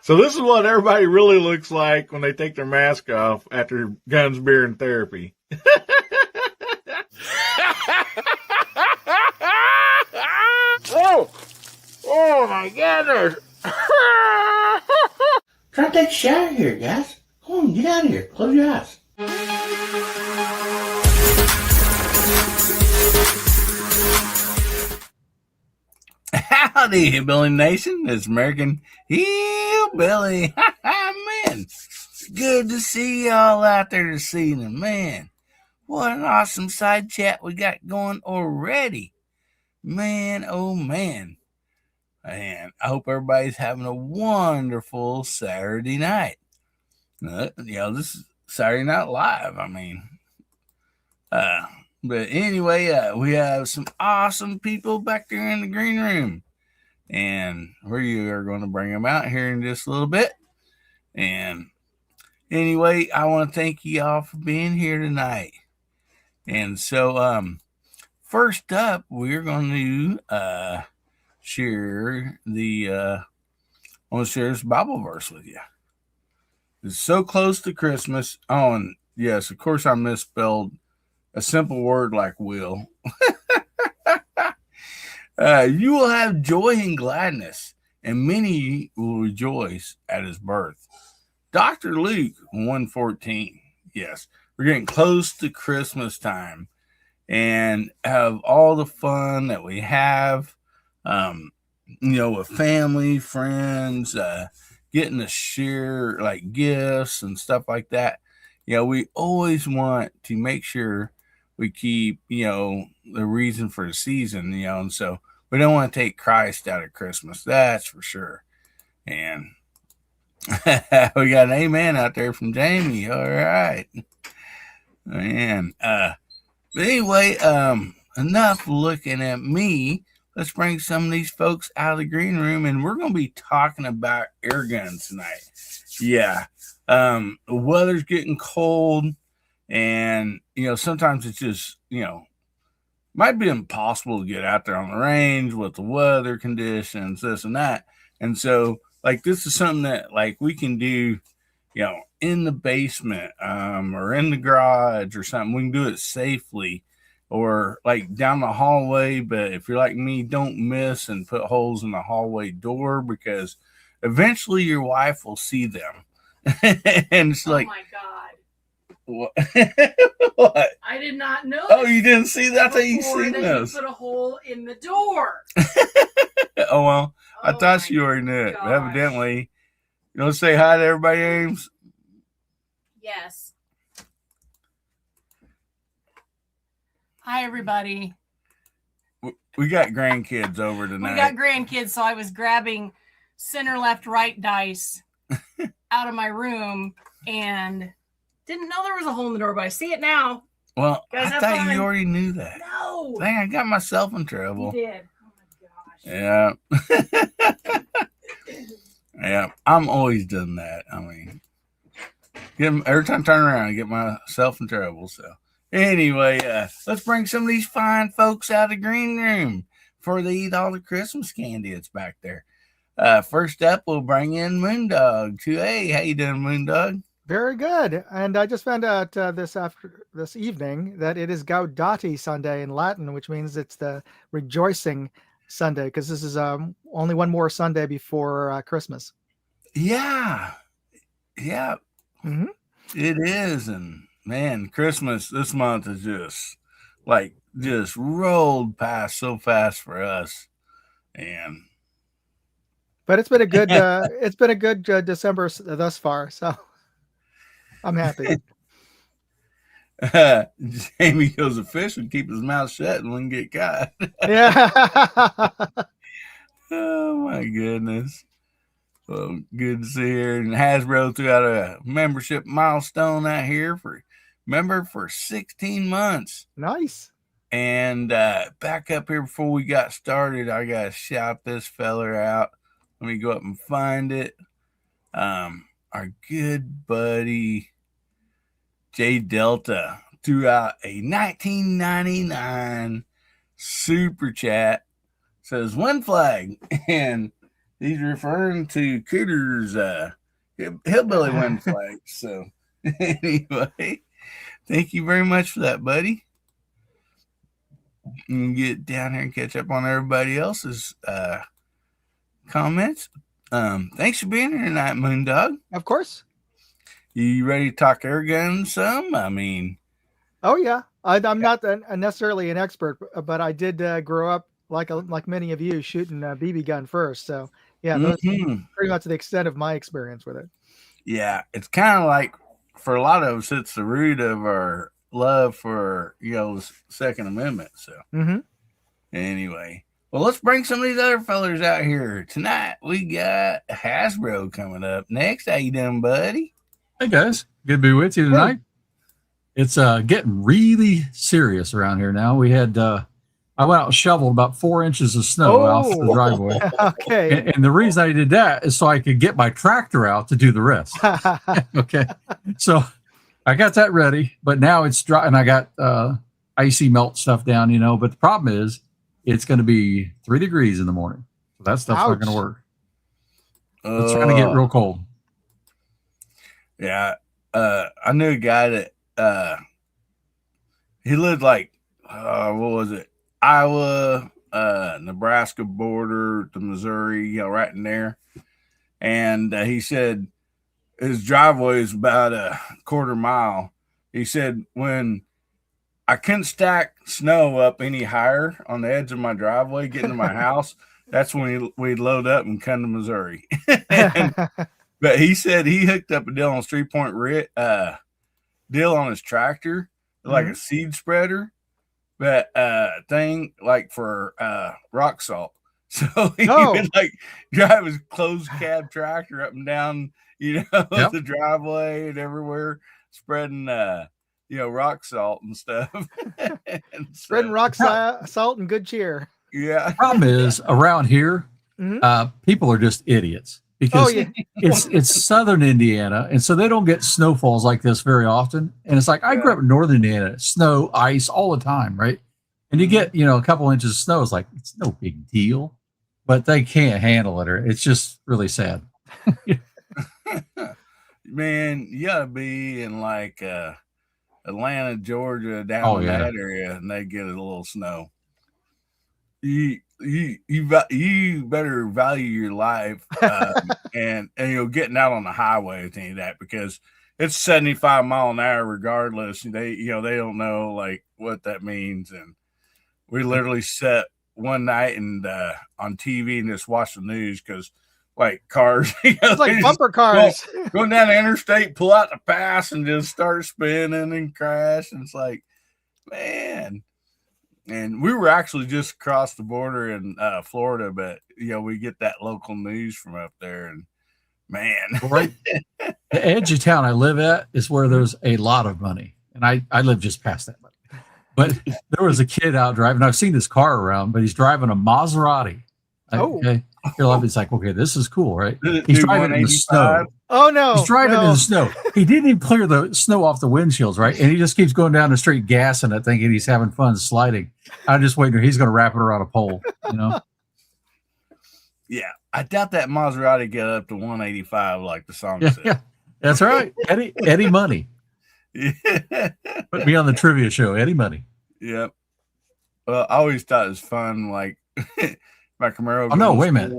So this is what everybody really looks like when they take their mask off after guns, beer, and therapy. Oh my goodness. Try to take a shower here, guys. Come on, get out of here. Close your eyes. Howdy, Hillbilly Nation. It's American Hillbilly. Man, it's good to see y'all out there this evening. Man, what an awesome side chat we got going already. Man, oh man. And I hope everybody's having a wonderful Saturday night. This is Saturday Night Live. But anyway, we have some awesome people back there in the green room. And we are going to bring them out here in just a little bit. And anyway, I want to thank you all for being here tonight. And so, first up, we're going to share I want to share this Bible verse with you. It's so close to Christmas. Oh, and yes, of course, I misspelled a simple word like will. You will have joy and gladness, and many will rejoice at his birth. Dr. Luke 1:14. Yes, we're getting close to Christmas time and have all the fun that we have, with family, friends, getting to share like gifts and stuff like that. We always want to make sure we keep, the reason for the season, and so we don't want to take Christ out of Christmas. That's for sure. And we got an amen out there from Jamie. All right. Man. But anyway, enough looking at me. Let's bring some of these folks out of the green room, and we're going to be talking about air guns tonight. Yeah. The weather's getting cold, and, sometimes it's just, might be impossible to get out there on the range with the weather conditions, this and that. And so, this is something that, we can do, in the basement or in the garage or something. We can do it safely or, down the hallway. But if you're like me, don't miss and put holes in the hallway door because eventually your wife will see them. And it's oh my God. What? What? I did not know. Oh, you didn't see that? I thought you seen those. You put a hole in the door. Oh, well, I thought you already knew it. But evidently, you want to say hi to everybody, Ames? Yes. Hi, everybody. We got grandkids over tonight. We got grandkids, so I was grabbing center, left, right dice out of my room and didn't know there was a hole in the door, but I see it now. Well, I thought you already knew that. No. Dang, I got myself in trouble. You did. Oh, my gosh. Yeah. Yeah, I'm always doing that. Every time I turn around, I get myself in trouble. So anyway, let's bring some of these fine folks out of the green room before they eat all the Christmas candy that's back there. First up, we'll bring in Moondog. Hey, how you doing, Moondog? Very good. And I just found out this evening that it is Gaudete Sunday in Latin, which means it's the rejoicing Sunday, because this is only one more Sunday before Christmas. Yeah. Mm-hmm. It is. And man, Christmas this month is just rolled past so fast for us. But it's been a good December thus far, so I'm happy. Jamie goes a fish and keep his mouth shut and wouldn't get caught. Yeah. Oh my goodness. Well, good to see her. And Hasbro threw out a membership milestone out here for 16 months. Nice. And back up here before we got started, I gotta shout this feller out. Let me go up and find it. Our good buddy J Delta threw out a 1999 super chat. Says win flag. And He's referring to Cooter's hillbilly win flags. So anyway, thank you very much for that, buddy. And get down here and catch up on everybody else's comments. Thanks for being here tonight, Moondog. Of course. You ready to talk air guns some? I mean, oh yeah, I'm not necessarily an expert, but I did grow up like many of you shooting a BB gun first. So yeah, that's pretty much the extent of my experience with it. Yeah, it's kind of like for a lot of us, it's the root of our love for the Second Amendment. So anyway, well, let's bring some of these other fellers out here tonight. We got Hasbro coming up next. How you doing, buddy? Hey guys, good to be with you tonight. It's getting really serious around here now. We had I went out and shoveled about 4 inches of snow off the driveway. Okay. And the reason I did that is so I could get my tractor out to do the rest. Okay. So I got that ready, but now it's dry and I got icy melt stuff down, but the problem is it's going to be 3 degrees in the morning. So that stuff's not going to work. It's trying to get real cold. Yeah. I knew a guy that he lived like what was it? Iowa, Nebraska border to Missouri, right in there. And he said his driveway is about a quarter mile. He said when I couldn't stack snow up any higher on the edge of my driveway, getting to my house, that's when we'd load up and come to Missouri. But he said he hooked up a deal on 3-point deal on his tractor, like a seed spreader, but thing like for rock salt. So he would like drive his closed cab tractor up and down, the driveway and everywhere, spreading rock salt and stuff. Spreading rock salt and good cheer. Yeah. The problem is around here, people are just idiots. Because it's southern Indiana, and so they don't get snowfalls like this very often. And it's like I grew up in northern Indiana, snow, ice all the time, right? And you get a couple inches of snow, it's like it's no big deal, but they can't handle it, or it's just really sad. Man, you gotta be in like Atlanta, Georgia, down in that area, and they get a little snow. You better value your life and getting out on the highway with any of that, because it's 75 mile an hour regardless. They they don't know like what that means. And we literally sat one night and on TV and just watched the news because like cars, it's like bumper cars going down the interstate, pull out the pass and just start spinning and crash. And it's like, man. And we were actually just across the border in Florida, but we get that local news from up there, and man, right. The edge of town I live at is where there's a lot of money, and I live just past that money. But there was a kid out driving. I've seen this car around, but he's driving a Maserati. Okay, it's like, okay, this is cool, right? He's driving in the snow. Oh no, he's driving in the snow. He didn't even clear the snow off the windshields, right? And he just keeps going down the street, gassing it, thinking he's having fun sliding. I'm just waiting. He's going to wrap it around a pole, Yeah, I doubt that Maserati get up to 185 like the song said. Yeah, that's right. Eddie Money. Yeah. Put me on the trivia show, Eddie Money. Yep. Well, I always thought it was fun, like my Camaro. Oh no, wait a minute.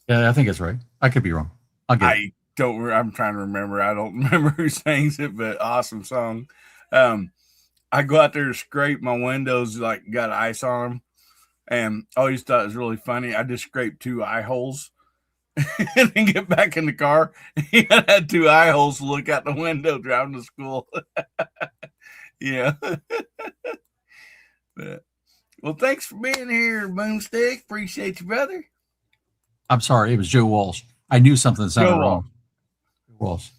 Yeah, I think it's right. I could be wrong. I'm trying to remember. I don't remember who sings it, but awesome song. I go out there to scrape my windows, like got ice on them, and I always thought it was really funny. I just scraped 2 eye holes and then get back in the car. He had 2 eye holes to look out the window driving to school. Yeah. But, well, thanks for being here, Boomstick. Appreciate you, brother. I'm sorry, it was Joe Walsh. I knew something sounded wrong. Walsh.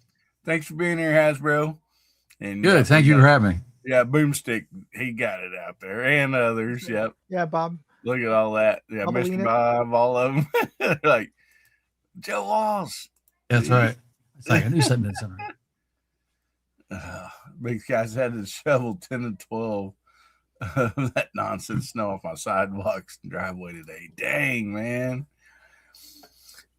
Thanks for being here, Hasbro. And good, thank you for having me. Yeah, Boomstick, he got it out there, and others. Yep. Yeah, Bob. Look at all that. Yeah, Mr. Bob, all of them. Like Joe Walsh. That's right. It's like I knew something didn't sound right. Big guys had to shovel 10 to 12 of that nonsense snow off my sidewalks and driveway today. Dang, man.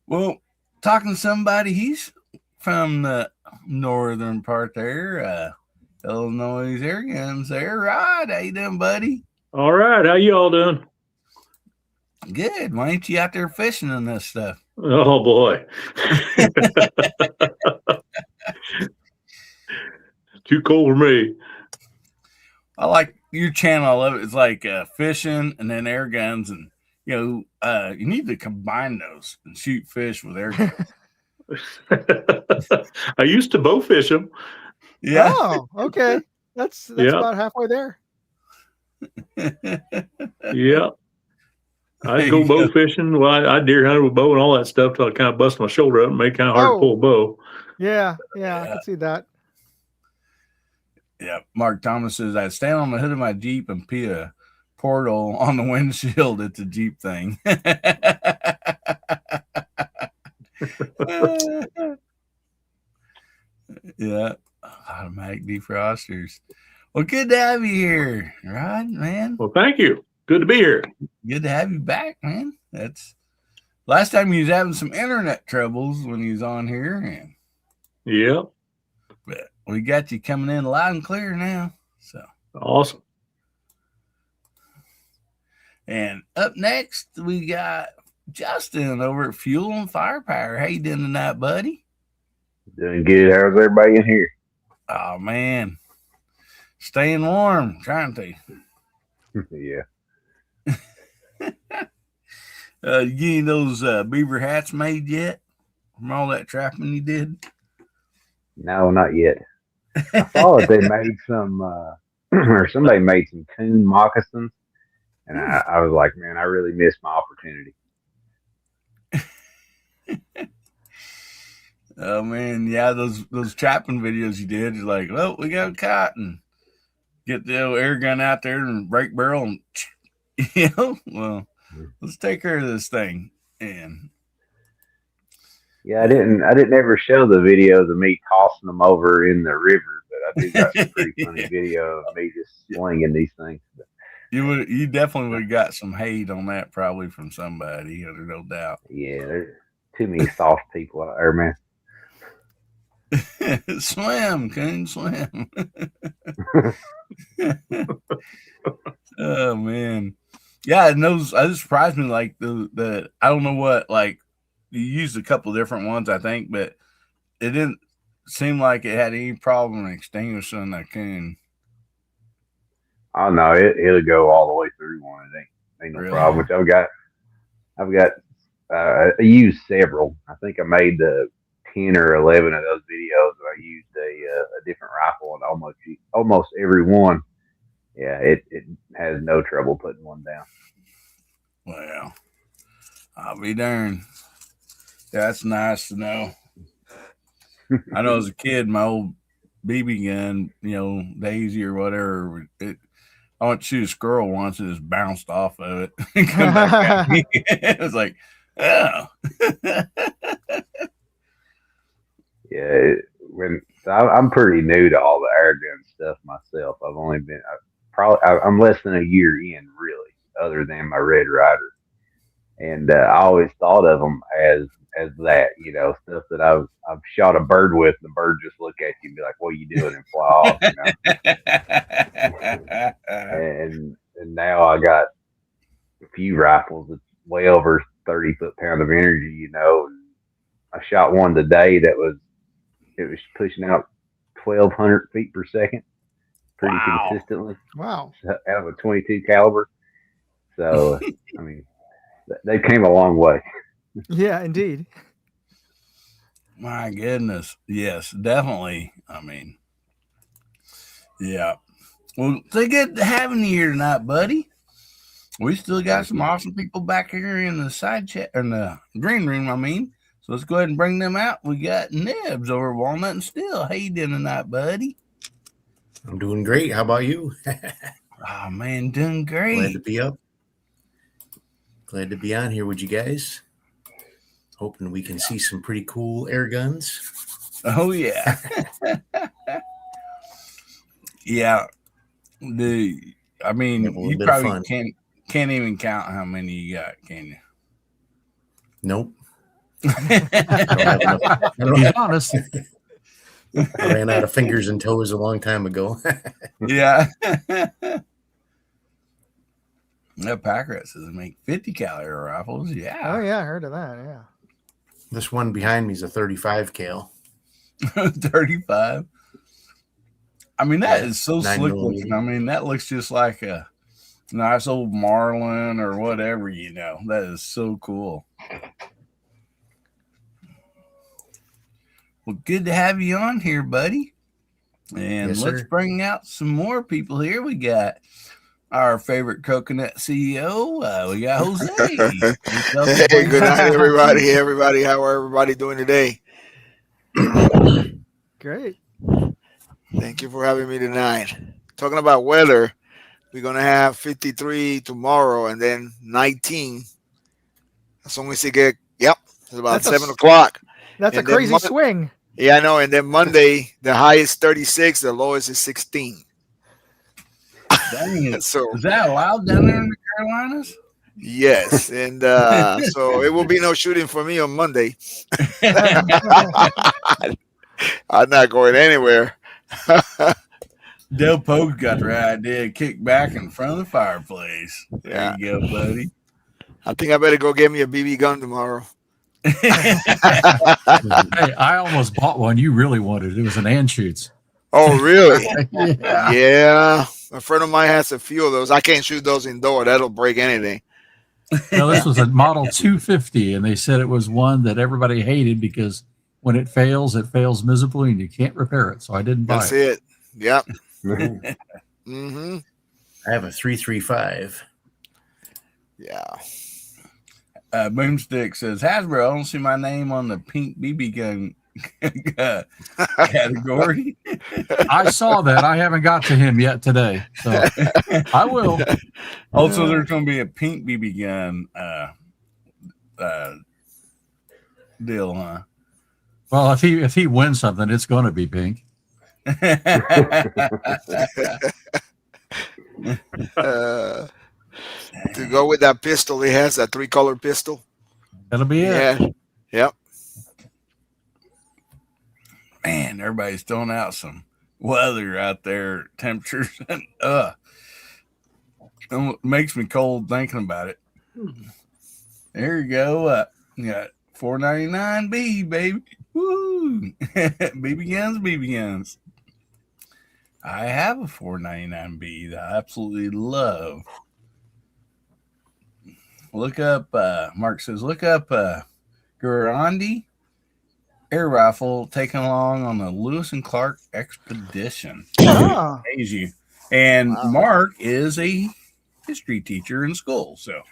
Well, talking to somebody, he's from the northern part there, Illinois air guns there. Rod, how you doing, buddy? All right. How you all doing? Good. Why ain't you out there fishing and this stuff? Oh, boy. Too cold for me. I like your channel. I love it. It's like fishing and then air guns. And, you need to combine those and shoot fish with air guns. I used to bow fish them. Yeah. Oh, okay. That's about halfway there. Yeah. I'd go bow fishing. Well, I deer hunted with bow and all that stuff till I kind of bust my shoulder up and made it kind of hard to pull a bow. Yeah, I can see that. Yeah. Mark Thomas says, I'd stand on the hood of my Jeep and pee a portal on the windshield at the Jeep thing. Yeah. Automatic defrosters. Well, good to have you here, Rod, man. Well, thank you. Good to be here. Good to have you back, man. That's last time you was having some internet troubles when you was on here. And Yeah. but we got you coming in loud and clear now. So Awesome. And up next, we got Justin over at Fuel and Firepower. How you doing tonight, buddy? Doing good. How's everybody in here? Oh, man. Staying warm. Trying to. Yeah. You getting those beaver hats made yet? From all that trapping you did? No, not yet. I saw that they made some, or somebody made some coon moccasins. And I was like, man, I really missed my opportunity. Oh man, yeah, those trapping videos you did, you're like, well, we got caught and get the old air gun out there and break barrel and well, let's take care of this thing. And yeah, I didn't ever show the videos of me tossing them over in the river, but I do got some pretty funny video of me just slinging these things. But you definitely would have got some hate on that probably from somebody, there's no doubt. yeah, there's too many soft people out there, man. Swim, coon, swim. Oh man, yeah. And those surprised me. Like the I don't know what, like you used a couple different ones, I think, but it didn't seem like it had any problem extinguishing that coon. Oh no, it'll go all the way through one. It ain't no Really? problem. Which I've got. I used several. I think I made the 10 or 11 of those videos. I used a different rifle, and almost every one, yeah, it has no trouble putting one down. Well, I'll be darned. That's nice to know. I know as a kid, my old BB gun, Daisy or whatever, I went to shoot a squirrel once and just bounced off of it and come back at me. It was like, oh. Yeah, I'm pretty new to all the air gun stuff myself. I've only been I'm less than a year in, really, other than my Red Ryder, and I always thought of them as that, stuff that I've shot a bird with. The bird just look at you and be like, "What are you doing?" and fly off. And now I got a few rifles that's way over 30 foot-pound of energy, And I shot one today that was pushing out 1,200 feet per second pretty consistently. Wow. Out of a 22 caliber. So, I mean, they came a long way. Yeah, indeed. My goodness. Yes, definitely. I mean, yeah. Well, it's good having you here tonight, buddy. We still got some awesome people back here in the side chat, in the green room, I mean. So let's go ahead and bring them out. We got Nibs over Walnut and Still. How you doing tonight, buddy? I'm doing great. How about you? Oh, man, doing great. Glad to be up. Glad to be on here with you guys. Hoping we can see some pretty cool air guns. Oh, yeah. Yeah. You probably can't even count how many you got, can you? Nope. He's honest. I ran out of fingers and toes a long time ago. Yeah. That pack rat says make 50 caliber rifles. Yeah. Oh yeah, I heard of that. Yeah. This one behind me is a 35 cal. 35. I mean, that is so 9 slick millimeter. looking. I mean, that looks just like a nice old Marlin or whatever, you know. That is so cool. Well, good to have you on here, buddy. And Yes, let's sir. bring out some more people here. We got our favorite coconut CEO. We got Jose. Hey, good night, everybody. Hey, everybody. How are everybody doing today? Great. Thank you for having me tonight. Talking about weather, we're going to have 53 tomorrow and then 19. As long as you get, it's about That's 7 o'clock. That's And a then crazy swing. Yeah, I know. And then Monday, the high is 36, the lowest is 16. Dang it. So, is that allowed down there in the Carolinas? yes. And so it will be no shooting for me on Monday. I'm not going anywhere. Del Pogue got the right idea. Kick back in front of the fireplace. There you go, buddy. I think I better go get me a BB gun tomorrow. Hey, I almost bought one you really wanted. It was an Anschutz. Oh, really? Yeah. Yeah. A friend of mine has a few of those. I can't shoot those indoor. That'll break anything. No, this was a Model 250, and they said it was one that everybody hated because when it fails miserably, and you can't repair it. So I didn't buy That's it. it. Yep. Mm-hmm. I have a 335. Yeah. Boomstick says, Hasbro, I don't see my name on the pink BB gun category. I saw that. I haven't got to him yet today, so I will. Also, there's going to be a pink BB gun deal, huh? Well, if he wins something, it's going to be pink. To go with that pistol, he has a 3-color pistol. That'll be it. Yeah. Yep. Man, everybody's throwing out some weather out there, temperatures, and it makes me cold thinking about it. There you go. You got 499B, baby. Woo! BB guns. I have a 499B that I absolutely love. Look up, Mark says, look up Gurandi air rifle taken along on the Lewis and Clark expedition. Oh. Praise you. And Mark is a history teacher in school. So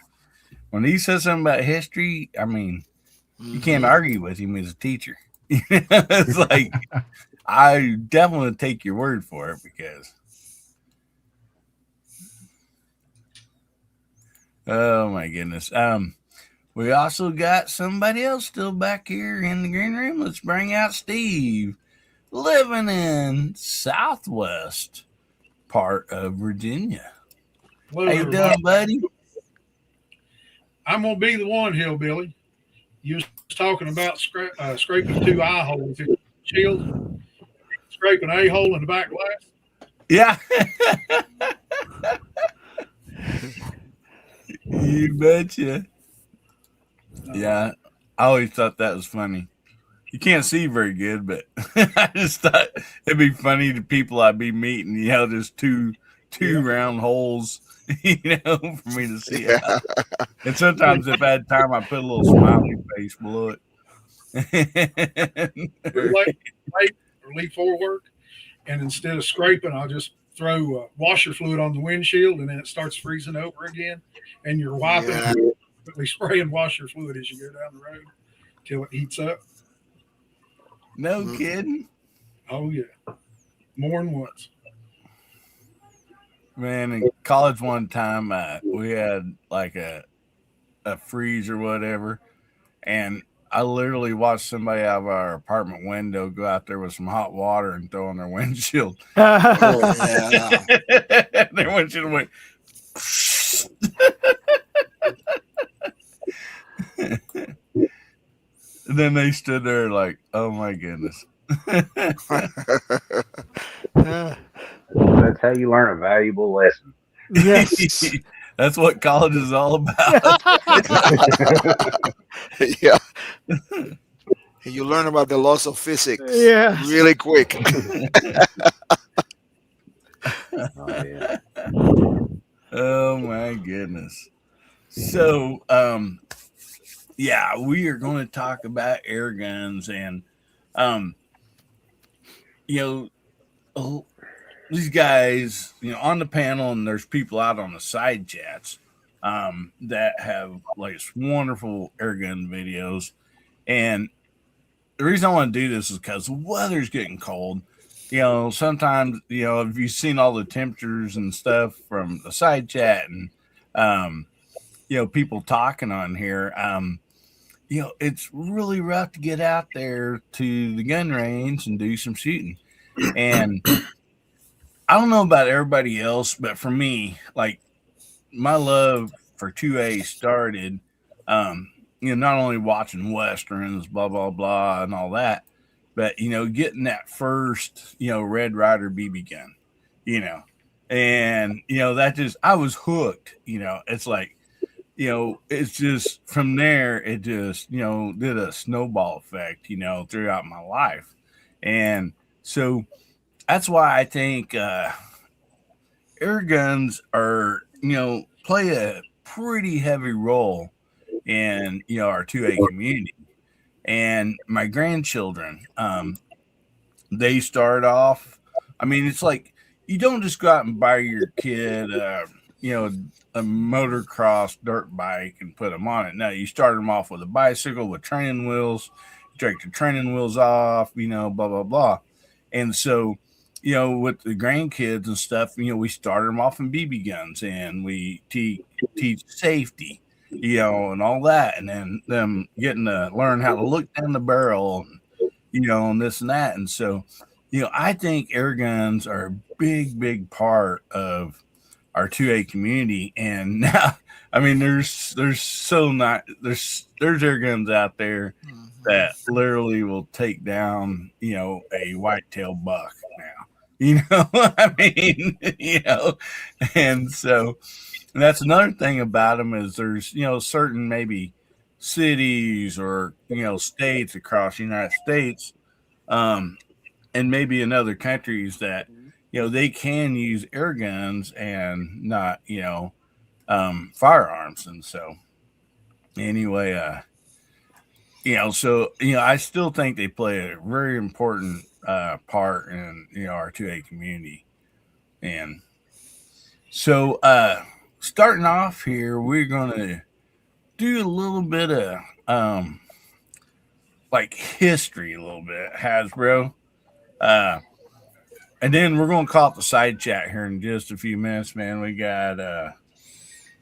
when he says something about history, I mean, you can't argue with him as a teacher. It's like, I definitely take your word for it because, oh my goodness. We also got somebody else still back here in the green room. Let's bring out Steve, living in southwest part of Virginia. Hello, How you doing, buddy? I'm gonna be the one, Hillbilly. You was talking about scraping 2 eye holes in the shield, scraping a hole in the back glass. Yeah. You betcha. Yeah, I always thought that was funny. You can't see very good, but I just thought it'd be funny to people I'd be meeting. You know, there's two round holes, you know, for me to see. Yeah. And sometimes if I had time, I put a little smiley face below it. Or leave forward, and instead of scraping, I'll just throw washer fluid on the windshield, and then it starts freezing over again, and you're wiping, spraying washer fluid as you go down the road till it heats up. No kidding. Oh yeah, more than once. Man, in college one time, we had like a freeze or whatever, and I literally watched somebody out of our apartment window go out there with some hot water and throw on their windshield. Oh, yeah. Their windshield went. And then they stood there like, oh my goodness. That's how you learn a valuable lesson. Yes. That's what college is all about. Yeah. You learn about the laws of physics really quick. Oh, yeah. Oh my goodness. So yeah, we are going to talk about air guns and you know, these guys, you know, on the panel, and there's people out on the side chats that have like wonderful air gun videos. And the reason I want to do this is because the weather's getting cold. You know, sometimes, you know, if you've seen all the temperatures and stuff from the side chat and, you know, people talking on here, you know, it's really rough to get out there to the gun range and do some shooting. And I don't know about everybody else, but for me, like my love for 2A started, you know, not only watching Westerns, blah, blah, blah, and all that, but, you know, getting that first, you know, Red Ryder BB gun, you know, and, you know, that just, I was hooked, you know, it's like, you know, it's just from there, it just, you know, did a snowball effect, you know, throughout my life. And so that's why I think air guns are, you know, play a pretty heavy role in, you know, our 2A community. And my grandchildren, they start off, I mean, it's like you don't just go out and buy your kid, you know, a motocross dirt bike and put them on it. No, you start them off with a bicycle with training wheels, take the training wheels off, you know, blah, blah, blah. And so, you know, with the grandkids and stuff, you know, we start them off in BB guns and we teach safety, you know, and all that. And then them getting to learn how to look down the barrel, and, you know, and this and that. And so, you know, I think air guns are a big, big part of our 2A community. And now, I mean, there's air guns out there that literally will take down, you know, a whitetail buck now, you know, I mean, you know, and so that's another thing about them is there's, you know, certain maybe cities or, you know, states across the United States, and maybe in other countries that, you know, they can use air guns and not, you know, firearms. And so anyway, you know, so, you know, I still think they play a very important part in, you know, our 2A community. And so starting off here, we're going to do a little bit of like history, a little bit, Hasbro. And then we're going to call it the side chat here in just a few minutes, man. We got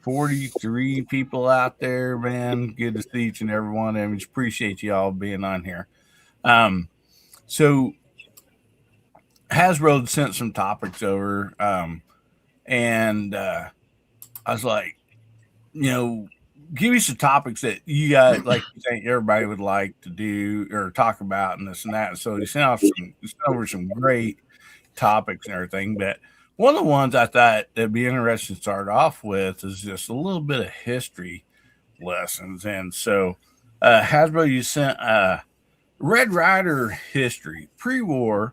43 people out there, man. Good to see each and every one of them. Just appreciate you all being on here. So Hasbro sent some topics over, and I was like, you know, give me some topics that you guys like you think everybody would like to do or talk about and this and that. And so he sent over some great topics and everything, but one of the ones I thought it'd be interesting to start off with is just a little bit of history lessons. And so Hasbro, you sent Red Ryder history, pre-war,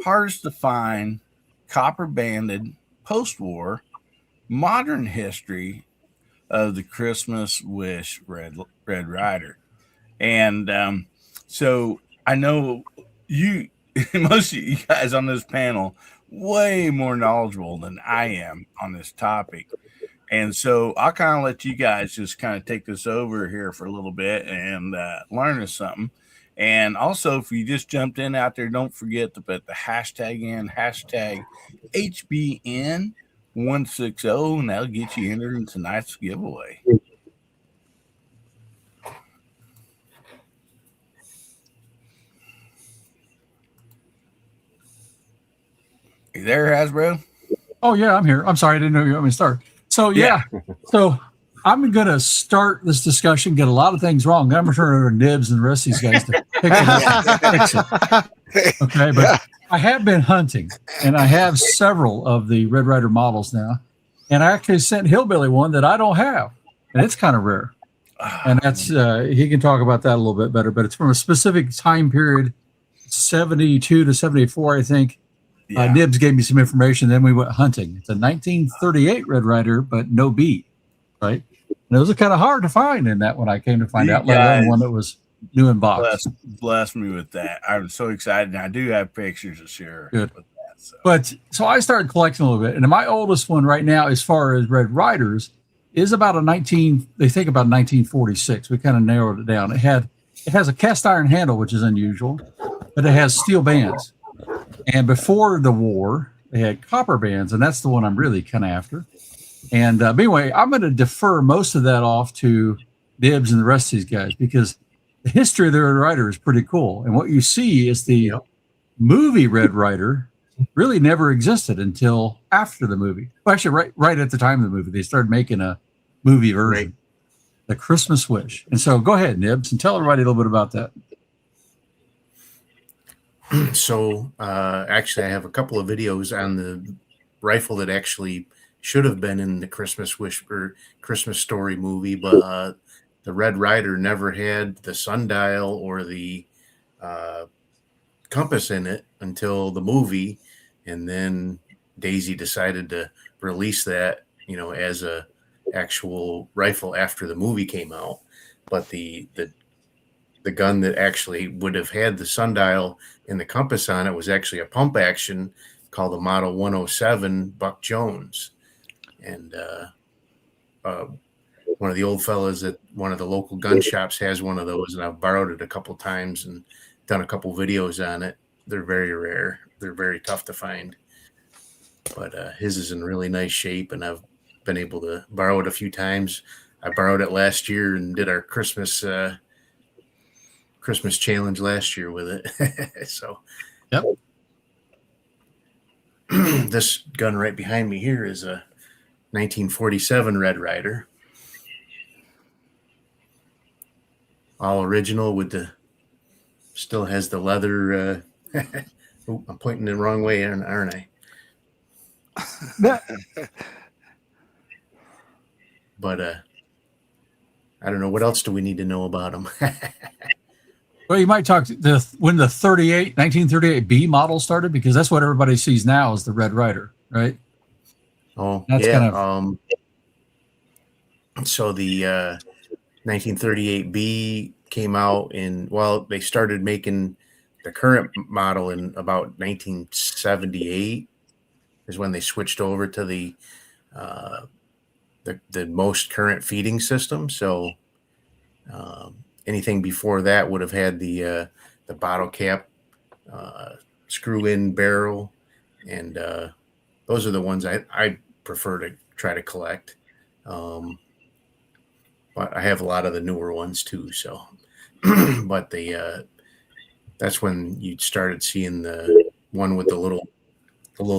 hardest to find, copper banded, post-war, modern history of the Christmas Wish Red Ryder. And so I know you, most of you guys on this panel, way more knowledgeable than I am on this topic. And so I'll kind of let you guys just kind of take this over here for a little bit and learn us something. And also, if you just jumped in out there, don't forget to put the hashtag in, hashtag HBN160, and that'll get you entered in tonight's giveaway. You there, Hasbro? Oh yeah, I'm here. I'm sorry, I didn't know you want me to start. So yeah. So I'm going to start this discussion, get a lot of things wrong. I'm going to turn it over to Nibs and the rest of these guys to fix it. Okay, but I have been hunting, and I have several of the Red Ryder models now. And I actually sent Hillbilly one that I don't have, and it's kind of rare. And that's he can talk about that a little bit better, but it's from a specific time period, 72 to 74, I think. Yeah. Nibs gave me some information. Then we went hunting. It's a 1938 Red Ryder, but no B, right? And those are kind of hard to find in that when I came to find out, let alone one that was new in box. Bless me with that. I'm so excited. And I do have pictures to share. Good. With that, so. But so I started collecting a little bit. And my oldest one right now, as far as Red Ryders, is about they think about 1946. We kind of narrowed it down. It has a cast iron handle, which is unusual, but it has steel bands. And before the war, they had copper bands, and that's the one I'm really kind of after. And but anyway, I'm going to defer most of that off to Dibs and the rest of these guys because the history of the Red Ryder is pretty cool. And what you see is the movie Red Ryder really never existed until after the movie. Well, actually, right at the time of the movie, they started making a movie version, The Christmas Wish. And so go ahead, Nibs, and tell everybody a little bit about that. So actually, I have a couple of videos on the rifle that actually should have been in the Christmas Wish or Christmas Story movie, but the Red Ryder never had the sundial or the compass in it until the movie, and then Daisy decided to release that, as a actual rifle after the movie came out. But the gun that actually would have had the sundial and the compass on it was actually a pump action called the Model 107 Buck Jones. And one of the old fellas at one of the local gun shops has one of those, and I've borrowed it a couple times and done a couple videos on it. They're very rare. They're very tough to find. But his is in really nice shape, and I've been able to borrow it a few times. I borrowed it last year and did our Christmas challenge last year with it. So, yep. This gun right behind me here is a 1947 Red Ryder, all original still has the leather. I'm pointing the wrong way, aren't I? But I don't know. What else do we need to know about them? Well, you might talk when the 1938 B model started, because that's what everybody sees now is the Red Ryder, right? Oh, that's yeah. Kind of. So the 1938 B came out they started making the current model in about 1978 is when they switched over to the most current feeding system. So anything before that would have had the bottle cap, screw in barrel, and those are the ones I prefer to try to collect. But I have a lot of the newer ones too. So, but that's when you started seeing the one with the little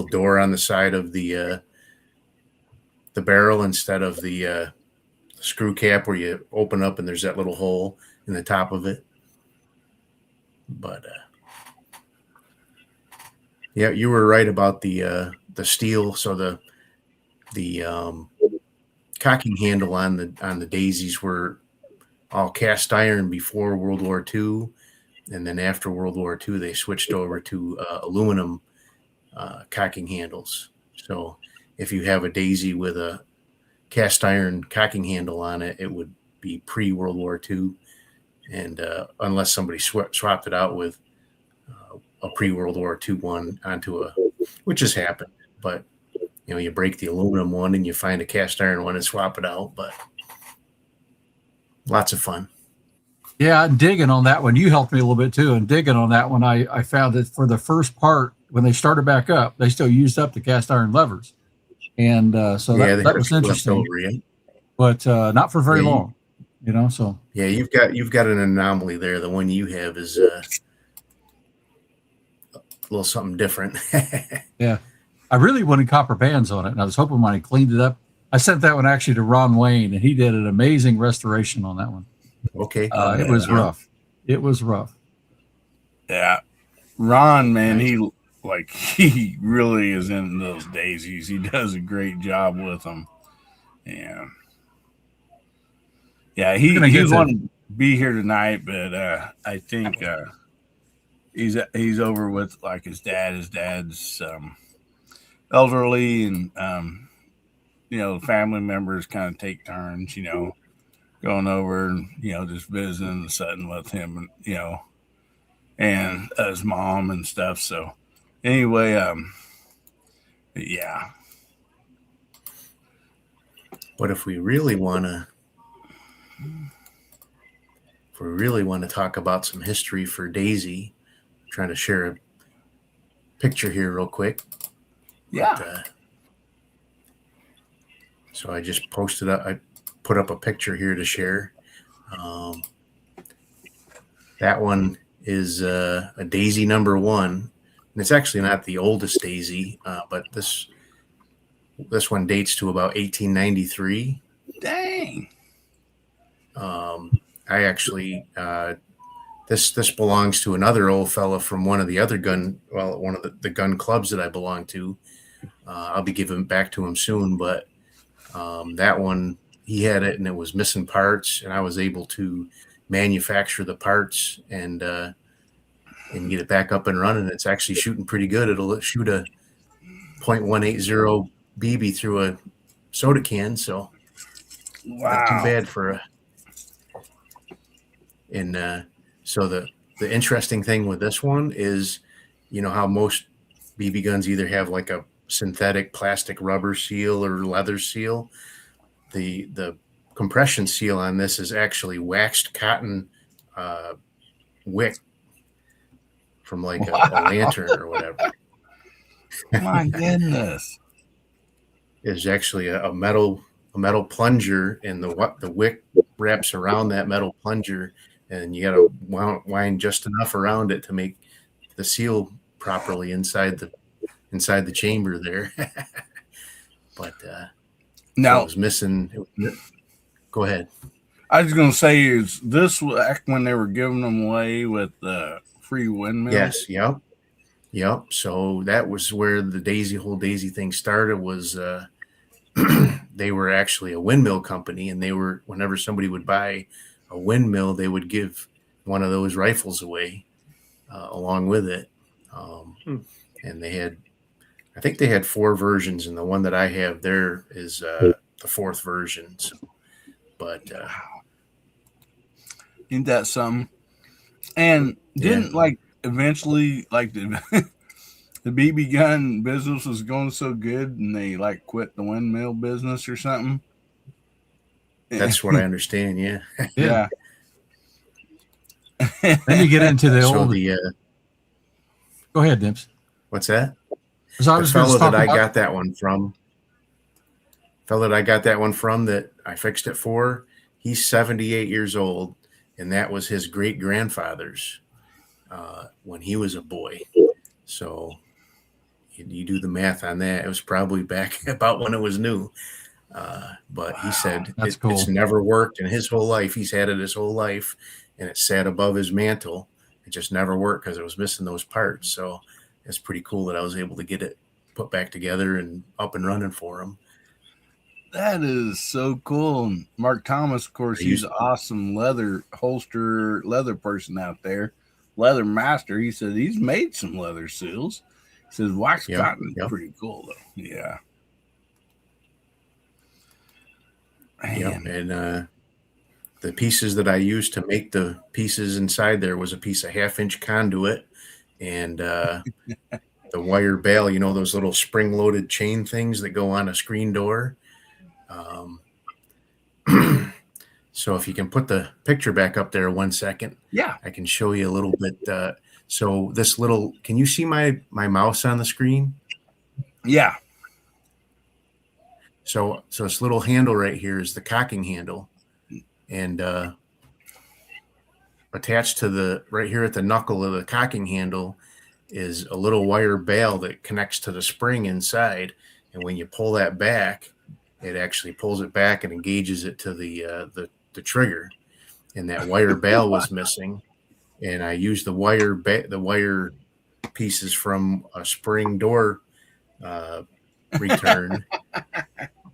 door on the side of the barrel instead of the screw cap where you open up and there's that little hole in the top of it. But yeah, you were right about the steel. So the cocking handle on the daisies were all cast iron before World War II, and then after World War II they switched over to aluminum cocking handles. So if you have a daisy with a cast iron cocking handle on it, it would be pre-World War II, and unless somebody swapped it out with a pre-World War II one onto which has happened, but you break the aluminum one and you find a cast iron one and swap it out. But lots of fun. Yeah, digging on that one. You helped me a little bit too. And digging on that one, I found that for the first part, when they started back up, they still used up the cast iron levers. And so that was interesting. Over, but not for very long, so. Yeah, you've got an anomaly there. The one you have is a little something different. Yeah. I really wanted copper bands on it, and I was hoping when I cleaned it up I sent that one actually to Ron Wayne, and he did an amazing restoration on that one. Okay. It was rough. It was rough. Yeah. Ron, man, he really is in those daisies. He does a great job with them. Yeah. Yeah, he was wanting to be here tonight, but I think he's over with like his dad. His dad's elderly, and family members kind of take turns, going over and just visiting and sitting with him, and his mom and stuff. So anyway, yeah. But if we really want to talk about some history for Daisy, I'm trying to share a picture here real quick. Yeah. But, so I just posted up. I put up a picture here to share. That one is a Daisy number 1, and it's actually not the oldest Daisy, but this one dates to about 1893. Dang. I actually this belongs to another old fella from one of the other one of the gun clubs that I belong to. I'll be giving back to him soon, but that one, he had it and it was missing parts, and I was able to manufacture the parts and get it back up and running. It's actually shooting pretty good. It'll shoot a .180 BB through a soda can, so not too bad for a. And so the interesting thing with this one is, how most BB guns either have like a synthetic plastic rubber seal or leather seal. The compression seal on this is actually waxed cotton wick from like a lantern or whatever. My goodness. Is actually a metal plunger, and the wick wraps around that metal plunger, and you got to wind just enough around it to make the seal properly inside the chamber there. But now it was missing. Go ahead. I was going to say, is this back when they were giving them away with the free windmill? Yes. Yep. So that was where the whole Daisy thing started. Was they were actually a windmill company, and whenever somebody would buy a windmill, they would give one of those rifles away along with it. And I think they had 4 versions, and the one that I have there is the 4th version. So, but ain't that something? And didn't eventually the the BB gun business was going so good, and they quit the windmill business or something? That's what I understand. Yeah. Yeah. Then you get into the old. Go ahead, Dimps. What's that? So the fellow that I got that one from, that I fixed it for, he's 78 years old, and that was his great grandfather's when he was a boy. So you do the math on that. It was probably back about when it was new. But he said it's never worked in his whole life. He's had it his whole life, and it sat above his mantle. It just never worked because it was missing those parts. So it's pretty cool that I was able to get it put back together and up and running for him. That is so cool. And Mark Thomas, of course, he's an awesome leather person out there, leather master. He said he's made some leather seals. He says wax cotton is pretty cool, though. Yeah. Yep. And the pieces that I used to make the pieces inside there was a piece of 1/2-inch conduit and the wire bail, those little spring-loaded chain things that go on a screen door. So if you can put the picture back up there 1 second, I can show you a little bit. So can you see my mouse on the screen? Yeah. So this little handle right here is the cocking handle, and attached to right here at the knuckle of the cocking handle is a little wire bail that connects to the spring inside. And when you pull that back, it actually pulls it back and engages it to the trigger, and that wire bail was missing. And I used the wire pieces from a spring door return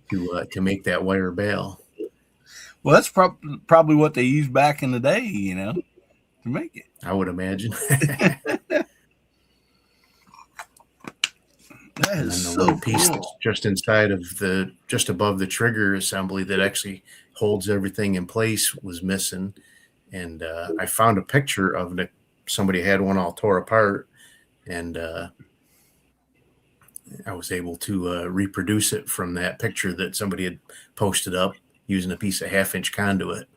to make that wire bail. Well, that's probably what they used back in the day, to make it. I would imagine. That And is then the so little piece cool. that's just inside of just above the trigger assembly that actually holds everything in place was missing. And I found a picture of it. Somebody had one all tore apart, and I was able to reproduce it from that picture that somebody had posted up using a piece of 1/2-inch conduit.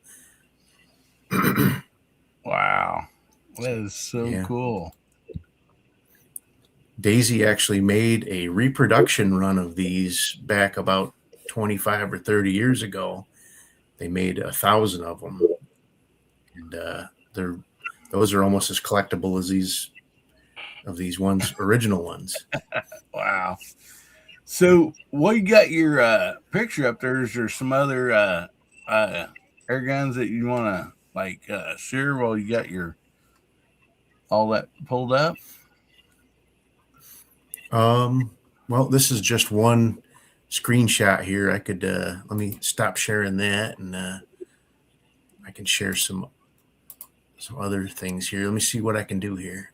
Wow. That is so cool. Daisy actually made a reproduction run of these back about 25 or 30 years ago. They made 1,000 of them, and those are almost as collectible as these original ones. Wow. So, what you got your picture up there? Is there some other air guns that you want to share while you got all that pulled up? Well, this is just one screenshot here. I could let me stop sharing that, and I can share some other things here. Let me see what I can do here.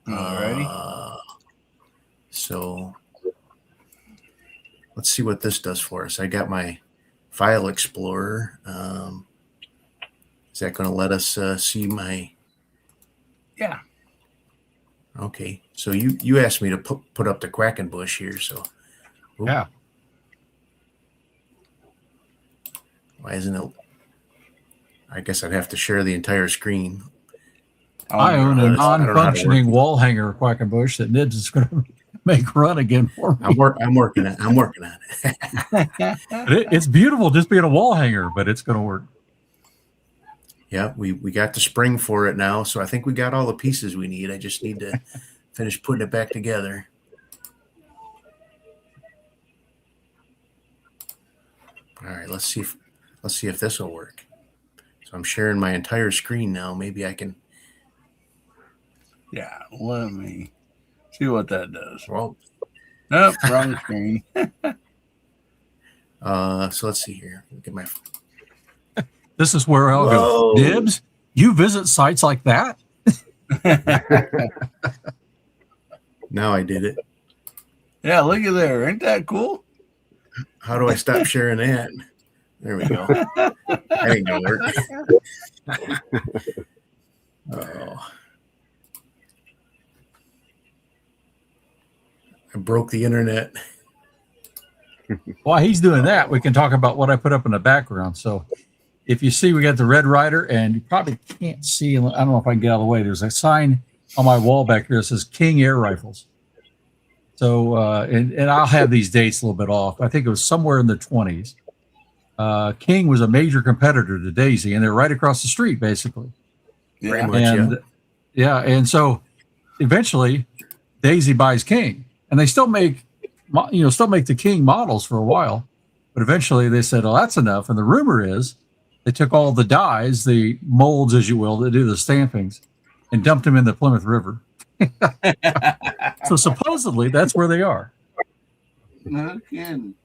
Alrighty. So let's see what this does for us. I got my file explorer. Is that going to let us see my? Yeah. Okay. So you asked me to put up the Quackenbush here. So yeah. Why isn't it? I guess I'd have to share the entire screen. I own a non-functioning wall hanger Quackenbush that Nibs is going to make run again for me. I'm working on it. It's beautiful just being a wall hanger, but it's going to work. Yeah, we got the spring for it now, so I think we got all the pieces we need. I just need to finish putting it back together. All right, let's see if this will work. So I'm sharing my entire screen now. Maybe I can. Yeah, let me see what that does. Well, nope, wrong screen. So let's see here. Get my. This is where I'll go. Nibs, you visit sites like that? Now I did it. Yeah, look at there. Ain't that cool? How do I stop sharing that? There we go. That ain't gonna work. Oh. I broke the internet. While he's doing that, we can talk about what I put up in the background. So if you see, we got the Red Rider, and you probably can't see. I don't know if I can get out of the way. There's a sign on my wall back here that says King Air Rifles. So, and I'll have these dates a little bit off. I think it was somewhere in the 20s. King was a major competitor to Daisy, and they're right across the street, basically. Yeah. Pretty much, And and so eventually Daisy buys King, and they still make the King models for a while, but eventually they said, "Oh, that's enough." And the rumor is they took all the dies, the molds, as you will, that do the stampings, and dumped them in the Plymouth River. So supposedly that's where they are. No kidding.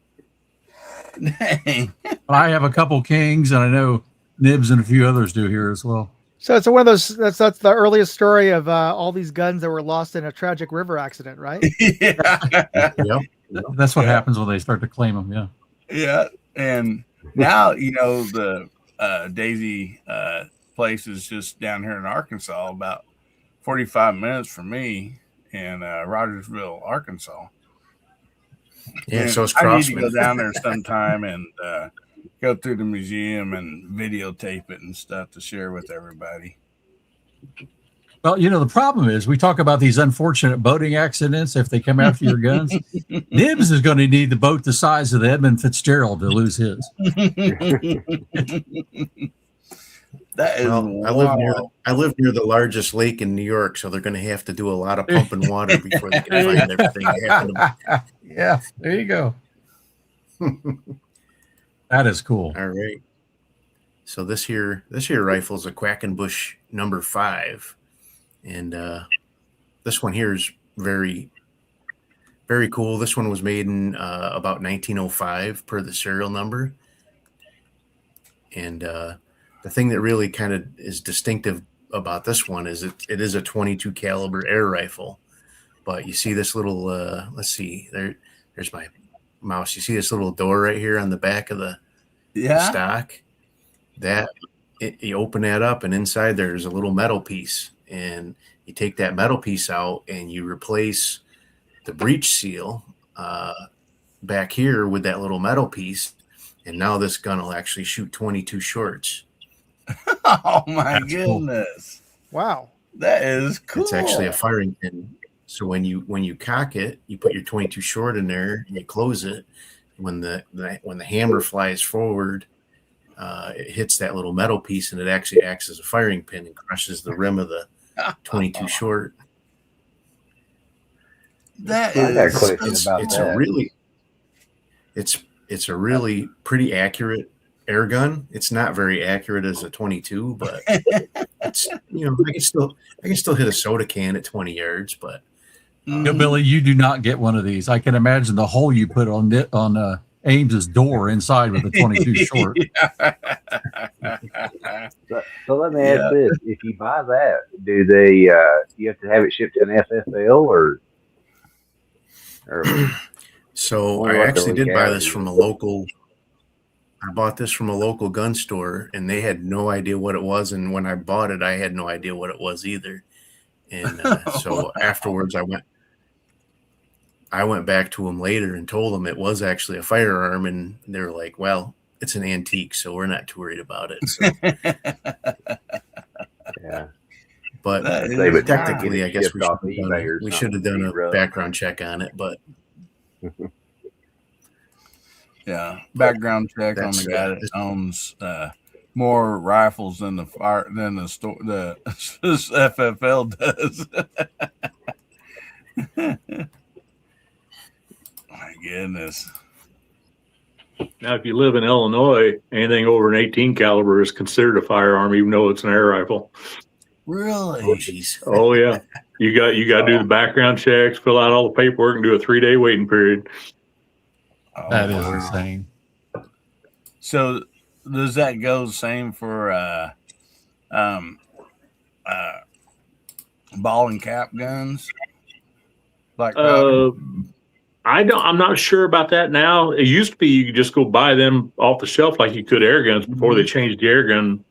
Dang. I have a couple Kings, and I know Nibs and a few others do here as well. So it's one of those. That's the earliest story of all these guns that were lost in a tragic river accident, right? Yeah. Yep. That's what happens when they start to claim them. Yeah. Yeah. And now, the Daisy place is just down here in Arkansas, about 45 minutes from me in Rogersville, Arkansas. Yeah, And so it's I need to Crossman. go down there sometime and go through the museum and videotape it and stuff to share with everybody. Well, the problem is we talk about these unfortunate boating accidents if they come after your guns. Nibs is going to need the boat the size of the Edmund Fitzgerald to lose his. That is I live near the largest lake in New York, so they're going to have to do a lot of pumping water before they can find everything they have to. Yeah, there you go. That is cool. All right. So this here rifle is a Quackenbush number 5, and this one here is very, very cool. This one was made in about 1905 per the serial number, and the thing that really kind of is distinctive about this one is it is a 22 caliber air rifle. But you see this little let's see, there's my mouse. You see this little door right here on the back of the stock? You open that up, and inside there's a little metal piece, and you take that metal piece out and you replace the breech seal back here with that little metal piece, and now this gun will actually shoot 22 shorts. Oh my goodness! Cool. Wow, that is cool. It's actually a firing pin. So when you cock it, you put your 22 short in there and you close it. When the hammer flies forward, it hits that little metal piece, and it actually acts as a firing pin and crushes the rim of the 22 short. That I got a question about it's that. It's a really pretty accurate air gun. It's not very accurate as a 22, but it's I can still hit a soda can at 20 yards. But Billy, you do not get one of these. I can imagine the hole you put on Ames's door inside with a 22 short. So let me ask this: if you buy that, do they? You have to have it shipped to an FFL or? So I actually did buy this from a local. I bought this from a local gun store, and they had no idea what it was. And when I bought it, I had no idea what it was either. And so afterwards, I went back to them later and told them it was actually a firearm, and they were like, "Well, it's an antique, so we're not too worried about it." So. Yeah. But technically, I guess we should have done a background check on it. But yeah, background check on the guy that owns more rifles than the FFL does. My goodness. Now, if you live in Illinois, anything over an 18 caliber is considered a firearm, even though it's an air rifle. Really? Oh, geez. Oh yeah. You got to do the background checks, fill out all the paperwork, and do a 3-day waiting period. That is insane. So does that go the same for ball and cap guns? Like I'm not sure about that now. It used to be you could just go buy them off the shelf like you could air guns before they changed the air gun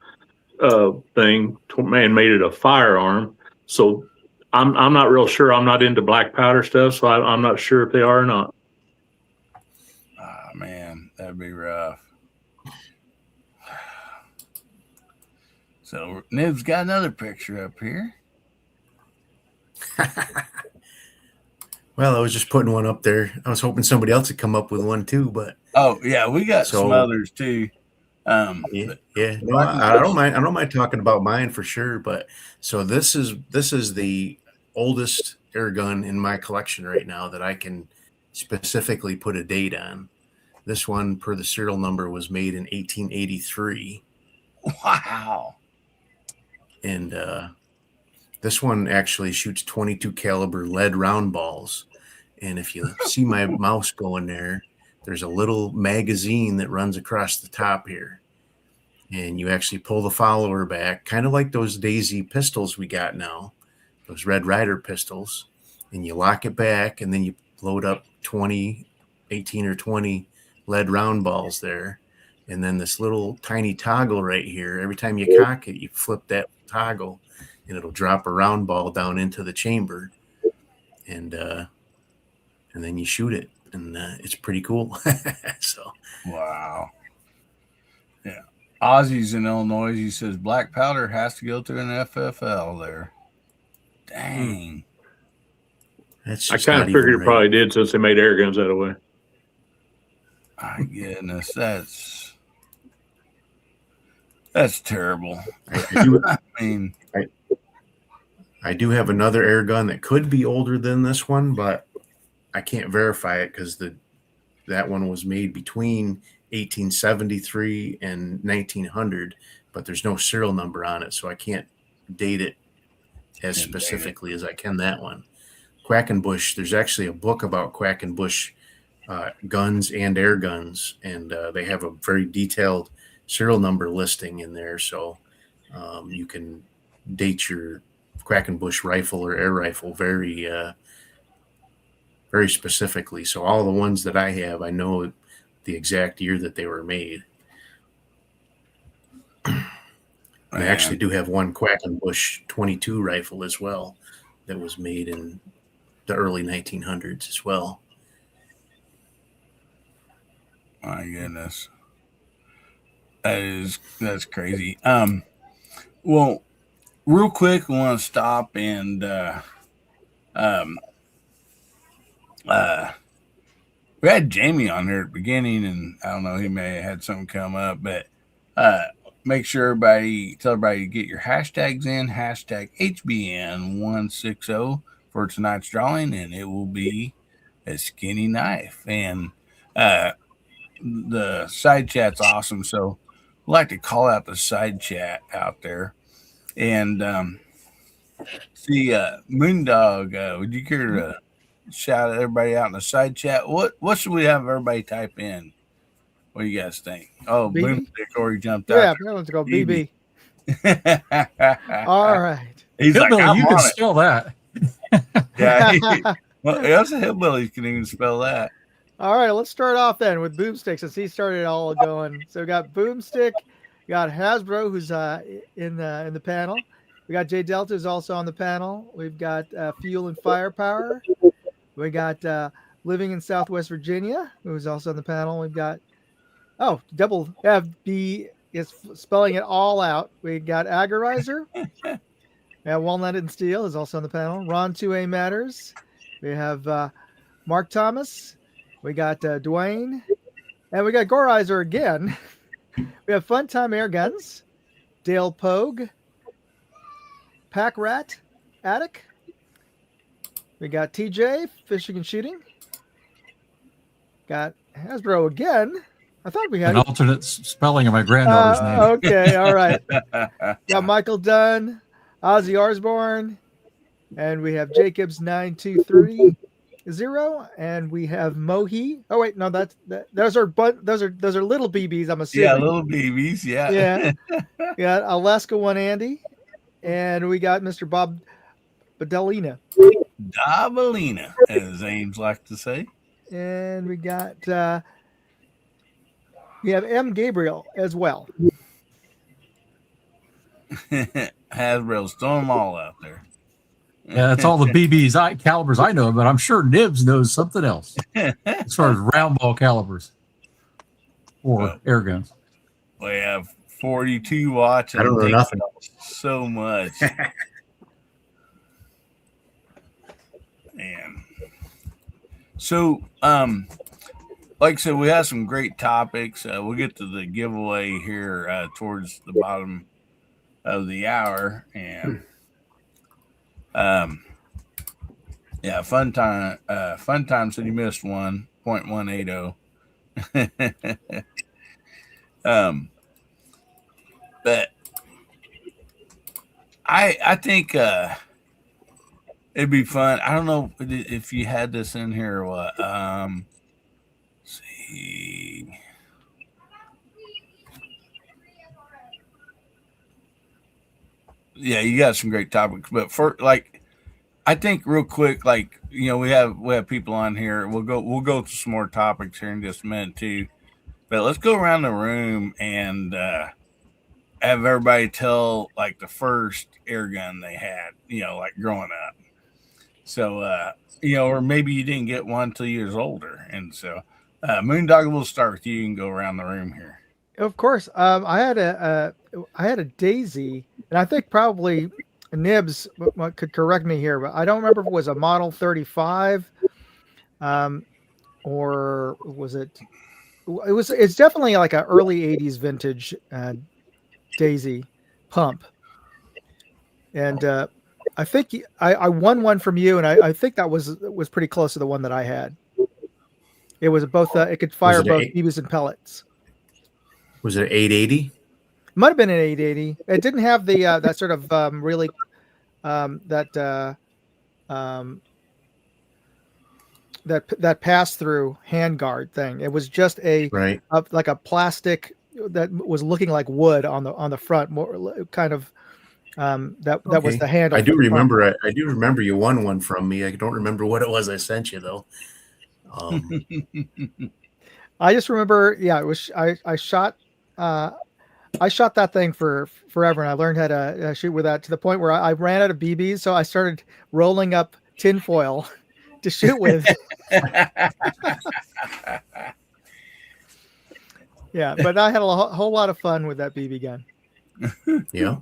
thing and made it a firearm. So I'm not real sure. I'm not into black powder stuff, so I'm not sure if they are or not. Oh man, that'd be rough. So Nib's got another picture up here. Well, I was just putting one up there. I was hoping somebody else would come up with one too, but we got some others too. No, I don't mind. I don't mind talking about mine for sure. But so this is the oldest air gun in my collection right now that I can specifically put a date on. This one, per the serial number, was made in 1883. Wow! And this one actually shoots 22 caliber lead round balls. And if you see my mouse going there, there's a little magazine that runs across the top here. And you actually pull the follower back, kind of like those Daisy pistols we got now, those Red Ryder pistols. And you lock it back, and then you load up 18 or 20 lead round balls there. And then this little tiny toggle right here, every time you cock it, you flip that toggle, and it'll drop a round ball down into the chamber, and then you shoot it, and it's pretty cool. So, wow, yeah. Ozzy's in Illinois. He says black powder has to go through an FFL there. Dang, that's I kind of figured it probably did since they made air guns that way. My goodness, that's terrible. I do have another air gun that could be older than this one, but I can't verify it because the that one was made between 1873 and 1900, but there's no serial number on it, so I can't date it as specifically as I can that one. Quackenbush, there's actually a book about Quackenbush guns and air guns, and they have a very detailed serial number listing in there, so you can date your Quackenbush rifle or air rifle very very specifically. So all the ones that I have, I know the exact year that they were made. I actually do have one Quackenbush 22 rifle as well that was made in the early 1900s as well. My goodness. That's crazy. Well, real quick, I want to stop and we had Jamie on here at the beginning, and I don't know, he may have had something come up, but make sure tell everybody to get your hashtags in, hashtag HBN160 for tonight's drawing, and it will be a skinny knife. And the side chat's awesome, so I'd like to call out the side chat out there. And see, Moondog, would you care to shout at everybody out in the side chat? What should we have everybody type in? What do you guys think? Oh, Boomstick already jumped out. Yeah, let's go BB. All right. He's Hillbilly, like, you can spell that. Yeah. Well, us hillbillies can even spell that. All right, let's start off then with Boomstick since he started it all going. So we got Boomstick, we got Hasbro who's in the panel. We got Jay Delta who's also on the panel. We've got Fuel and Firepower. We got Living in Southwest Virginia who's also on the panel. We've got double FB is spelling it all out. We got Agorizer. We have Walnut and Steel is also on the panel. Ron 2A Matters. We have Mark Thomas. We got Dwayne. And we got Gorizer again. We have Fun Time Air Guns. Dale Pogue. Pack Rat. Attic. We got TJ Fishing and Shooting. Got Hasbro again. I thought we had an alternate spelling of my granddaughter's name. Okay, all right. Got Michael Dunn, Ozzy Osbourne, and we have Jacobs 9230, and we have Mohi. Oh wait, no, those are little BBs. I'm assuming. Yeah, little BBs. Yeah. Yeah. We got Alaska One Andy, and we got Mr. Bob Badalina. Dabalina, as Ames like to say. And we got. We have M. Gabriel as well. Hasbro's throwing them all out there. Yeah, that's all the BBs calibers I know, but I'm sure Nibs knows something else as far as round ball calibers or air guns. We have 42 watts. I don't know nothing. So much. Man. So, like I said, we have some great topics. We'll get to the giveaway here towards the bottom of the hour. And yeah, Fun Time said you missed 1.180. But I think it'd be fun. I don't know if you had this in here or what. See. Yeah, you got some great topics, but for I think real quick, we have people on here. We'll go to some more topics here in just a minute too, but let's go around the room and have everybody tell the first air gun they had, growing up. So or maybe you didn't get one till you was older, and so. Moondog, we'll start with you and go around the room here. Of course. I had a Daisy, and I think probably Nibs could correct me here, but I don't remember if it was a Model 35, or was it? It's definitely like an early 80s vintage Daisy pump, and I think I won one from you, and I think that was pretty close to the one that I had. It was both. It could fire it a both eight? BBs and pellets. Was it 880? Might have been an 880. It didn't have the that sort of really that pass through handguard thing. It was just like a plastic that was looking like wood on the front, more kind of that was the handle. I do remember. I do remember you won one from me. I don't remember what it was I sent you though. I just remember, it was I shot that thing for forever, and I learned how to shoot with that to the point where I ran out of BBs, so I started rolling up tinfoil to shoot with. Yeah, but I had a whole lot of fun with that BB gun. Yeah.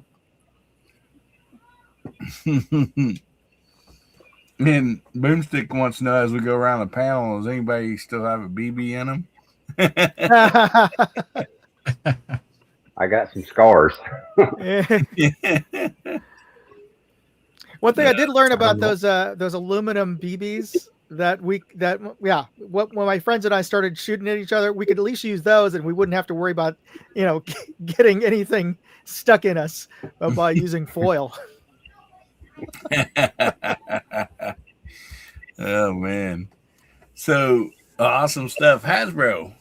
And Boomstick wants to know, as we go around the panel, does anybody still have a BB in them? I got some scars. One thing I did learn about those aluminum BBs when my friends and I started shooting at each other, we could at least use those, and we wouldn't have to worry about getting anything stuck in us by using foil. Oh man, so awesome stuff. Hasbro,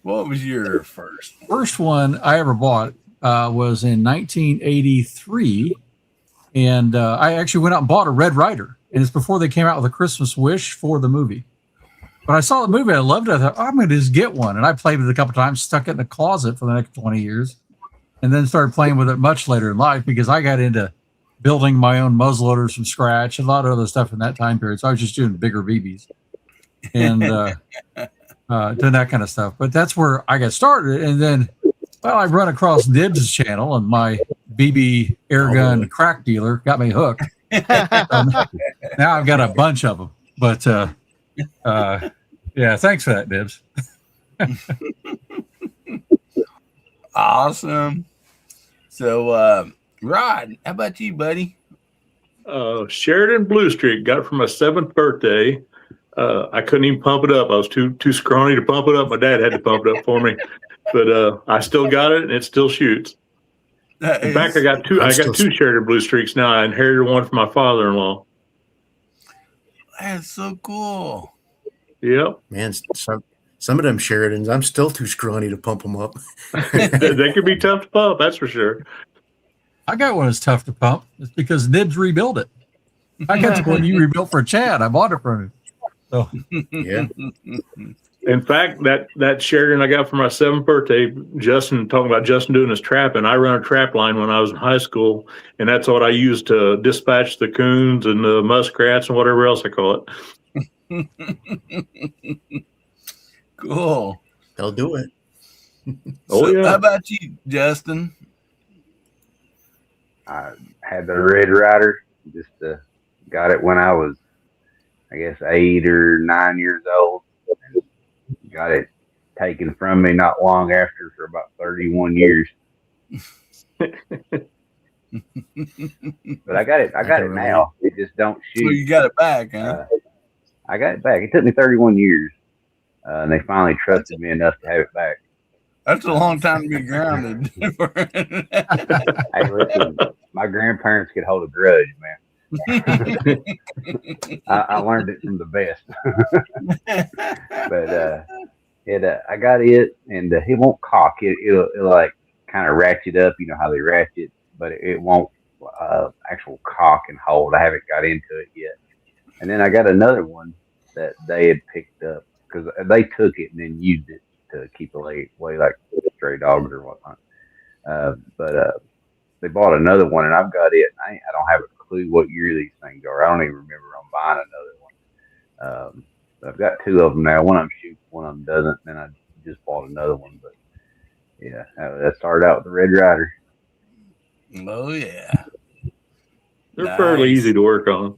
what was your first one I ever bought was in 1983, and I actually went out and bought a Red Ryder, and it's before they came out with a Christmas Wish for the movie. When I saw the movie, I loved it. I thought, I'm going to just get one, and I played with it a couple times, stuck it in the closet for the next 20 years, and then started playing with it much later in life because I got into building my own muzzleloaders from scratch, and a lot of other stuff in that time period. So I was just doing bigger BBs and doing that kind of stuff. But that's where I got started. And then, I run across Nibs' channel, and my BB airgun crack dealer got me hooked. Now I've got a bunch of them. But thanks for that, Nibs. Awesome. So, Rod, how about you, buddy? Sheridan Blue Streak, got it for my 7th birthday. I couldn't even pump it up. I was too scrawny to pump it up. My dad had to pump it up for me, but I still got it, and it still shoots. In fact, I got two Sheridan Blue Streaks now. I inherited one from my father-in-law. That's so cool. Yep, man. Some of them Sheridans, I'm still too scrawny to pump them up. They could be tough to pump, that's for sure. I got one that's tough to pump. It's because Nibs rebuilt it. I got the one you rebuilt for Chad. I bought it from him. So yeah. In fact, that Sheridan I got for my 7th birthday, talking about Justin doing his trapping. I run a trap line when I was in high school, and that's what I used to dispatch the coons and the muskrats and whatever else I call it. Cool. They'll do it. How about you, Justin? I had the Red Ryder. Just got it when I was, I guess, 8 or 9 years old. Got it taken from me not long after for about 31 years. But I got it now. It just don't shoot. So you got it back, huh? I got it back. It took me 31 years. And they finally trusted me enough to have it back. That's a long time to be grounded. Hey, listen, my grandparents could hold a grudge, man. I learned it from the best. But I got it, and it won't cock. It'll like kind of ratchet up. You know how they ratchet, but it won't actual cock and hold. I haven't got into it yet. And then I got another one that they had picked up because they took it and then used it to keep away like stray dogs or whatnot. But they bought another one, and I've got it. I don't have a clue what year these things are. I don't even remember them buying another one. But I've got 2 of them now. One of them shoots, one of them doesn't. Then I just bought another one. But yeah, that started out with the Red Ryder. Oh yeah, they're fairly easy to work on.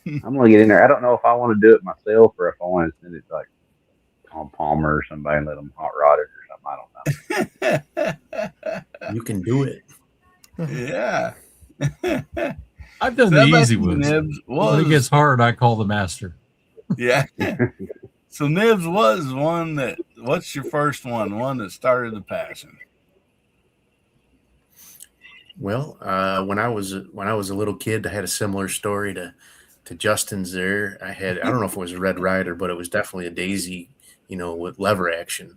I'm gonna get in there. I don't know if I want to do it myself or if I want to send it like Tom Palmer or somebody and let them hot rod it or something. I don't know. You can do it. Yeah. I've done the easy ones. When it gets hard, I call the master. Yeah. So Nibs was one that. What's your first one? One that started the passion. Well, when I was a little kid, I had a similar story to Justin's. There, I don't know if it was a Red Ryder, but it was definitely a Daisy, with lever action.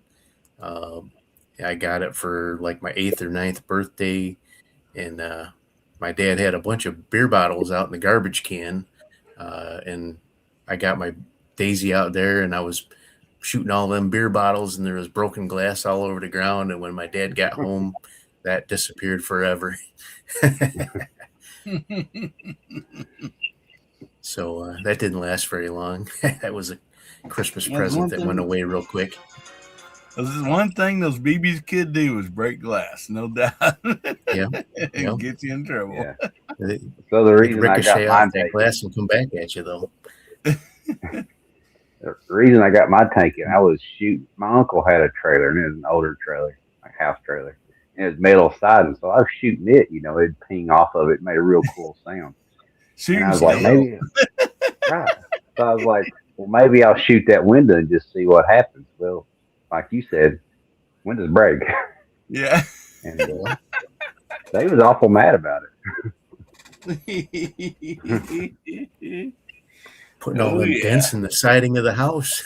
I got it for like my 8th or 9th birthday, and my dad had a bunch of beer bottles out in the garbage can, and I got my Daisy out there, and I was shooting all them beer bottles, and there was broken glass all over the ground. And when my dad got home, that disappeared forever. So that didn't last very long. That was a Christmas present that went away real quick. This is one thing those BBs could do is break glass, no doubt. Yeah, and get you in trouble. Yeah. So the reason I got mine that glass and come back at you though. The reason I got my tank in, I was shooting. My uncle had a trailer, and it was an older trailer, like house trailer, and it was metal siding. So I was shooting it, it'd ping off of it, made a real cool sound. And I was like, maybe, right. So I was like, well, maybe I'll shoot that window and just see what happens. Well, like you said, windows break. Yeah. And they was awful mad about it. Putting all them dents in the siding of the house.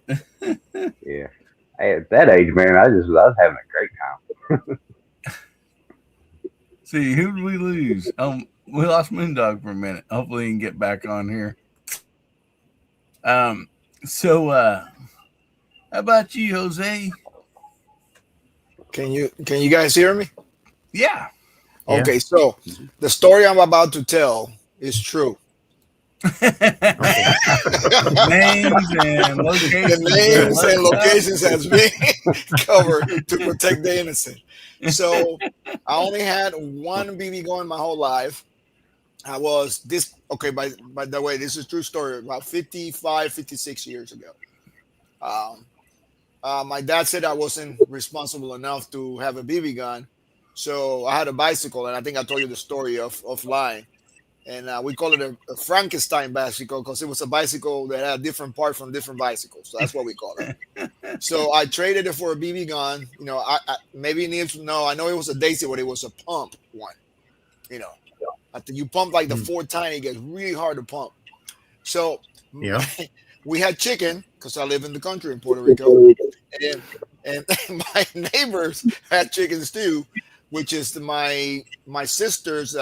Yeah. Hey, at that age, man, I was having a great time. See, who did we lose? We lost Moondog for a minute. Hopefully he can get back on here. So how about you, Jose? Can you guys hear me? Yeah. Okay, so the story I'm about to tell is true. Names and locations. The names and locations has been covered to protect the innocent. So I only had one BB gun my whole life. I was this okay. By the way, this is a true story. About 55, 56 years ago. My dad said I wasn't responsible enough to have a BB gun, so I had a bicycle, and I think I told you the story offline. And we call it a Frankenstein bicycle because it was a bicycle that had different parts from different bicycles. So that's what we call it. So I traded it for a BB gun. I maybe Nibs know. I know it was a Daisy, but it was a pump one. After you pump like the 4th time, it gets really hard to pump. So we had chicken because I live in the country in Puerto Rico, and my neighbors had chickens too, which is my sister's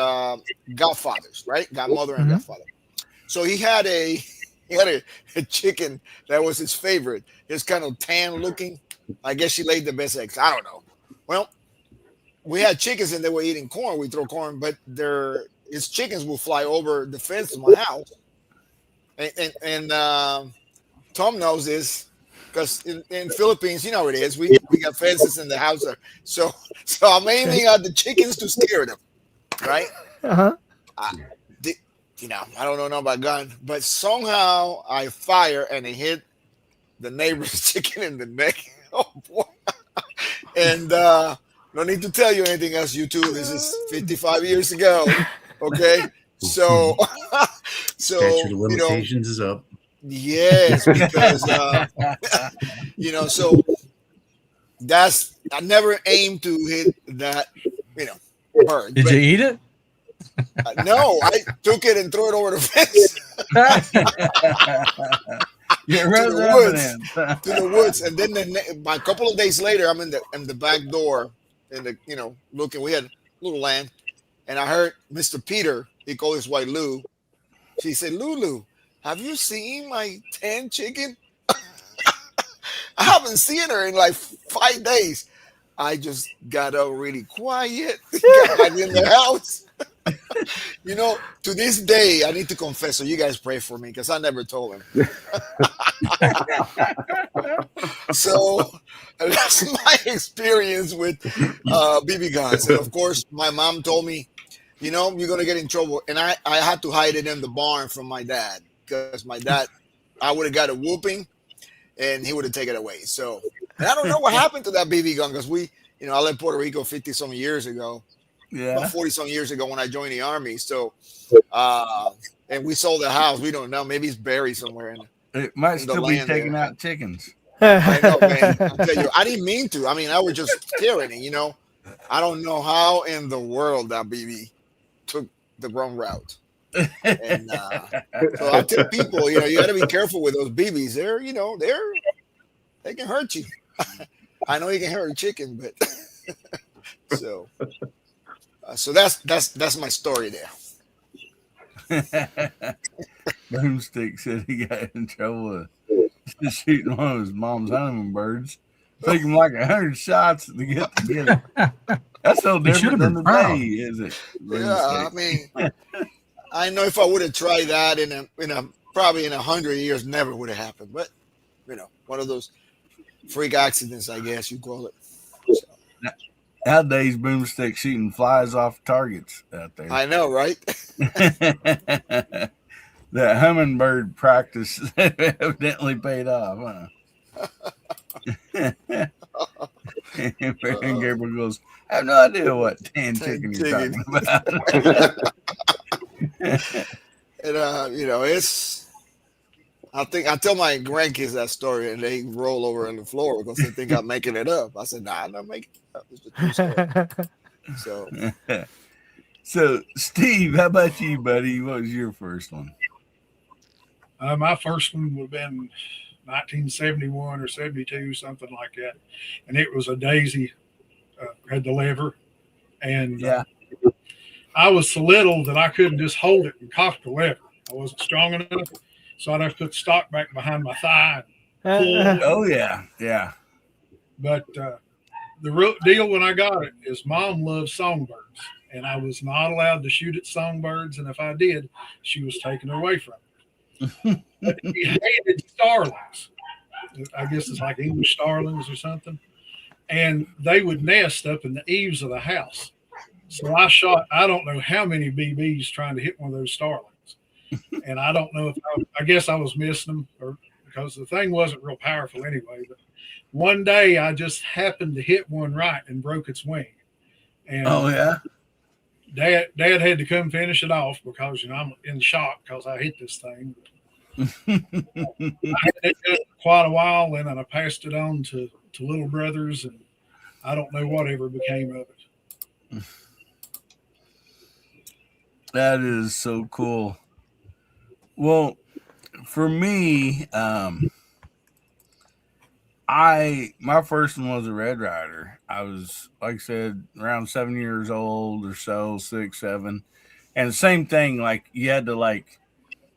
godfathers, right? Godmother and godfather. So he had a chicken that was his favorite. It's kind of tan looking. I guess she laid the best eggs. I don't know. Well, we had chickens and they were eating corn. We throw corn, but his chickens will fly over the fence of my house. And Tom knows this. Because in Philippines, you know it is. We got fences in the house. So I'm aiming at the chickens to scare them, right? Uh-huh. I don't know about gun, but somehow I fire and it hit the neighbor's chicken in the neck. Oh boy! And no need to tell you anything else. You two, this is 55 years ago. Okay, so Statute of limitations is up. Yes, because so I never aimed to hit that bird. Did you eat it? No, I took it and threw it over the fence. to the woods, and then a couple of days later, I'm in the back door, looking. We had a little land, and I heard Mr. Peter. He called his wife Lou. She said, "Lulu, have you seen my 10 chicken?" I haven't seen her in like 5 days. I just got up really quiet, got back in the house. To this day, I need to confess. So you guys pray for me because I never told him. So that's my experience with BB guns. And of course, my mom told me, you're going to get in trouble. And I had to hide it in the barn from my dad. Because my dad, I would have got a whooping, and he would have taken it away. So, and I don't know what happened to that BB gun because I left Puerto Rico 50-some years ago. Yeah, about 40-some years ago when I joined the Army. So, and we sold the house. We don't know. Maybe it's buried somewhere in It might in the still be land taking there. out chickens. I know, man. I tell you, I didn't mean to. I mean, I was just scaring it, I don't know how in the world that BB took the wrong route. And so I tell people, you got to be careful with those BBs. They can hurt you. I know you can hurt a chicken, but so that's my story there. Boomstick said he got in trouble with shooting one of his mom's hummingbirds. Took him like 100 shots to get it. That's no different than the day, is it? Yeah, I mean, I know if I would have tried that probably in 100 years, never would have happened. But one of those freak accidents, I guess you call it. So. Nowadays, Boomstick shooting flies off targets out there. I know, right? That hummingbird practice evidently paid off, huh? And Gabriel goes, I have no idea what tan chicken you're talking about. And it's. I tell my grandkids that story, and they roll over on the floor because they think I'm making it up. I said, "Nah, I'm not making it up. It's a true story." So, Steve, how about you, buddy? What was your first one? My first one would have been 1971 or 72, something like that, and it was a Daisy. Had the lever, and I was so little that I couldn't just hold it and cock the lever. I wasn't strong enough, so I'd have to put the stock back behind my thigh. Oh yeah. But the real deal when I got it is Mom loves songbirds, and I was not allowed to shoot at songbirds, and if I did, she was taken away from it. But he hated starlings. I guess it's like English starlings or something. And they would nest up in the eaves of the house. So I shot, I don't know how many BBs trying to hit one of those starlings. And I don't know if I guess I was missing them because the thing wasn't real powerful anyway. But one day I just happened to hit one right and broke its wing. And Dad had to come finish it off because I'm in shock because I hit this thing. I had it quite a while, and then I passed it on to little brothers, and I don't know whatever became of it. That is so cool. Well, for me, my first one was a Red Rider. I was, like I said, around 7 years old or so, 6, 7. And the same thing, like you had to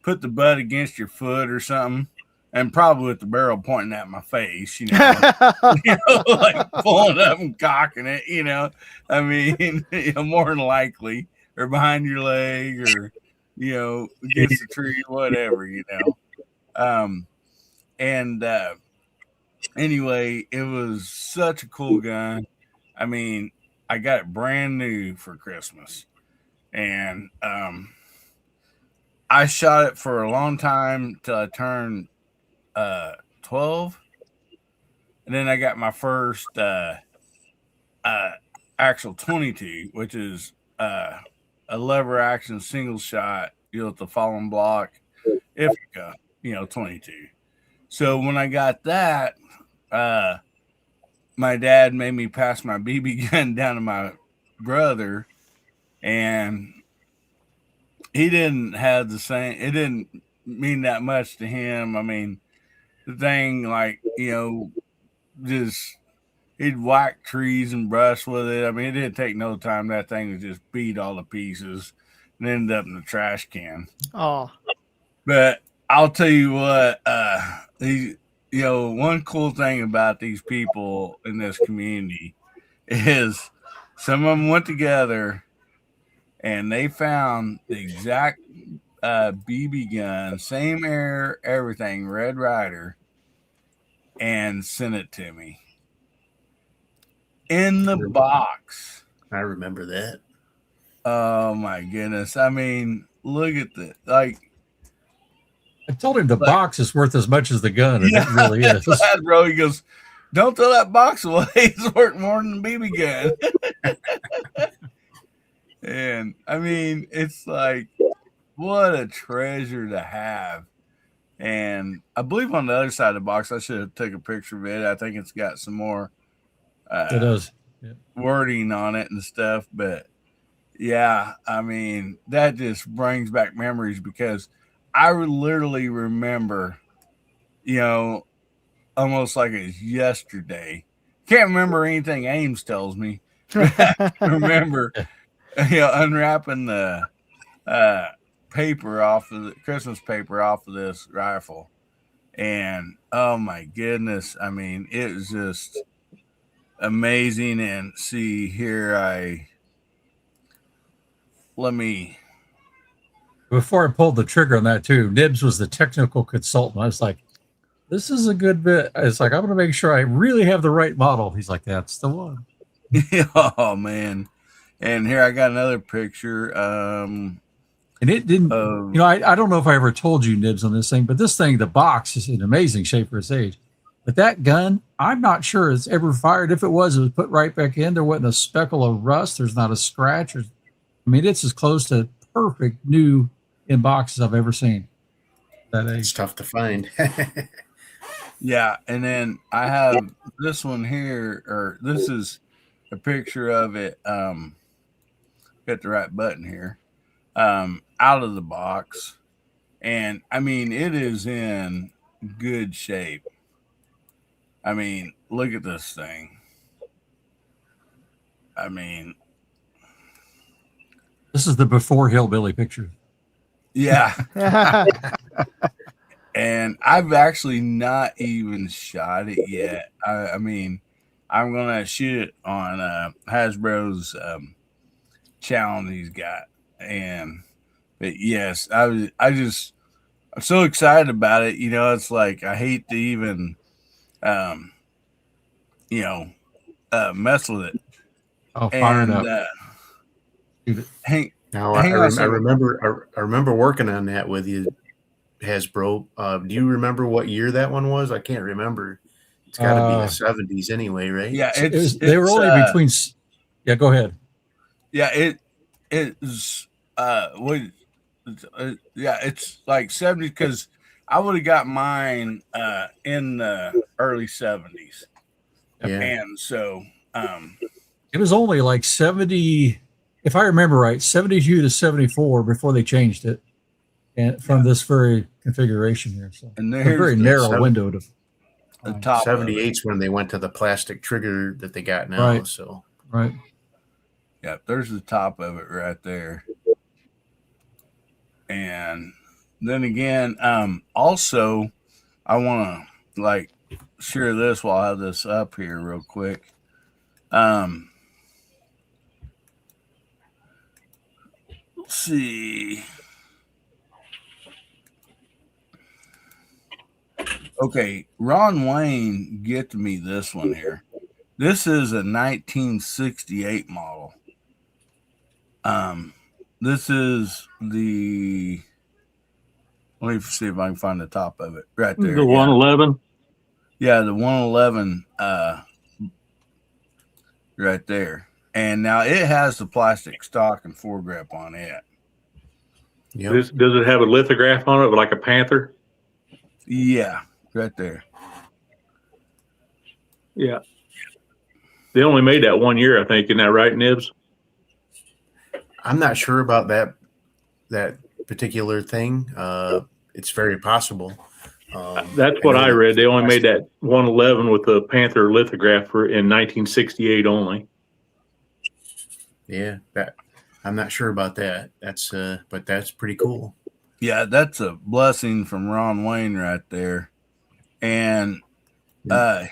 put the butt against your foot or something, and probably with the barrel pointing at my face, like pulling up and cocking it, I mean, more than likely, or behind your leg, or, against the tree, whatever, anyway, it was such a cool gun. I mean, I got it brand new for Christmas, and I shot it for a long time till I turned 12, and then I got my first actual 22, which is a lever action single shot, with the fallen block Ithaca, 22. So when I got that, my dad made me pass my BB gun down to my brother, and he didn't have the same. It didn't mean that much to him. I mean, the thing, just he'd whack trees and brush with it. I mean, it didn't take no time. That thing was just beat all to pieces and ended up in the trash can. Oh, but I'll tell you what, one cool thing about these people in this community is some of them went together and they found the exact BB gun, same air, everything, Red Rider, and sent it to me in the box. I remember that. Oh my goodness! I mean, look at that! I told him the box is worth as much as the gun, and it really is. Bro, he goes, "Don't throw that box away. It's worth more than the BB gun." And I mean, it's like What a treasure to have. And I believe on the other side of the box, I should have taken a picture of it. I think it's got some more It does. Yeah. wording on it and stuff. But yeah, I mean, that just brings back memories because I literally remember, almost like it's yesterday. Can't remember anything Ames tells me. Remember, unwrapping the paper off of the Christmas paper off of this rifle, and oh my goodness, I mean, it was just amazing. And see here, Before I pulled the trigger on that too, Nibs was the technical consultant. I was like, this is a good bit. It's like, I'm going to make sure I really have the right model. He's like, that's the one. Oh man. And here I got another picture. And it didn't, I don't know if I ever told you, Nibs, on this thing, but this thing, the box is in amazing shape for its age. But that gun, I'm not sure it's ever fired. If it was put right back in. There wasn't a speckle of rust. There's not a scratch. It's as close to perfect new in boxes I've ever seen. That age. It's tough to find. Yeah. And then I have this one here, or this is a picture of it. Got the right button here. Out of the box, and I mean, it is in good shape. I mean, look at this thing. I mean, this is the before Hillbilly picture. Yeah. And I've actually not even shot it yet. I mean, I'm gonna shoot it on Hasbro's channel he's got. But yes, I'm so excited about it. It's like, I hate to even, mess with it. Oh, fire it up. I remember working on that with you, Hasbro. Do you remember what year that one was? I can't remember. It's got to be the 70s anyway, right? Yeah, they were only between. Yeah, go ahead. Yeah, it's it's like 70s, because I would have got mine in the early 70s. Yeah. And so it was only like 70, if I remember right, 72 to 74 before they changed it, and from this very configuration here. So and a very narrow window to the top. 78's when they went to the plastic trigger that they got now. Right. So right. Yeah, there's the top of it right there. And then again, also, I want to share this while I have this up here real quick. Let's see. Okay, Ron Wayne get me this one here. This is a 1968 model. This is the. Let me see if I can find the top of it right there. The 111. Yeah, the 111. Right there, and now it has the plastic stock and foregrip on it. Yep. Does it have a lithograph on it, like a panther? Yeah, right there. Yeah. They only made that 1 year, I think. Isn't that right, Nibs? I'm not sure about that particular thing. It's very possible. That's what I read. They only made that 111 with the Panther lithograph in 1968 only. Yeah, I'm not sure about that. But that's pretty cool. Yeah, that's a blessing from Ron Wayne right there. And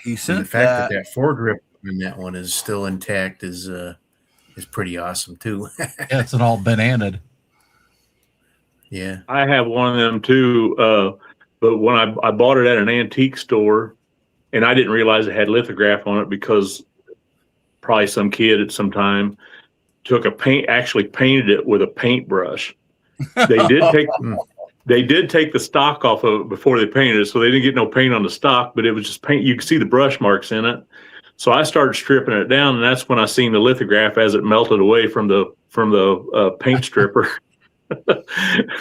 he sent and the fact that foregrip in that one is still intact is pretty awesome too. Yeah, it's an all bananaed. Yeah, I have one of them too. But when I bought it at an antique store, and I didn't realize it had lithograph on it because probably some kid at some time actually painted it with a paintbrush. They did take the stock off of it before they painted it, so they didn't get no paint on the stock, but it was just paint. You could see the brush marks in it. So I started stripping it down, and that's when I seen the lithograph as it melted away from the paint stripper.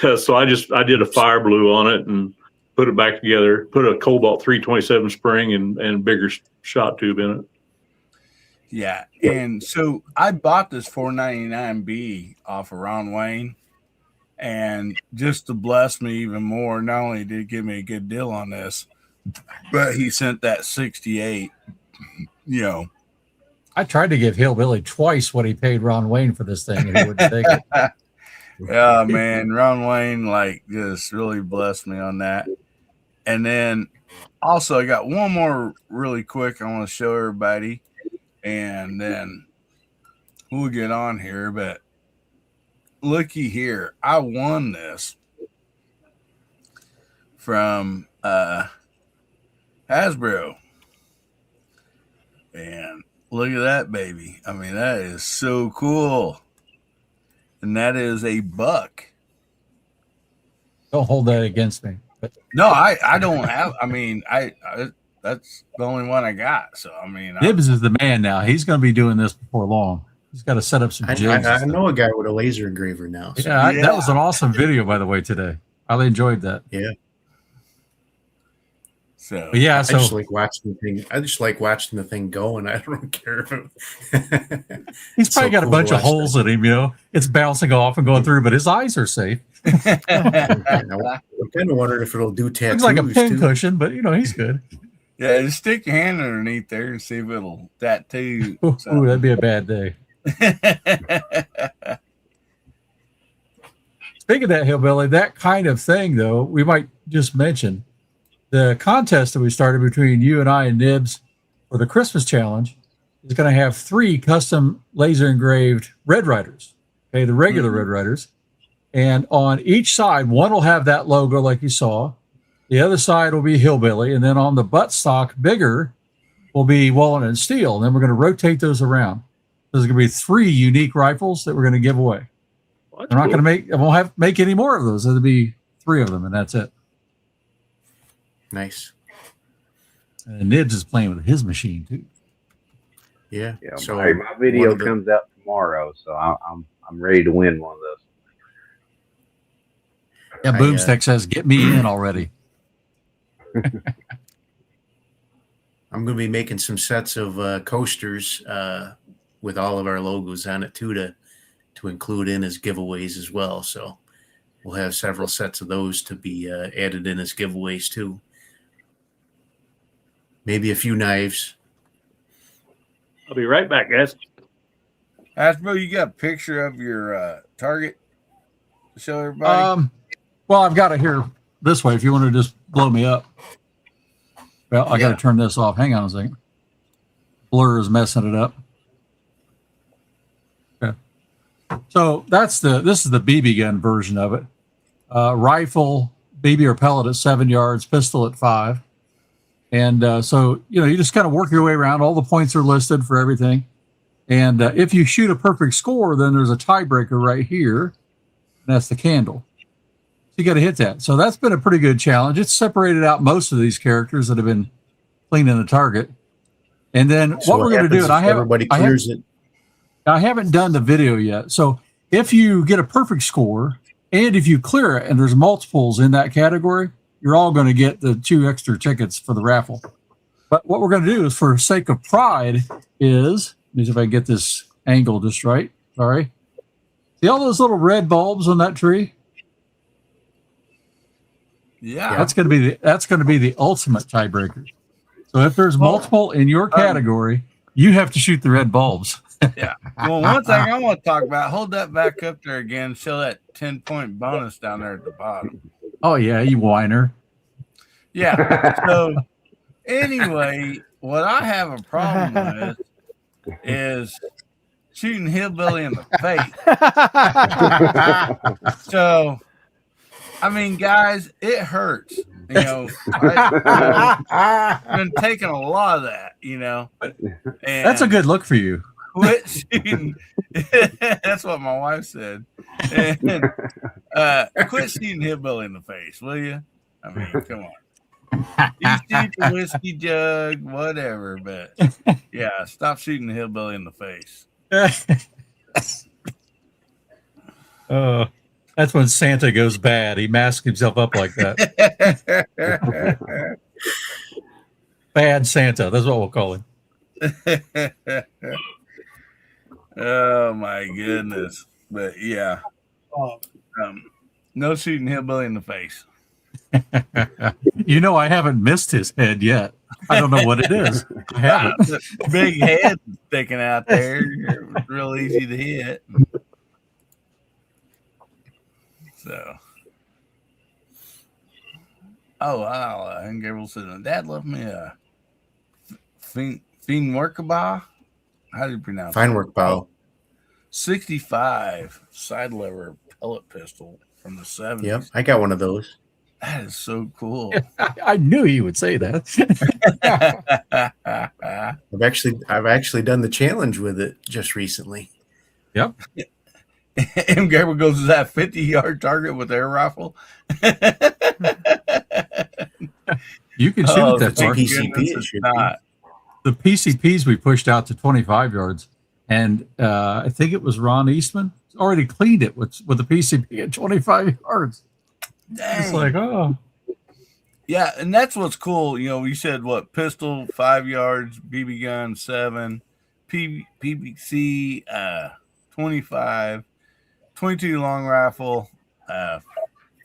So I did a fire blue on it and put it back together, put a Cobalt 327 spring and bigger shot tube in it. Yeah. And so I bought this 499B off of Ron Wayne. And just to bless me even more, not only did he give me a good deal on this, but he sent that 68, you know. I tried to give Hillbilly twice what he paid Ron Wayne for this thing, and he wouldn't take it. Yeah, man, Ron Wayne like just really blessed me on that. And then also I got one more really quick I want to show everybody, and then we'll get on here. But looky here, I won this from Hasbro, and look at that baby. I mean, that is so cool. And that is a buck. Don't hold that against me. But no, I don't have. I mean, I that's the only one I got. So I mean, Gibbs is the man now. He's going to be doing this before long. He's got to set up some jigs. I know a guy with a laser engraver now. So. Yeah, that was an awesome video, by the way, today. I really enjoyed that. Yeah. So yeah, I just like watching the thing. I just like watching the thing go, and I don't care if it. He's probably got a bunch of holes in him, you know. It's bouncing off and going through, but his eyes are safe. I'm kind of wondering if it'll do tattoos. Looks like a pin cushion, but you know he's good. Yeah, just stick your hand underneath there and see if it'll tattoo. Ooh, that'd be a bad day. Speaking of that, Hillbilly, that kind of thing, though, we might just mention the contest that we started between you and I and Nibs for the Christmas challenge is going to have 3 custom laser engraved Red Riders. Okay, the regular Red Riders. And on each side, one will have that logo like you saw. The other side will be Hillbilly. And then on the buttstock, bigger, will be Walnut and Steel. And then we're going to rotate those around. There's going to be 3 unique rifles that we're going to give away. We're not going to I won't make any more of those. There'll be 3 of them, and that's it. Nice. And Nibs is playing with his machine too. Yeah. So my video comes out tomorrow, so I'm ready to win one of those. Yeah, Boomstick says, "Get me in already." I'm going to be making some sets of coasters with all of our logos on it too to include in as giveaways as well. So we'll have several sets of those to be added in as giveaways too. Maybe a few knives. I'll be right back, guys. Hasbro, you got a picture of your target to show everybody? Well, I've got it here this way if you want to just blow me up. Well, I got to turn this off. Hang on a second. Blur is messing it up. Okay. So this is the BB gun version of it. Rifle, BB or pellet at 7 yards, pistol at 5. And so, you know, you just kind of work your way around. All the points are listed for everything. And if you shoot a perfect score, then there's a tiebreaker right here. And that's the candle. So you got to hit that. So that's been a pretty good challenge. It's separated out most of these characters that have been cleaning the target. And then what we're going to do, and I haven't done the video yet. So if you get a perfect score and if you clear it and there's multiples in that category, you're all going to get the 2 extra tickets for the raffle. But what we're going to do is, for sake of pride, is, let me see if I get this angle just right. Sorry. See all those little red bulbs on that tree? Yeah. That's going to be the ultimate tiebreaker. So if there's multiple in your category, you have to shoot the red bulbs. Yeah. Well, one thing I want to talk about, hold that back up there again, show that 10-point bonus down there at the bottom. Oh, yeah, you whiner. Yeah. So anyway, what I have a problem with is shooting Hillbilly in the face. So, I mean, guys, it hurts. You know, I've been taking a lot of that, you know. And that's a good look for you. Quit shooting. That's what my wife said. And, quit shooting Hillbilly in the face, will you? I mean, come on. You shoot the whiskey jug, whatever, but yeah, stop shooting the Hillbilly in the face. That's when Santa goes bad. He masks himself up like that. Bad Santa. That's what we'll call him. Oh my goodness! But yeah, no shooting Hillbilly in the face. I haven't missed his head yet. I don't know what it is. I haven't. Big head sticking out there. It was real easy to hit. So, oh wow! And Gabriel said, "Dad left me a fiend workaba." How do you pronounce Fine it? work, pal. 65 side lever pellet pistol from the 70s. Yep, I got one of those. That is so cool. I knew he would say that. I've actually done the challenge with it just recently. Yep. And Gabriel goes, "Is that 50-yard target with air rifle?" You can shoot that far. PCP, it should be. The PCPs we pushed out to 25 yards, and I think it was Ron Eastman already cleaned it with the PCP at 25 yards. Dang. It's like, oh. Yeah, and that's what's cool. You said what? Pistol 5 yards, BB gun 7, PBC 25, 22 long rifle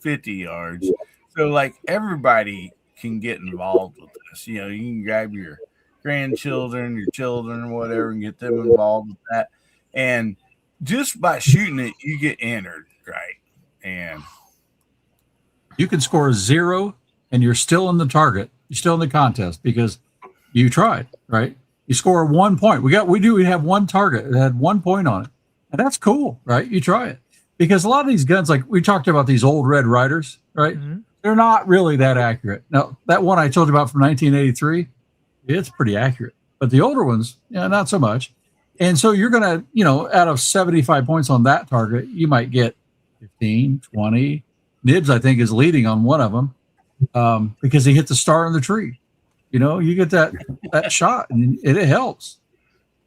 50 yards. So like everybody can get involved with this. You can grab your grandchildren, your children, or whatever, and get them involved with that. And just by shooting it, you get entered, right? And you can score 0 and you're still in the target. You're still in the contest because you tried, right? You score 1 point. We have one target that had 1 point on it. And that's cool, right? You try it. Because a lot of these guns, like we talked about these old Red Riders, right? Mm-hmm. They're not really that accurate. Now, that one I told you about from 1983, it's pretty accurate. But the older ones, not so much. And so you're going to, out of 75 points on that target, you might get 15, 20. Nibs, I think, is leading on one of them because he hit the star in the tree. You get that shot, and it helps.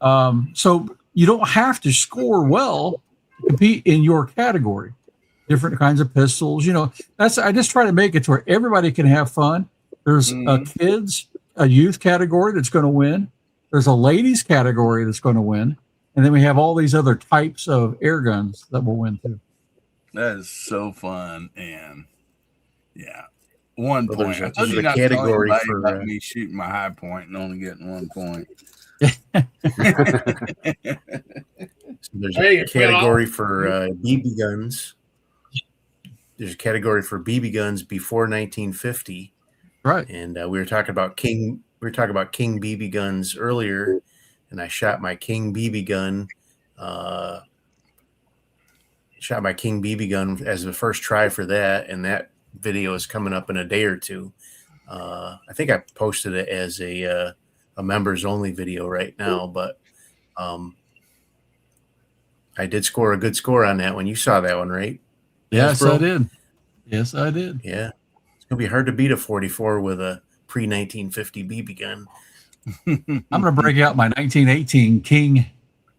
So you don't have to score well to compete in your category. Different kinds of pistols. I just try to make it to where everybody can have fun. There's a youth category that's going to win. There's a ladies category that's going to win. And then we have all these other types of air guns that will win too. That is so fun. And yeah, 1 point. There's a category for me shooting my high point and only getting 1 point. So there's a category for BB guns. There's a category for BB guns before 1950. Right. And we were talking about King BB guns earlier, and I shot my King BB gun. Shot my King BB gun as the first try for that, and that video is coming up in a day or two. I think I posted it as a members only video right now, but I did score a good score on that one. You saw that one, right? Yes, I did. Yes, I did. Yeah. It's going to be hard to beat a 44 with a pre-1950 BB gun. I'm going to break out my 1918 King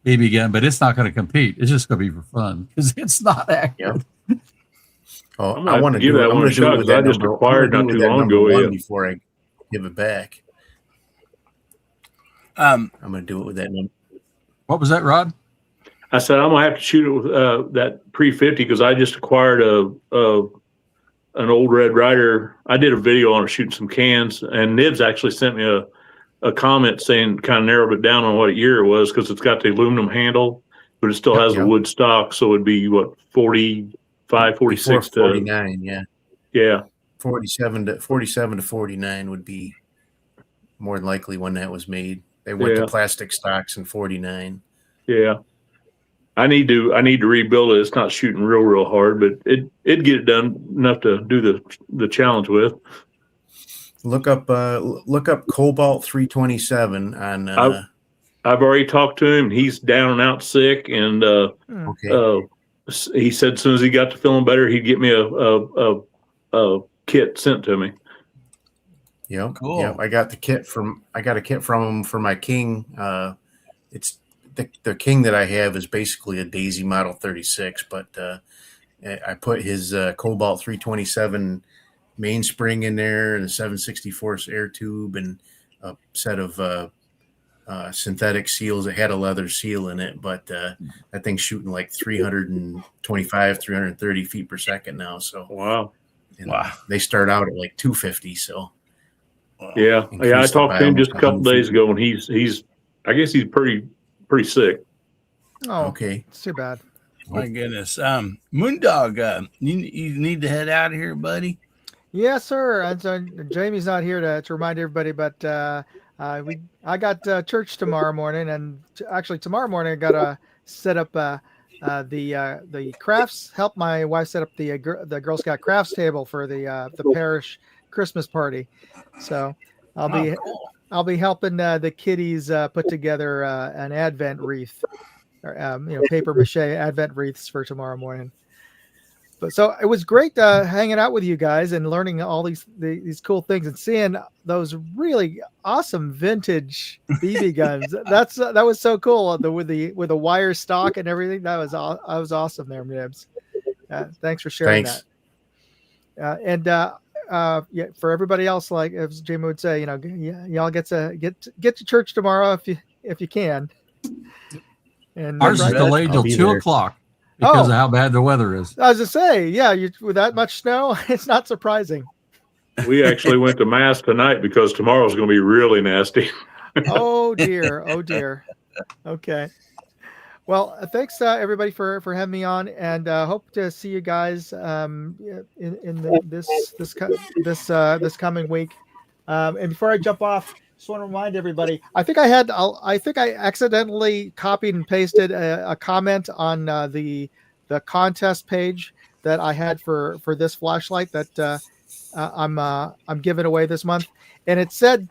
BB gun, but it's not going to compete. It's just going to be for fun because it's not accurate. Yep. Oh, I want to give that one a shot because I just acquired not too long ago before I give it back. I'm going to do it with that number. What was that, Rod? I said I'm gonna have to shoot it with that pre-50 because I just acquired an old Red Rider. I did a video on it shooting some cans, and Nibs actually sent me a comment saying kind of narrowed it down on what year it was because it's got the aluminum handle, but it still has the wood stock, so it'd be what 45, 46 to 49, yeah, 47 to 49 would be more than likely when that was made. They went to plastic stocks in 49. Yeah. I need to rebuild it. It's not shooting real hard, but it'd get it done enough to do the challenge with. Look up Cobalt 327 on. I've already talked to him. He's down and out sick, and he said as soon as he got to feeling better, he'd get me a kit sent to me. Yep. Cool. Yep. I got a kit from him for my King. It's the King that I have is basically a Daisy Model 36, but I put his Cobalt 327 mainspring in there, and a 7/64 air tube, and a set of synthetic seals. It had a leather seal in it, but that thing's shooting like 325, 330 feet per second now. So wow. They start out at like 250. So yeah. I talked to him just a couple days ago, and he's I guess he's pretty sick. Oh, okay. It's too bad. My goodness. Moondog, you need to head out of here, buddy. Yes, sir. And so Jamie's not here to remind everybody, but I got church tomorrow morning, and actually tomorrow morning I got to set up the crafts. Help my wife set up the Girl Scout crafts table for the parish Christmas party. So I'll be helping the kiddies put together an Advent wreath, or paper mache Advent wreaths for tomorrow morning. But so it was great hanging out with you guys and learning all these cool things and seeing those really awesome vintage BB guns. That was so cool with the wire stock and everything. That was awesome there, Nibs. Thanks for sharing that. Yeah, for everybody else, like as Jamie would say, y'all get to church tomorrow if you can. And ours is delayed till 2:00. Because of how bad the weather is. I was to say, yeah, with that much snow, it's not surprising. We actually went to mass tonight because tomorrow's going to be really nasty. Oh dear. Okay. Well, thanks everybody for having me on, and hope to see you guys in this coming week. And before I jump off, just want to remind everybody. I think I accidentally copied and pasted a comment on the contest page that I had for this flashlight that I'm giving away this month, and it said,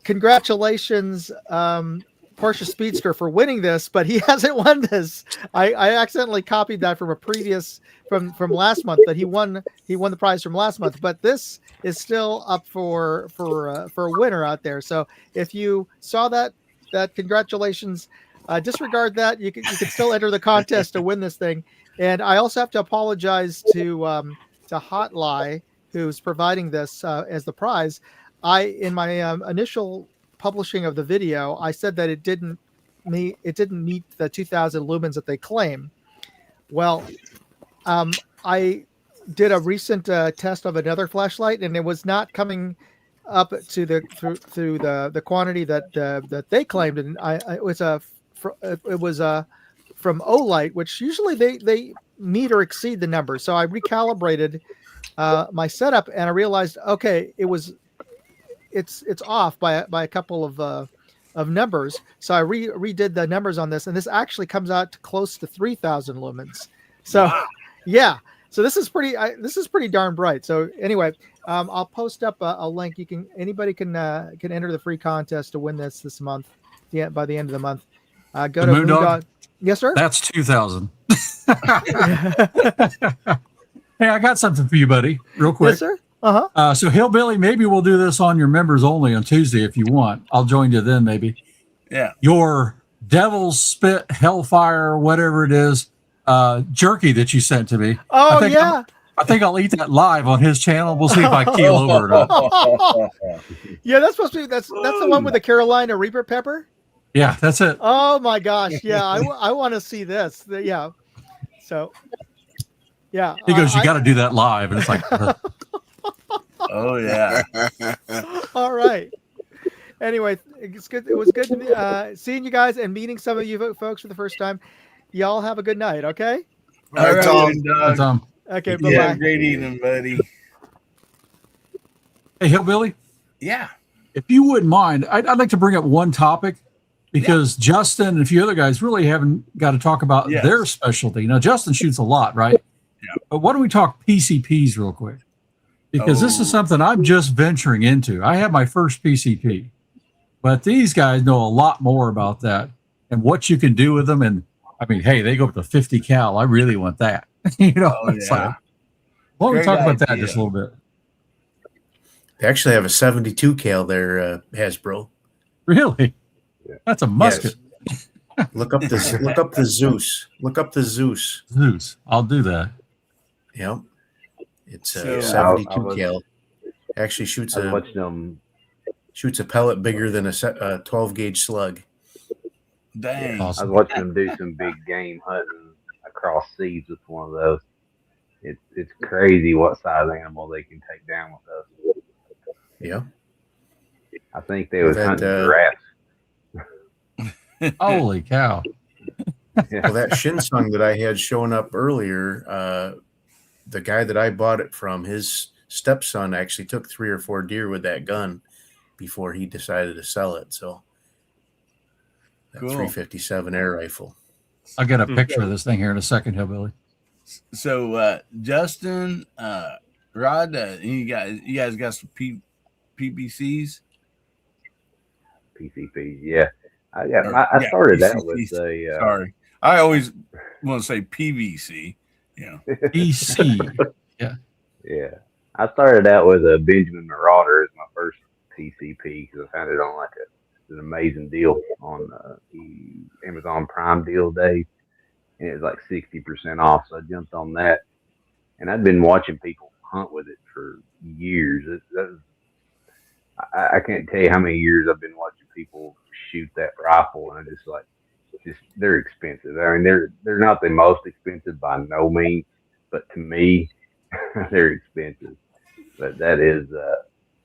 "Congratulations, Porsche Speedster, for winning this," but he hasn't won this. I accidentally copied that from a previous from last month, that he won the prize from last month, but this is still up for a winner out there. So if you saw that congratulations, disregard that. You can still enter the contest to win this thing. And I also have to apologize to Hotlie, who's providing this as the prize. In my initial publishing of the video, I said that it didn't meet the 2,000 lumens that they claim. Well, I did a recent test of another flashlight, and it was not coming up to through the quantity that they claimed, and it was from Olight, which usually they meet or exceed the number. So I recalibrated my setup, and I realized, okay, it's off by a couple of numbers. So I redid the numbers on this, and this actually comes out to close to 3,000 lumens. So yeah, so this is pretty darn bright. So anyway, I'll post up a link. Anybody can enter the free contest to win this month. By the end of the month, go to Moondog. Yes, sir. That's 2,000. Hey, I got something for you, buddy. Real quick. Yes, sir. So Hillbilly, maybe we'll do this on your members only on Tuesday if you want. I'll join you then, maybe. Yeah. Your Devil's Spit, Hellfire, whatever it is, jerky that you sent to me. Oh, yeah. I think I'll eat that live on his channel. We'll see if I keel over or not. Yeah, that's supposed to be that's the one with the Carolina Reaper pepper. Yeah, that's it. Oh my gosh. Yeah, I want to see this. Yeah. So yeah. He goes, you got to do that live. And it's like, oh yeah. All right. Anyway, it's good. It was good to be, seeing you guys and meeting some of you folks for the first time. Y'all have a good night. Okay. All right, Tom. Tom. Okay. Bye Yeah, bye. great evening, buddy. Hey, Hillbilly. Yeah. If you wouldn't mind, I'd like to bring up one topic, because Justin and a few other guys really haven't got to talk about their specialty. Now, Justin shoots a lot, right? Yeah. But why don't we talk PCPs real quick? Because this is something I'm just venturing into. I have my first PCP, but these guys know a lot more about that and what you can do with them. And I mean, hey, they go up to 50 cal. I really want that. It's like, why don't we talk about that just a little bit? They actually have a 72 cal there, Hasbro. Really? Yeah. That's a musket. Yes. Look up the Zeus. Look up the Zeus. Zeus. I'll do that. Yep. It's So, a Yeah, 72 cal. Actually shoots I was watching them. shoots a pellet bigger than a 12 gauge slug. Dang. I was watching them do some big game hunting across seas with one of those. It's crazy what size animal they can take down with those. Yeah. I think they was hunting giraffes. Holy cow. Well, that Shinsung that I had showing up earlier, the guy that I bought it from, his stepson actually took 3 or 4 deer with that gun before he decided to sell it. So that Cool. 357 air rifle. I'll get a picture of this thing here in a second, Hillbilly. So, Justin, Rod, you guys got some PBCs? PCPs, yeah. I started out with a. Sorry, I always want to say PVC. Yeah. PC. Yeah. Yeah. I started out with a Benjamin Marauder as my first PCP because I found it on an amazing deal on the Amazon Prime deal days. And it was like 60% off. So I jumped on that. And I'd been watching people hunt with it for years. I can't tell you how many years I've been watching people shoot that rifle. And they're expensive. I mean, they're not the most expensive by no means, but to me, they're expensive. But that is,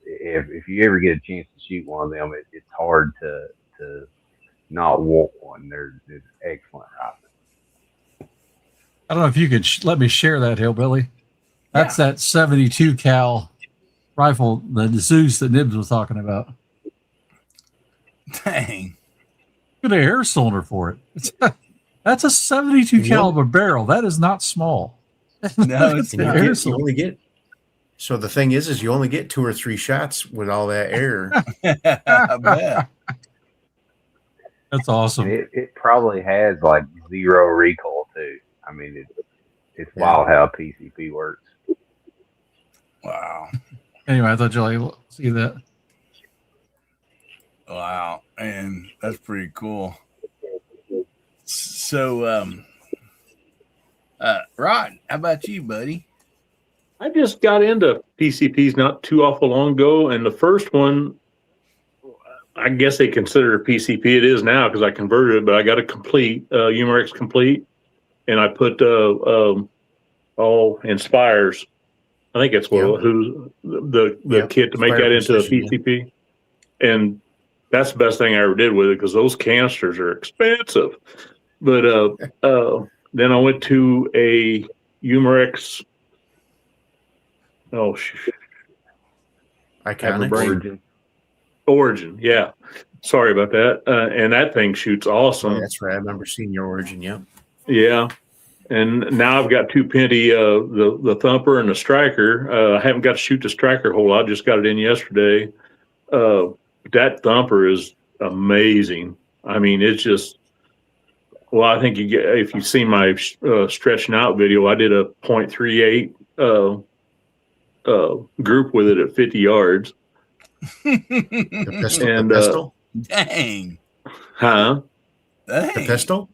if you ever get a chance to shoot one of them, it's hard to not want one. They're excellent rifles. I don't know if you could let me share that, Hillbilly. That's that 72 cal rifle, the Zeus that Nibs was talking about. Dang. Look at the air cylinder for it. That's a 72 caliber barrel. That is not small. No, it's you only get. So the thing is you only get 2 or 3 shots with all that air. I bet. That's awesome. It probably has like 0 recoil too. I mean, it's wild how a PCP works. Wow. Anyway, I thought you'd see that. Wow, and that's pretty cool. So, Rod, how about you, buddy? I just got into PCPs not too awful long ago, and the first one, I guess they consider it a PCP. It is now because I converted it, but I got a complete, Umarex complete, and I put all Inspires. I think it's who's the kit to make that into a PCP, and that's the best thing I ever did with it because those canisters are expensive. But then I went to a Umarex. Oh, Iconic. Origin, yeah. Sorry about that. And that thing shoots awesome. Oh, that's right. I remember seeing your Origin. Yeah. Yeah. And now I've got 2 Penty, the Thumper and the Striker. I haven't got to shoot the Striker a whole lot. I just got it in yesterday. That Thumper is amazing. I mean, it's just, well, I think if you've seen my stretching out video, I did a .38 group with it at 50 yards. The pistol? Dang. Huh? Dang. The pistol?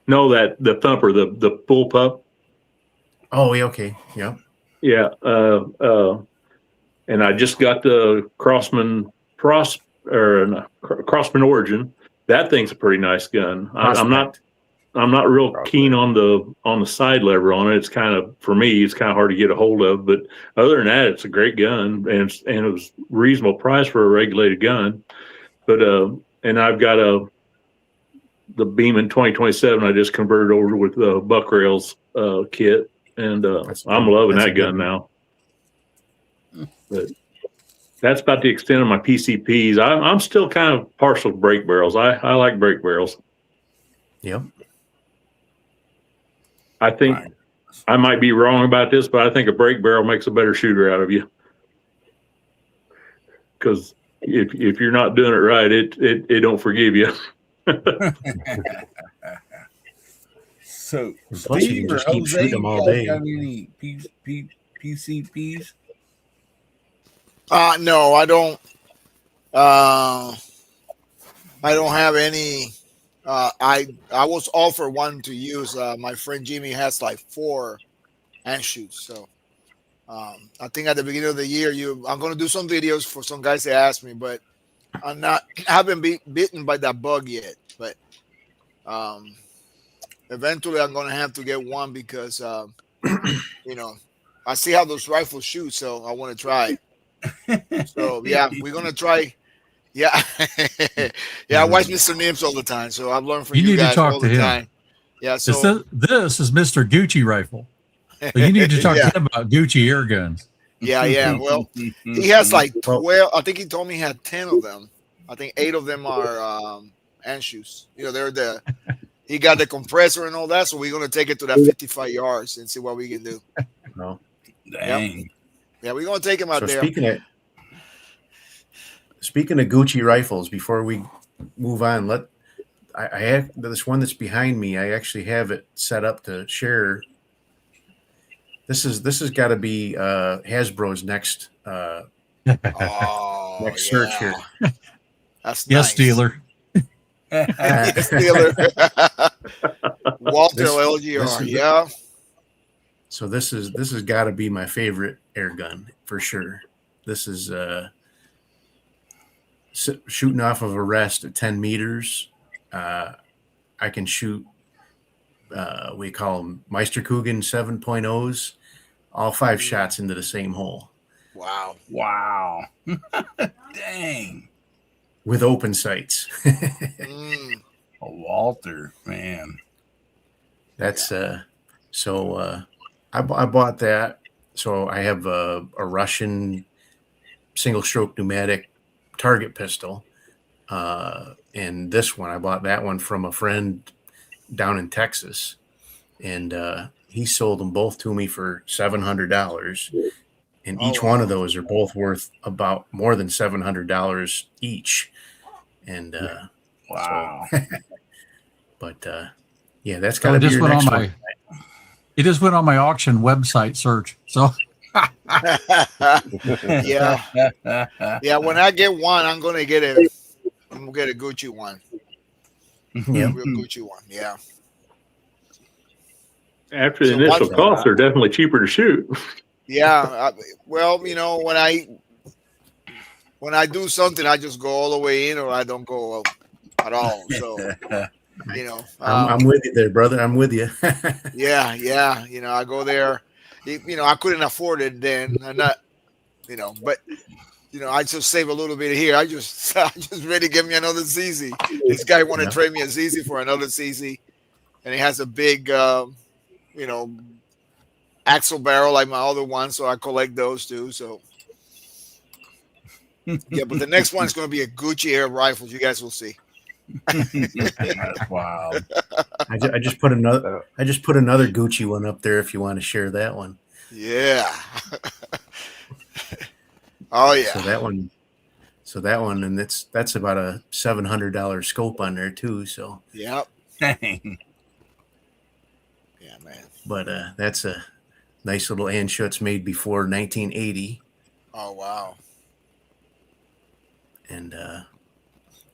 No, the Thumper, the bullpup. Oh, yeah, okay. Yeah. Yeah. And I just got the Crossman Origin. That thing's a pretty nice gun. I'm not real keen on the side lever on it. It's kind of, for me, it's kind of hard to get a hold of. But other than that, it's a great gun, and it was reasonable price for a regulated gun. But and I've got the Beeman 2027. I just converted over with the Buck Rails kit, and I'm loving that gun now. But that's about the extent of my PCPs. I'm still kind of partial to brake barrels. I like brake barrels. Yep. I think I might be wrong about this, but I think a brake barrel makes a better shooter out of you. Because if you're not doing it right, it don't forgive you. So, plus you can just keep shooting them all day. Got any PCPs? No, I don't. I don't have any. I was offered one to use. My friend Jimmy has like 4 and shoots. So I think at the beginning of the year, I'm going to do some videos for some guys that asked me, but I haven't been bitten by that bug yet. But eventually, I'm going to have to get one because you know, I see how those rifles shoot, so I want to try it. So yeah, we're going to try. Yeah, yeah. I watch Mr. Nims all the time, so I've learned from you guys all the time. Yeah, so this is Mr. Gucci rifle. So you need to talk to him about Gucci air guns. Yeah. Well, he has like 12. I think he told me he had 10 of them. I think 8 of them are Anshoes. You know, he got the compressor and all that, so we're gonna take it to that 55 yards and see what we can do. No, dang. Yep. Yeah, we're gonna take him out there. Speaking of Gucci rifles, before we move on, I have this one that's behind me. I actually have it set up to share. This has got to be Hasbro's next next search here. That's yes, dealer. Yes, dealer. Walter LGR. Yeah. So this has got to be my favorite air gun for sure. This is shooting off of a rest at 10 meters. I can shoot, we call them Meisterkugeln 7.0s, all 5 shots into the same hole. Wow. Dang. With open sights. Walter, man. That's so I bought that. So I have a Russian single stroke pneumatic target pistol. And this one, I bought that one from a friend down in Texas, and he sold them both to me for $700. And each one of those are both worth about more than $700 each. And wow. So, but yeah, that's got to be your next one. It just went on my auction website search. So yeah. When I get one, I'm gonna get a Gucci one. Yeah, real Gucci one. Yeah. After the initial costs, they're definitely cheaper to shoot. Yeah. Well, you know, when I do something, I just go all the way in, or I don't go at all. So, you know, I'm with you there, brother. I'm with you. yeah. You know, I go there. You know, I couldn't afford it then. I'm not, you know, but you know, I just save a little bit here. I just ready to give me another ZZ. This guy want to trade me a ZZ for another ZZ, and it has a big, you know, axle barrel like my other one, so I collect those too. So yeah, but the next one is going to be a Gucci Air rifle. You guys will see. Wow. I just put another Gucci one up there if you want to share that one. Yeah. Oh yeah. So that one, and that's about a $700 scope on there too. So yep. Dang. Yeah, man. But that's a nice little Anschutz made before 1980. Oh wow. And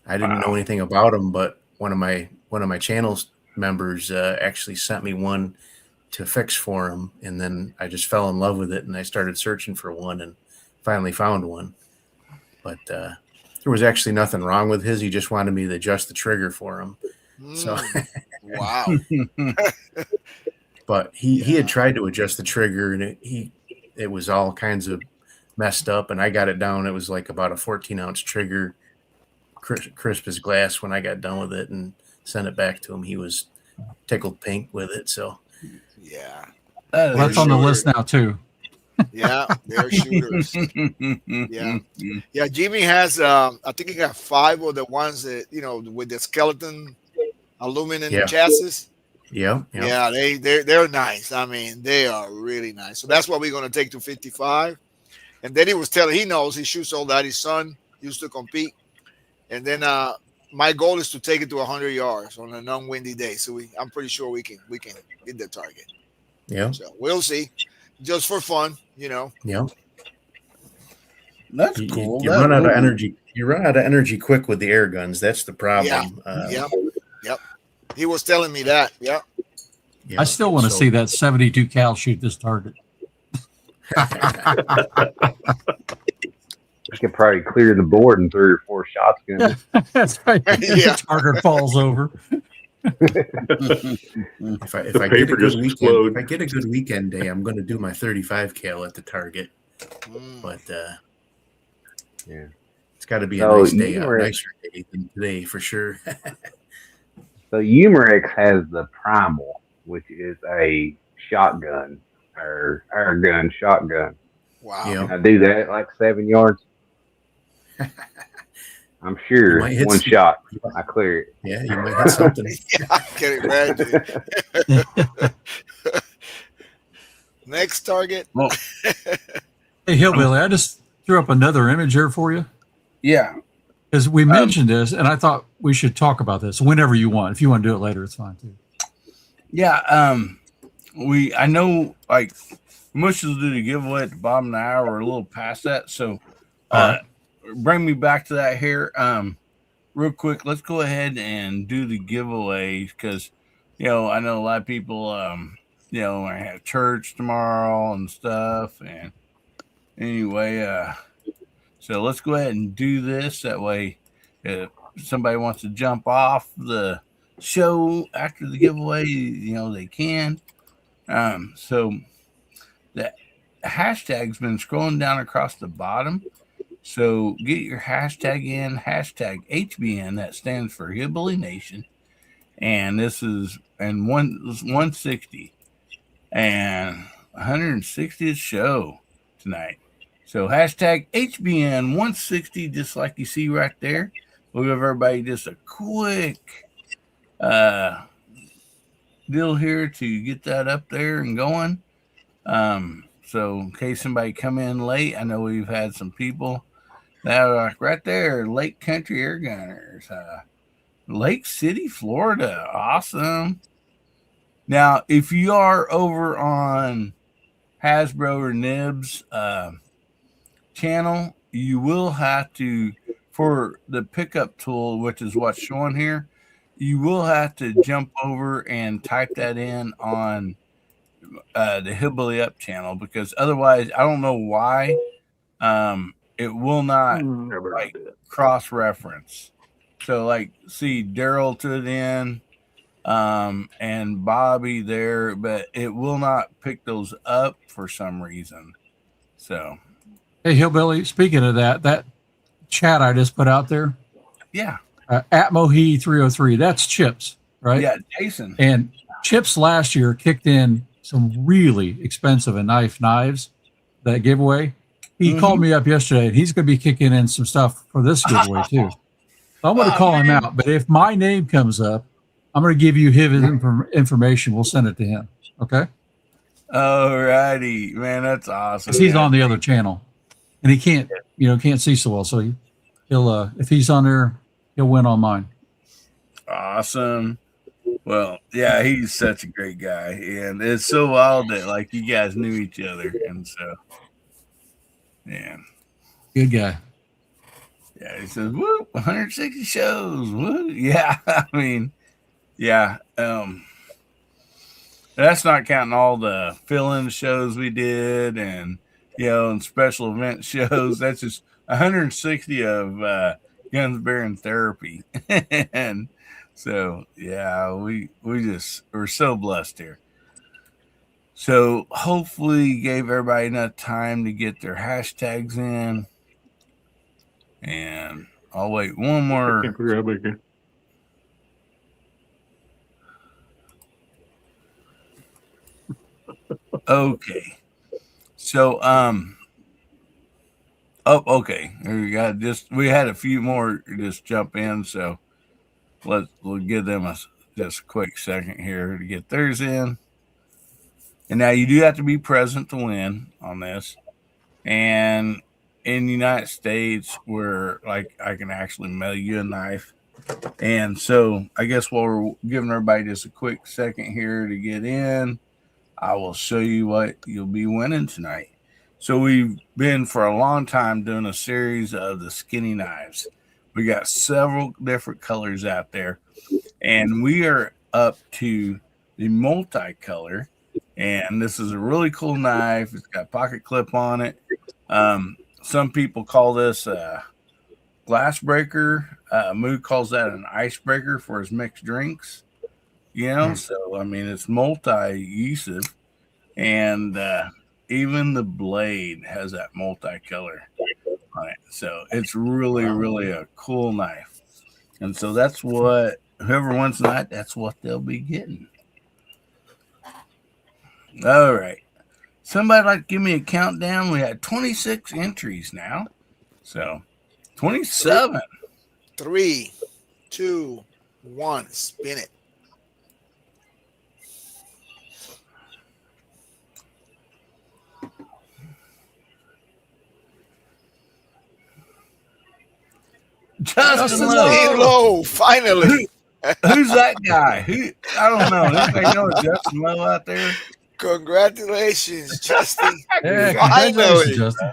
I didn't know anything about them, but one of my channel's members actually sent me one to fix for him, and then I just fell in love with it, and I started searching for one, and finally found one. But there was actually nothing wrong with his. He just wanted me to adjust the trigger for him. So wow. But he had tried to adjust the trigger, and it was all kinds of messed up, and I got it down. It was like about a 14-ounce trigger, crisp as glass when I got done with it and sent it back to him. He was tickled pink with it. So yeah, that's on the list now too. Yeah, they're shooters. Yeah. Jimmy has I think he got 5 of the ones that, you know, with the skeleton aluminum chassis. Yeah. Yeah, they're nice. I mean, they are really nice. So that's what we're gonna take to 55. And then he was telling, he knows he shoots all that. His son used to compete. And then my goal is to take it to 100 yards on a non-windy day. So I'm pretty sure we can hit the target. Yeah. So we'll see. Just for fun, you know. Yeah. That's cool. You run out of energy. You run out of energy quick with the air guns. That's the problem. Yeah. Yep. He was telling me that. Yep. Yeah. I still want to see that 72 cal shoot this target. I could probably clear the board in 3 or 4 shots. That's right. Yeah. The target falls over. If I get a paper good just weekend, explode. if I get a good weekend day, I'm going to do my 35 cal at the target. But Yeah. it's got to be a So nice day, a Umarex- nicer day than today for sure. So Umarex has the Primal, which is a shotgun or air gun shotgun. Wow. Yeah. Can I do that like 7 yards? I'm You sure might hit one some- shot I clear it. Yeah, you might hit something. Yeah, I can imagine. Next target. Well, Hey, Hillbilly, I just threw up another image here for you yeah. because we mentioned this, and I thought we should talk about this whenever you want. If you want to do it later, it's fine too. Yeah. I know like most will do the giveaway at the bottom of the hour or a little past that. So bring me back to that here. Real quick, let's go ahead and do the giveaway because I know a lot of people I have church tomorrow and stuff. And anyway, so let's go ahead and do this. That way, if somebody wants to jump off the show after the giveaway, they can. So the hashtag's been scrolling down across the bottom. So get your hashtag in, hashtag HBN, that stands for Hillbilly Nation. And this is 160 and 160th show tonight. So hashtag HBN 160, just like you see right there. We'll give everybody just a quick deal here to get that up there and going. So in case somebody come in late, I know we've had some people that are like right there, Lake Country Air Gunners, Lake City, Florida. Awesome. Now, if you are over on Hasbro or Nibs channel, you will have to, for the pickup tool, which is what's showing here, you will have to jump over and type that in on the Hillbilly Up channel, because otherwise, I don't know why, it will not like cross reference. So like, see Daryl to it in, and Bobby there, but it will not pick those up for some reason. So, Hey, Hillbilly, speaking of that chat I just put out there, yeah, at Mohi 303, that's Chips, right? yeah, Jason. And Chips last year kicked in some really expensive knives, that giveaway. He called me up yesterday, and he's going to be kicking in some stuff for this giveaway too. So I'm going to call him out, but if my name comes up, I'm going to give you his information. We'll send it to him. Okay? All righty, man, that's awesome. 'Cause he's on the other channel, and he can't see so well. So he'll if he's on there, he'll win on mine. Awesome. Well, yeah, he's such a great guy, and it's so wild that like you guys knew each other, and so yeah, Good guy. yeah. He says, "Woo, 160 shows, woo." Yeah, I mean, yeah. That's not counting all the fill-in shows we did, and and special event shows. That's just 160 of Guns Bearing Therapy, and so yeah, we're so blessed here. So hopefully gave everybody enough time to get their hashtags in, and I'll wait one more. Okay. So okay. We had a few more just jump in, so we'll give them just a quick second here to get theirs in. And now you do have to be present to win on this. And in the United States, where like I can actually mail you a knife. And so I guess while we're giving everybody just a quick second here to get in, I will show you what you'll be winning tonight. So we've been for a long time doing a series of the skinny knives. We got several different colors out there, and we are up to the multicolor. And this is a really cool knife. It's got a pocket clip on it. Some people call this a glass breaker. Mood calls that an icebreaker for his mixed drinks. So I mean, it's multi-usive, and even the blade has that multicolor on it. So it's really, really a cool knife. And so that's what whoever wants that, that's what they'll be getting. All right. Somebody like to give me a countdown? We had 26 entries now. So 27. 3, 2, 1. Spin it. Justin Lowe, finally. Who's that guy? I don't know. Anybody know Justin Lowe out there? Congratulations, Justin. Yeah, Finally. congratulations, Justin.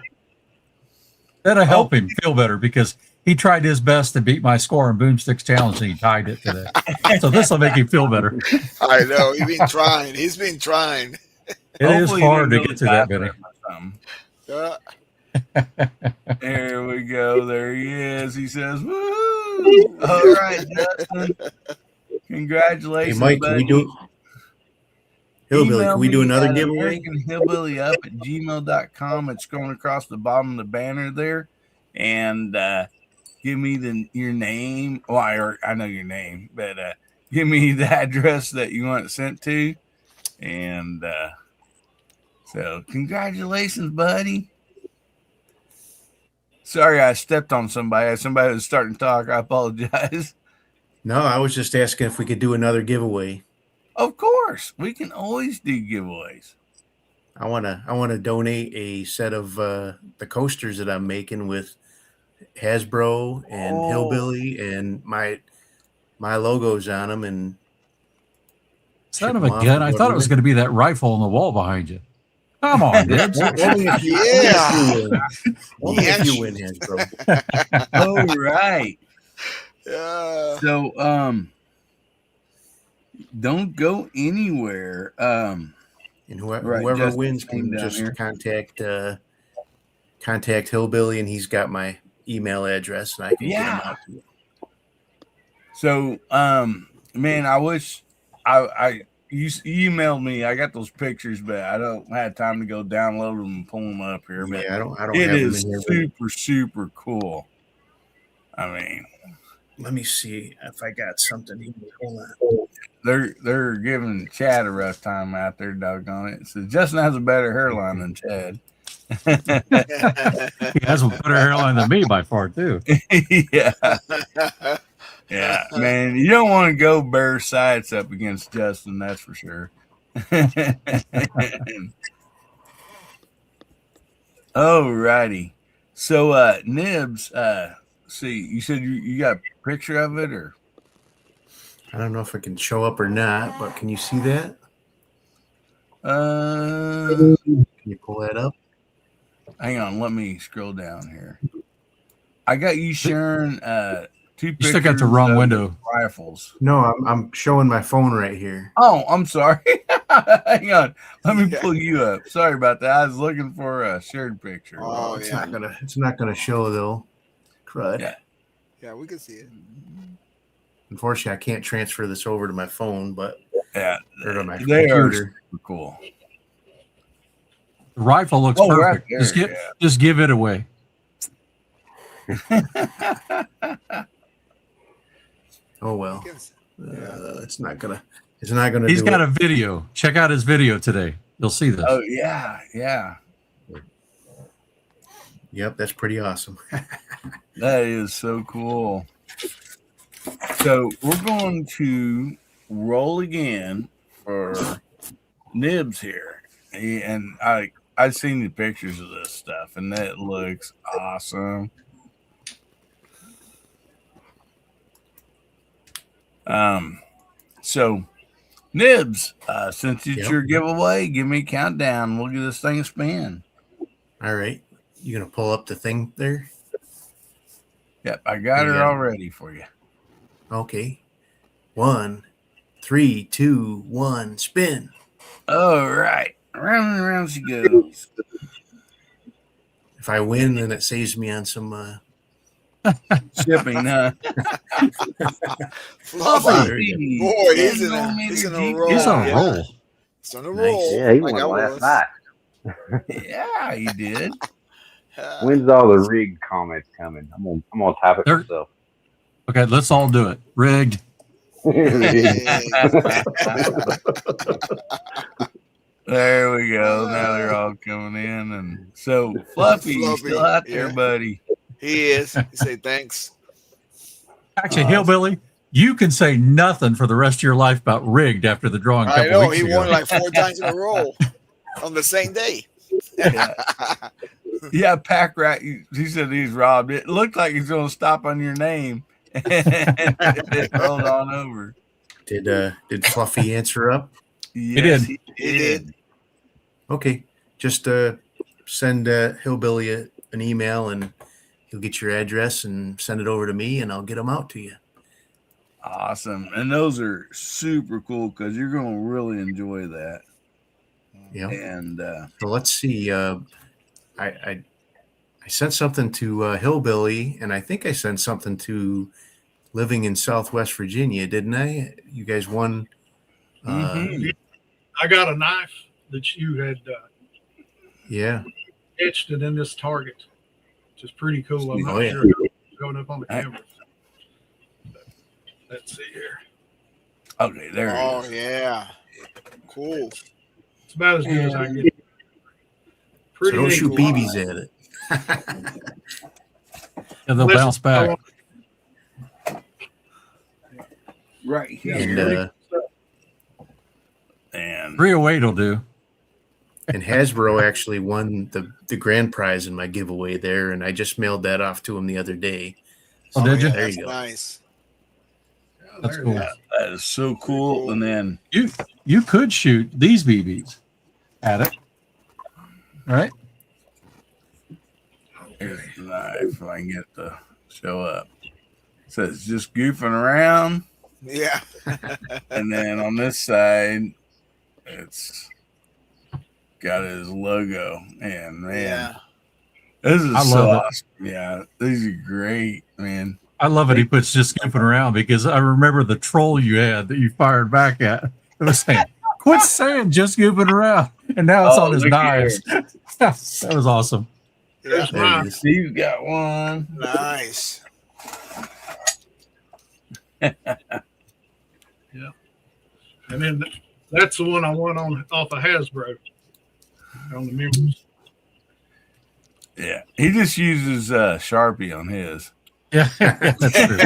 That'll help him feel better because he tried his best to beat my score in Boomsticks Challenge and he tied it today. So this will make him feel better. I know. He's been trying. He's been trying. It is hard to get to that many. There we go. There he is. He says, woo! All right, Justin. Congratulations. Hey, Mike, can we do Hillbilly? Can we do another giveaway? AmericanHillbillyUp at gmail.com. It's going across the bottom of the banner there. And give me your name. Well, I know your name, but give me the address that you want it sent to. And so congratulations, buddy. Sorry, I stepped on somebody. Somebody was starting to talk. I apologize. No, I was just asking if we could do another giveaway. Of course, we can always do giveaways. I wanna donate a set of the coasters that I'm making with Hasbro and Hillbilly and my logos on them. And son of a gun! I thought it was going to be that rifle on the wall behind you. Come on, Nibs. Only if you win, Hasbro. All right. Yeah. So don't go anywhere. And whoever wins can just contact Hillbilly, and he's got my email address, and I can get him out to you. So man, I wish you emailed me. I got those pictures, but I don't have time to go download them and pull them up here. But I don't it have is them in here. super cool. I mean, let me see if I got something here. Hold on. They're giving Chad a rough time out there, doggone it. So Justin has a better hairline than Chad. He has a better hairline than me by far, too. Yeah, man, you don't want to go bare sides up against Justin, that's for sure. Alrighty. So Nibs, see, you said you got a picture of it, or I don't know if it can show up or not, but can you see that? Can you pull that up? Hang on, let me scroll down here. I got you sharing two pictures. You still got the wrong window. Rifles. No, I'm showing my phone right here. Oh, I'm sorry. Hang on. Let me pull you up. Sorry about that. I was looking for a shared picture. Oh, it's not gonna show though. Crud. Yeah, we can see it. Unfortunately, I can't transfer this over to my phone, but yeah, to my they are computer. super cool. The rifle looks perfect. Right there, just give it away. Oh well, it's not gonna. He's got a video. Check out his video today. You'll see this. Oh yeah. Yep, that's pretty awesome. That is so cool. So we're going to roll again for Nibs here, and I've seen the pictures of this stuff, and that looks awesome. So Nibs, since it's your giveaway, give me a countdown. We'll get this thing a spin. All right. You gonna pull up the thing there? Yep, I got it all ready for you. Okay. 1, 3, 2, 1, spin. All right. Round and round she goes. If I win, then it saves me on some shipping. Fluffy. Boy, he's in a roll. He's on a roll. He's on a roll. Yeah, he like won I last was. night. Yeah, he did. When's all the rigged comments coming? I'm gonna type it myself. Okay, let's all do it. Rigged. There we go. Now they're all coming in, and so Fluffy, you still out there, buddy? He is. He say thanks. Actually, Hillbilly, you can say nothing for the rest of your life about rigged after the drawing. I know he won like 4 times in a row on the same day. Yeah, Pack Rat. He said he's robbed. It looked like he's going to stop on your name, and it rolled on over. Did Fluffy answer up? Yes, he did. Okay, just send Hillbilly an email, and he'll get your address and send it over to me, and I'll get them out to you. Awesome, and those are super cool because you're going to really enjoy that. Yeah, and so let's see. I sent something to Hillbilly, and I think I sent something to Living in Southwest Virginia, didn't I? You guys won. I got a knife that you had etched it in this target, which is pretty cool. I'm not sure it's going up on the camera. Let's see here. Okay, there it is. Oh, yeah. Cool. It's about as good as I get. So don't shoot BBs at it. And they'll bounce back. Right here. And 308 will do. And Hasbro actually won the grand prize in my giveaway there, and I just mailed that off to him the other day. Oh, did you? There you go. Nice. That's cool. That is so cool. And then you could shoot these BBs at it, right? Here's the knife. If I can get to show up. It says just goofing around. Yeah. And then on this side, it's got his logo. And man, this is so awesome. Yeah, these are great, man. I love it. He puts just goofing around because I remember the troll you had that you fired back at. It was saying, quit saying just goofing around. And now it's on his knives. That was awesome. Yeah. Steve's got one. Nice. Yeah. And then that's the one I won off of Hasbro on the members. Yeah. He just uses Sharpie on his. Yeah, that's true.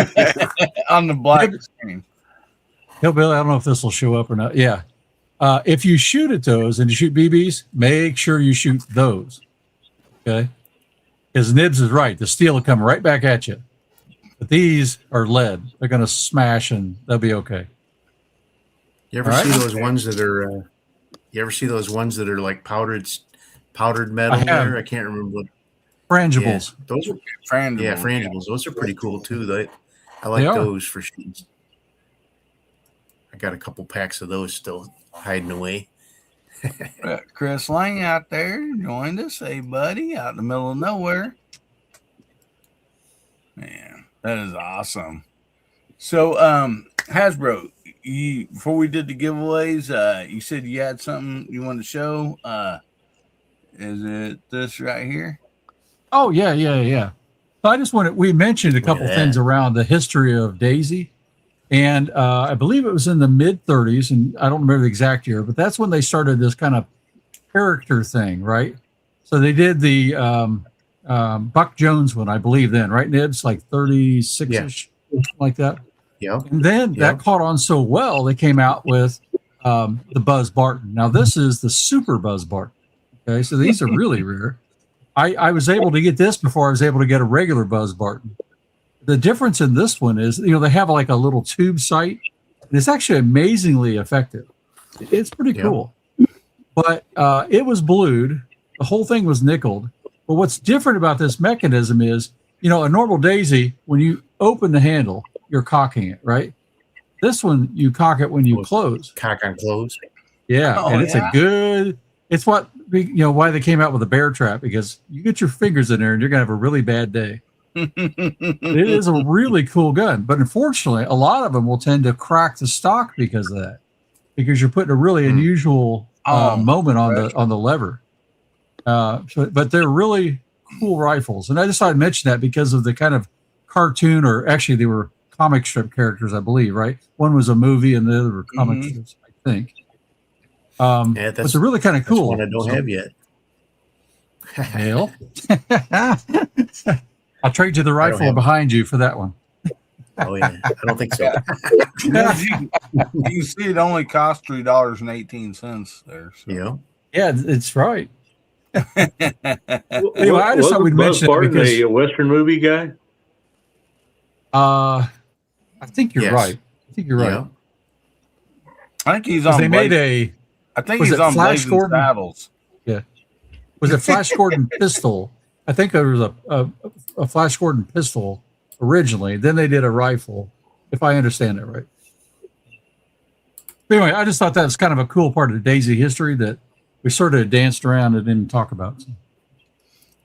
On the black screen. Hillbilly, I don't know if this will show up or not. Yeah. If you shoot at those and you shoot BBs, make sure you shoot those. Okay. Because Nibs is right. The steel will come right back at you. But these are lead. They're going to smash and they'll be okay. You ever see those ones that are? You ever see those ones that are like powdered metal? I can't remember what. Frangibles. Yeah, those are frangibles. Yeah, frangibles. Those are pretty cool too. I like those for shoots. I got a couple packs of those still hiding away. Chris Lang out there joined us. Hey, buddy, out in the middle of nowhere. Man, that is awesome. So, Hasbro, before we did the giveaways, you said you had something you wanted to show. Is it this right here? Oh, yeah. So I just we mentioned a couple things around the history of Daisy. And I believe it was in the mid-30s, and I don't remember the exact year, but that's when they started this kind of character thing, right? So they did the Buck Jones one, I believe, then, right, Nibs? Like 36-ish, something like that. Yeah. And then that caught on so well, they came out with the Buzz Barton. Now, this is the Super Buzz Barton. Okay, so these are really rare. I was able to get this before I was able to get a regular Buzz Barton. The difference in this one is, they have like a little tube sight, and it's actually amazingly effective. It's pretty cool. But it was blued. The whole thing was nickeled. But what's different about this mechanism is, a normal Daisy, when you open the handle, you're cocking it, right? This one, you cock it when you close. Cock on close. Yeah, Oh, and it's a good. It's what why they came out with a bear trap, because you get your fingers in there and you're gonna have a really bad day. It is a really cool gun, but unfortunately, a lot of them will tend to crack the stock because of that, because you're putting a really unusual moment on the lever. But they're really cool rifles, and I just thought I'd mention that because of the kind of cartoon, or actually they were comic strip characters, I believe. Right, one was a movie, and the other were comic strips, I think. Yeah, but they're really kind of cool. One I don't have yet. Hell, I'll trade you the rifle behind you for that one. Oh yeah, I don't think so. You can see it only costs $3.18 there. So. Yeah, it's right. Anyway, I just Wasn't thought we'd Buzz mention it Barton because a Western movie guy? I think you're right. I think you're right. Yeah. I think he's on. They made a. I think was he's it on Flash Blazing Gordon? Saddles. Yeah. Was it Flash Gordon pistol? I think there was a Flash Gordon pistol originally. Then they did a rifle, if I understand it right. But anyway, I just thought that was kind of a cool part of the Daisy history that we sort of danced around and didn't talk about. So.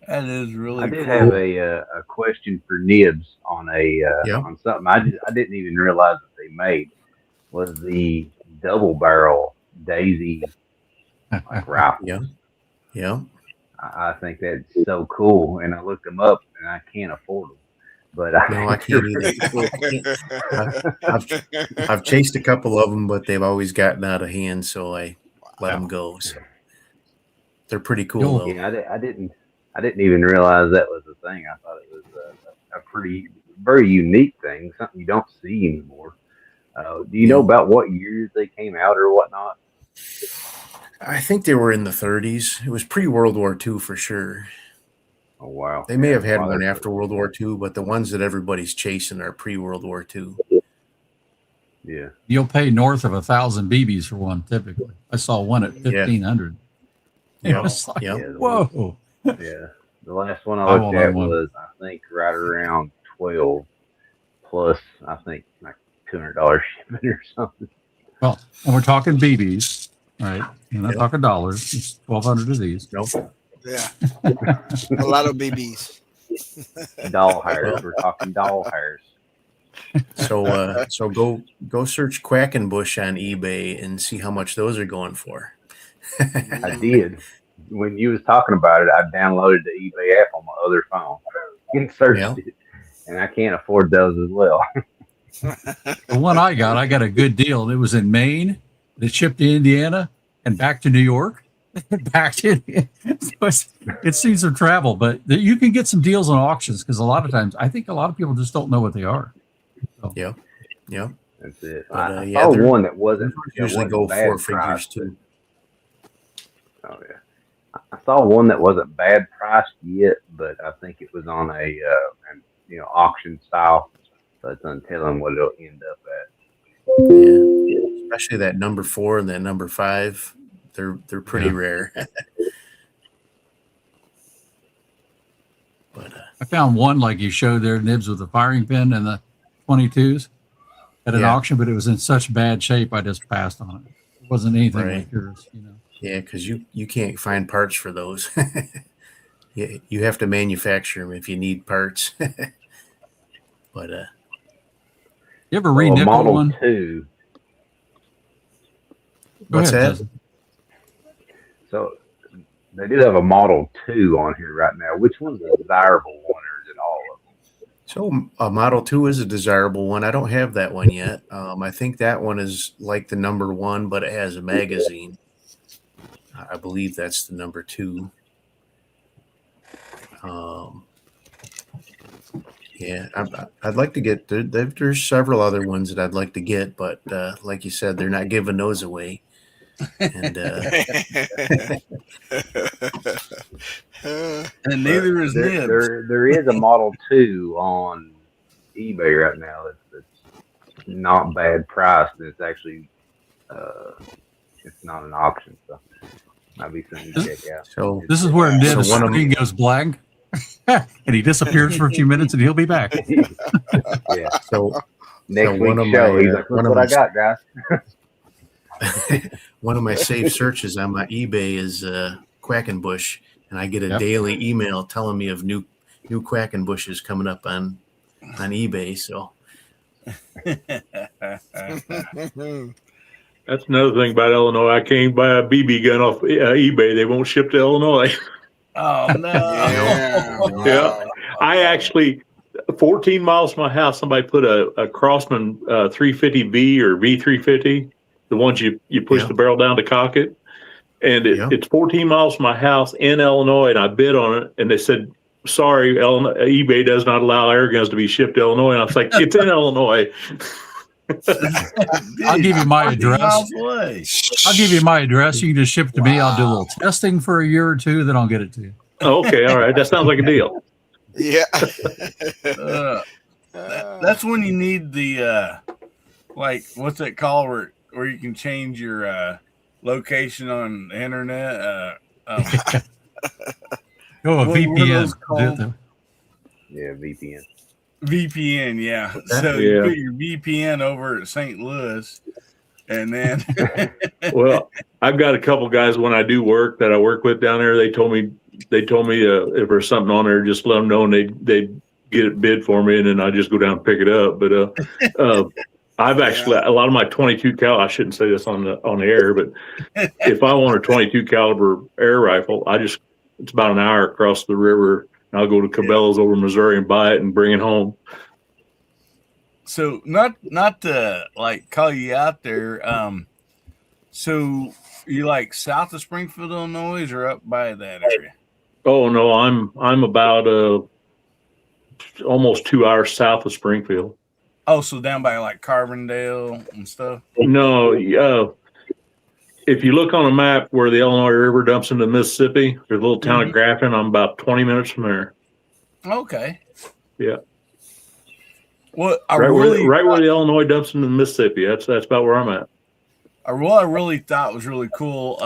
That is really. I did cool. have a question for Nibs on on something I didn't even realize that they made, was the double barrel Daisy rifle. Yeah. I think that's so cool, and I looked them up, and I can't afford them. But I can't either. I've chased a couple of them, but they've always gotten out of hand, so I let them go. So they're pretty cool, though. Yeah, I didn't even realize that was a thing. I thought it was a very unique thing, something you don't see anymore. Do you know about what years they came out or whatnot? I think they were in the 30s. It was pre-World War II for sure. Oh, wow. They may have had one after World War II, but the ones that everybody's chasing are pre-World War II. Yeah. You'll pay north of 1,000 BBs for one, typically. I saw one at 1,500. Yeah. Whoa. Yeah. The last one I looked at was, I think, right around 12 plus, I think, like $200 shipping or something. Well, and we're talking BBs, right? We're not talking dollars. It's 1,200 of these. Nope. Yeah. A lot of BBs. Doll hairs. We're talking doll hairs. So go search Quackenbush on eBay and see how much those are going for. I did. When you was talking about it, I downloaded the eBay app on my other phone and searched it, and I can't afford those as well. The one I got a good deal. It was in Maine. It shipped to Indiana and back to New York. Back to so it's seen some travel, but you can get some deals on auctions, because a lot of times I think a lot of people just don't know what they are. So. Yeah. That's it. But, I saw one that wasn't usually go four figures too. Oh yeah, I saw one that wasn't bad priced yet, but I think it was on a auction style, so it's untelling what it'll end up at. Yeah, especially that number 4 and that number 5. They're pretty rare. But I found one like you showed there, Nibs, with the firing pin and the 22s at an auction, but it was in such bad shape I just passed on it. It wasn't anything like yours, Yeah, because you can't find parts for those. You have to manufacture them if you need parts. But you ever read Nickel Model one? 2. What's that? So they do have a Model 2 on here right now. Which one's a desirable one, or is it all of them? So a Model 2 is a desirable one. I don't have that one yet. I think that one is like the number 1, but it has a magazine. I believe that's the number 2. Yeah, I'd like to get there's several other ones that I'd like to get, but like you said, they're not giving those away. And and neither is Nibs. There is a Model 2 on eBay right now that's not bad priced. It's actually it's not an auction, so might be something to check out. So this is where Nibs' screen goes blank, and he disappears for a few minutes, and he'll be back. Yeah. So Next one week's of show, my, he's like, one look of what I my- got, guys. One of my saved searches on my eBay is Quackenbush, and I get a Yep. daily email telling me of new Quackenbushes coming up on eBay. So That's another thing about Illinois. I can't buy a BB gun off eBay. They won't ship to Illinois. Oh no! Yeah. I actually, 14 miles from my house, somebody put a Crossman 350V or V350, the ones you push Yeah. the barrel down to cock it. And Yeah. it's 14 miles from my house in Illinois, and I bid on it, and they said, sorry, eBay does not allow air guns to be shipped to Illinois. And I was like, it's in Illinois. I'll give you my 40 address. miles away. I'll give you my address. You can just ship it to me. I'll do a little testing for a year or two, then I'll get it to you. Okay, all right. That sounds like a deal. Yeah. That's when you need the like what's that called where you can change your location on the internet. Oh, a What were VPN. those called? Yeah, VPN. VPN, yeah. So Yeah. you put your VPN over at St. Louis, and then Well, I've got a couple guys when I do work that I work with down there. They told me if there's something on there, just let them know, and they get it bid for me, and then I just go down and pick it up. But I've actually a lot of my 22 cal. I shouldn't say this on the air, but if I want a 22 caliber air rifle, it's about an hour across the river. And I'll go to Cabela's over Missouri and buy it and bring it home. so not to like call you out there. So you like south of Springfield, Illinois, or up by that area? Oh no, I'm about almost 2 hours south of Springfield. Oh, so down by like Carbondale and stuff. No, if you look on a map where the Illinois River dumps into Mississippi, there's a little town of Grafton. I'm about 20 minutes from there. Okay. Yeah. Well, I Right really where the Illinois dumps into Mississippi. That's about where I'm at. what I really thought was really cool.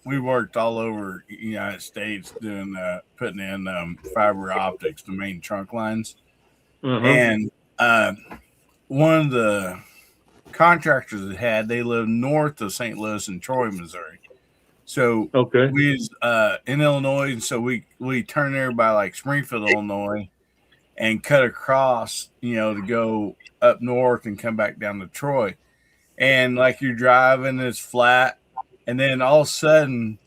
We worked all over the United States doing putting in fiber optics, the main trunk lines, and one of the contractors that they lived north of St. Louis and Troy, Missouri. So we was in Illinois, and so we turned there by like Springfield, Illinois, and cut across, to go up north and come back down to Troy. And like you're driving, it's flat, and then all of a sudden,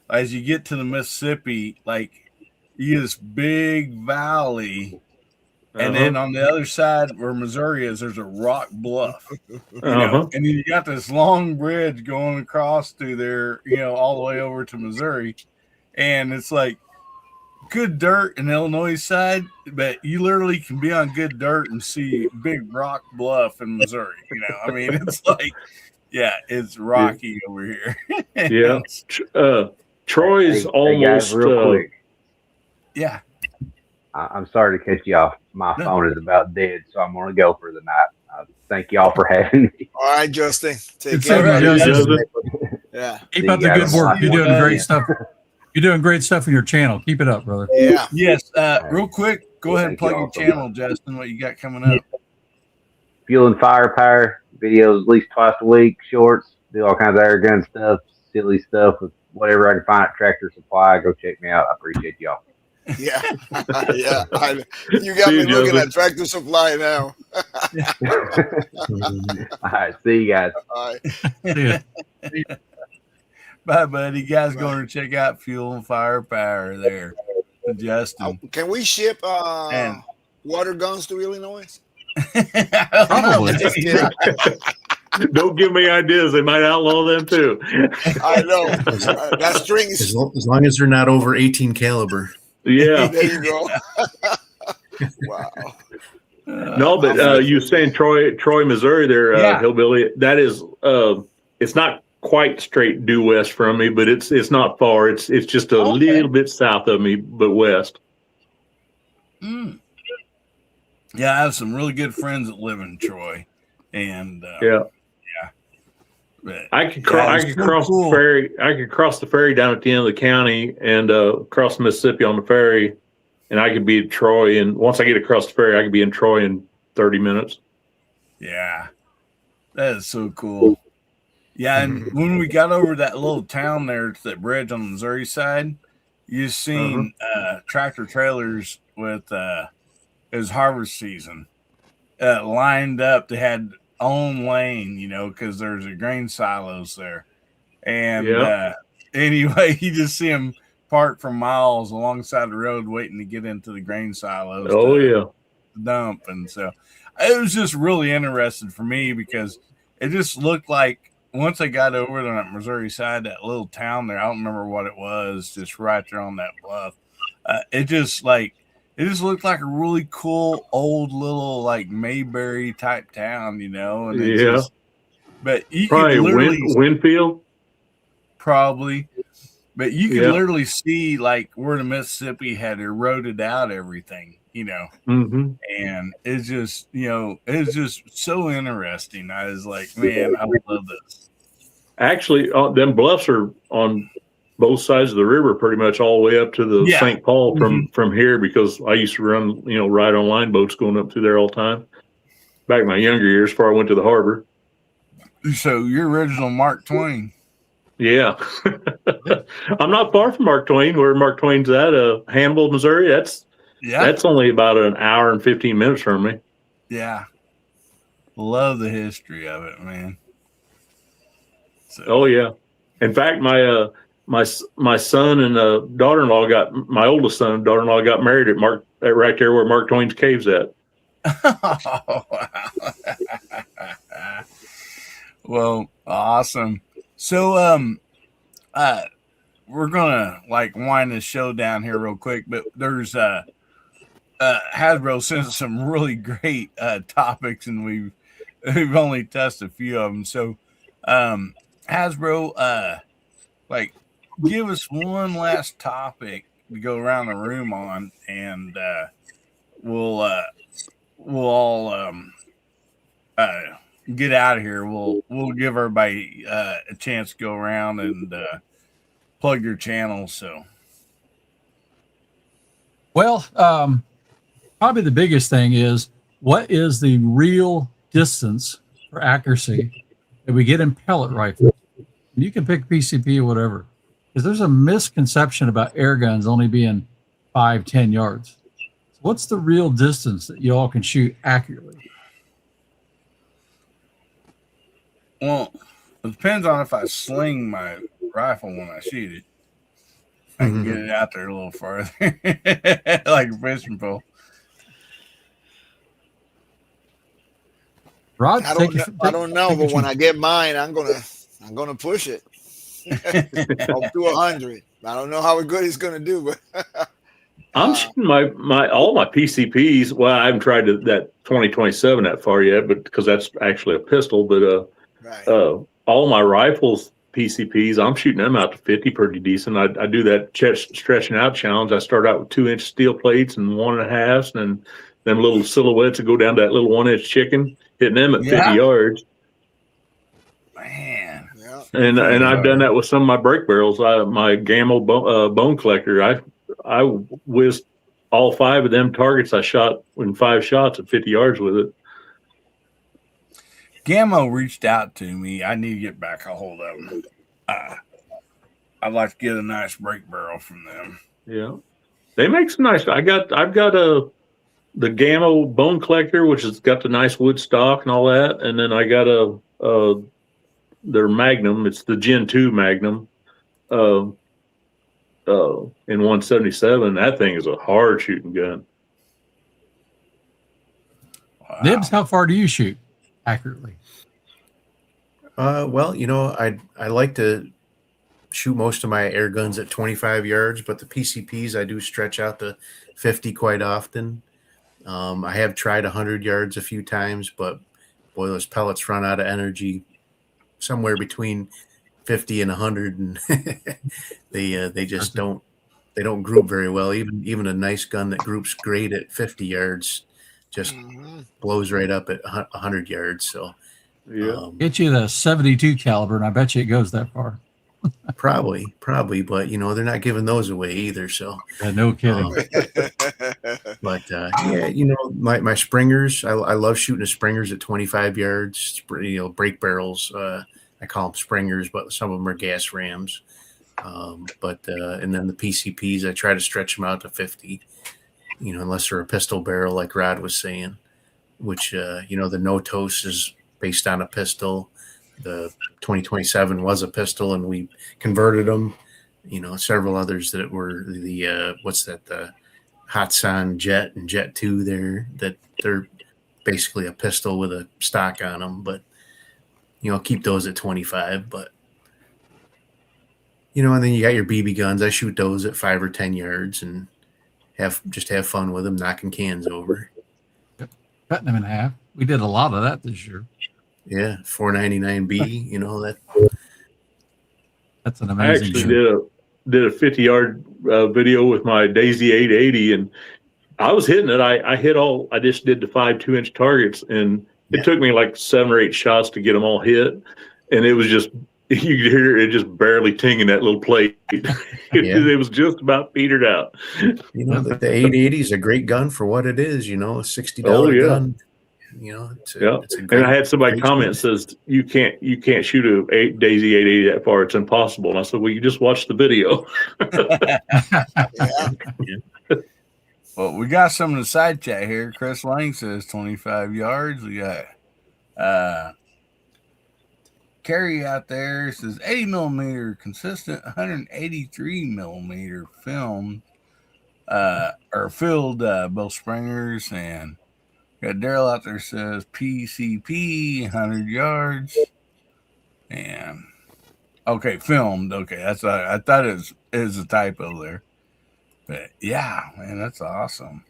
as you get to the Mississippi, like you get this big valley. And then on the other side where Missouri is, there's a rock bluff, and then you got this long bridge going across through there, all the way over to Missouri. And it's like good dirt in the Illinois side, but you literally can be on good dirt and see big rock bluff in Missouri. I mean, it's like, it's rocky over here. Yeah. Troy's almost. Guys, real quick. Yeah. I'm sorry to cut you off. My phone is about dead, so I'm going to go for the night. Thank you all for having me. All right, Justin. Take It's care. Justin. Yeah. Keep up the good work. You're doing great stuff. You're doing great stuff in your channel. Keep it up, brother. Yeah. Yes. Real quick, go ahead and plug your channel, Justin. What you got coming up? Fuel and Firepower videos at least twice a week. Shorts. Do all kinds of air gun stuff, silly stuff with whatever I can find at Tractor Supply. Go check me out. I appreciate y'all. Yeah. Yeah. You got me looking at Tractor Supply now. All right. See you guys. All right. Bye, buddy. You guys going to check out Fuel and Firepower there. Justin. Can we ship water guns to Illinois? Probably. Don't give me ideas. They might outlaw them too. I know. That string is. As long as they're not over 18 caliber. Yeah. There you go. Wow. No, but you saying Troy, Missouri there, Hillbilly. That is, it's not quite straight due west from me, but it's not far. It's just a little bit south of me, but west. Mm. Yeah, I have some really good friends that live in Troy, and I could cross the ferry. I could cross the ferry down at the end of the county and cross the Mississippi on the ferry, and I could be in Troy. And once I get across the ferry, I could be in Troy in 30 minutes. Yeah, that is so cool. Yeah, and when we got over that little town there to that bridge on the Missouri side, you seen tractor trailers with it was harvest season lined up. They had own lane, because there's a grain silos there. And anyway, you just see them parked for miles alongside the road waiting to get into the grain silos. To dump. And so it was just really interesting for me because it just looked like once I got over there on that Missouri side, that little town there, I don't remember what it was, just right there on that bluff. It just looked like a really cool old little like Mayberry type town, And but you probably could literally Winfield. Probably, but you could literally see like where the Mississippi had eroded out everything, Mm-hmm. And it's just, it's just so interesting. I was like, man, I love this. Actually, them bluffs are on both sides of the river, pretty much all the way up to the St. Paul from here, because I used to run, ride on line boats going up through there all the time. Back in my younger years, before I went to the harbor. So your original Mark Twain. Yeah. I'm not far from Mark Twain, where Mark Twain's at, Hannibal, Missouri. That's only about an hour and 15 minutes from me. Yeah. Love the history of it, man. So. Oh yeah. In fact, my son and daughter-in-law my oldest son and daughter-in-law got married at right there where Mark Twain's cave's at. Oh, wow. Well, awesome. So, we're gonna wind this show down here real quick, but there's Hasbro sent some really great topics, and we've only tested a few of them. So, Hasbro, give us one last topic to go around the room on, and we'll all get out of here. We'll give everybody a chance to go around and plug your channel. So, well, probably the biggest thing is, what is the real distance for accuracy that we get in pellet rifles? And you can pick PCP or whatever, because there's a misconception about air guns only being 5-10 yards. So what's the real distance that you all can shoot accurately? Well, it depends on if I sling my rifle when I shoot it. I can get it out there a little farther, like a fishing pole. Rod, I don't know, but when I get mine, I'm gonna push it up to 100. I don't know how good it's gonna do, but I'm shooting all my PCPs. Well, I haven't tried that 2027 that far yet, but because that's actually a pistol. But all my rifles PCPs, I'm shooting them out to 50 pretty decent. I do that stretching out challenge. I start out with 2-inch steel plates and 1.5, and then little silhouettes that go down to that little 1-inch chicken, hitting them at 50 yards. Man. Yeah. And I've done that with some of my brake barrels. My Gammo bone collector, I whizzed all 5 of them targets. I shot in 5 shots at 50 yards with it. Gammo reached out to me. I need to get back a hold of them. I'd like to get a nice brake barrel from them. Yeah, they make some nice. I've got the Gammo bone collector, which has got the nice wood stock and all that, and then I got their Magnum. It's the Gen 2 Magnum, in 177. That thing is a hard shooting gun. Wow. Nibs, how far do you shoot accurately? Well, I like to shoot most of my air guns at 25 yards, but the PCPs I do stretch out to 50 quite often. I have tried 100 yards a few times, but boy, those pellets run out of energy somewhere between 50 and 100, and they just don't group very well. Even a nice gun that groups great at 50 yards just blows right up at 100 yards. So get you the 72 caliber, and I bet you it goes that far. probably, but they're not giving those away either. So no kidding. But yeah, you know, my springers, I love shooting the springers at 25 yards. You know, brake barrels. I call them springers, but some of them are gas rams. And then the PCPs, I try to stretch them out to 50. You know, unless they're a pistol barrel, like Rod was saying, which you know, the Notos is based on a pistol. The 2027 was a pistol, and we converted them. You know, several others that were the the Hatsan Jet and Jet 2 there, that they're basically a pistol with a stock on them, but you know, keep those at 25. But you know, and then you got your BB guns. I shoot those at 5 or 10 yards and have fun with them, knocking cans over. Cutting them in half. We did a lot of that this year. Yeah, 499B. You know, that's an amazing. I actually did a 50-yard video with my Daisy 880, and I was hitting it. I hit all. I just did the 5 2-inch targets, and it took me like 7 or 8 shots to get them all hit, and it was just. You could hear it just barely tinging that little plate. It was just about petered out. You know, the 880 is a great gun for what it is. You know, a $60 gun. You know, it's a great, and I had somebody comment says you can't shoot a Daisy 880 that far. It's impossible. And I said, well, you just watch the video. Well, we got some in the side chat here. Chris Lang says 25 yards. We got Carrie out there says 80 millimeter consistent, 183 millimeter film or filled both springers. And got Daryl out there says PCP 100 yards. And okay, filmed. Okay, that's I thought it was a typo there. But yeah, man, that's awesome.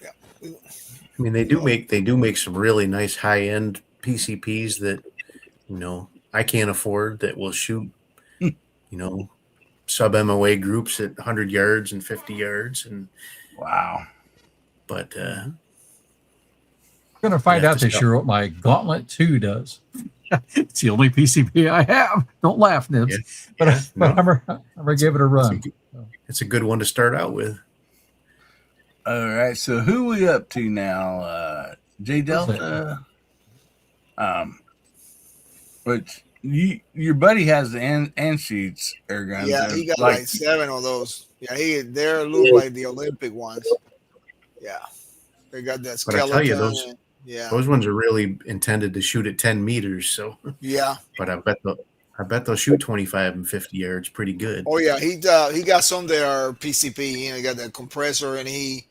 Yeah. I mean, they do make some really nice high end PCPs that, you know, I can't afford, that will shoot, you know, sub MOA groups at 100 yards and 50 yards. And wow. But I'm going to find out this year what my Gauntlet 2 does. It's the only PCP I have. Don't laugh, Nibs. Yeah, but I'm going to give it a run. It's a good one to start out with. All right. So who we up to now? J Delta. Which your buddy has the Anschutz air guns. Yeah, he got like 7 of those. Yeah, they're look like the Olympic ones. Yeah, they got that skeleton. But I tell you, those ones are really intended to shoot at 10 meters. So yeah, but I bet they'll shoot 25 and 50 yards pretty good. Oh yeah, he got some that are PCP. You know, he got that compressor, and he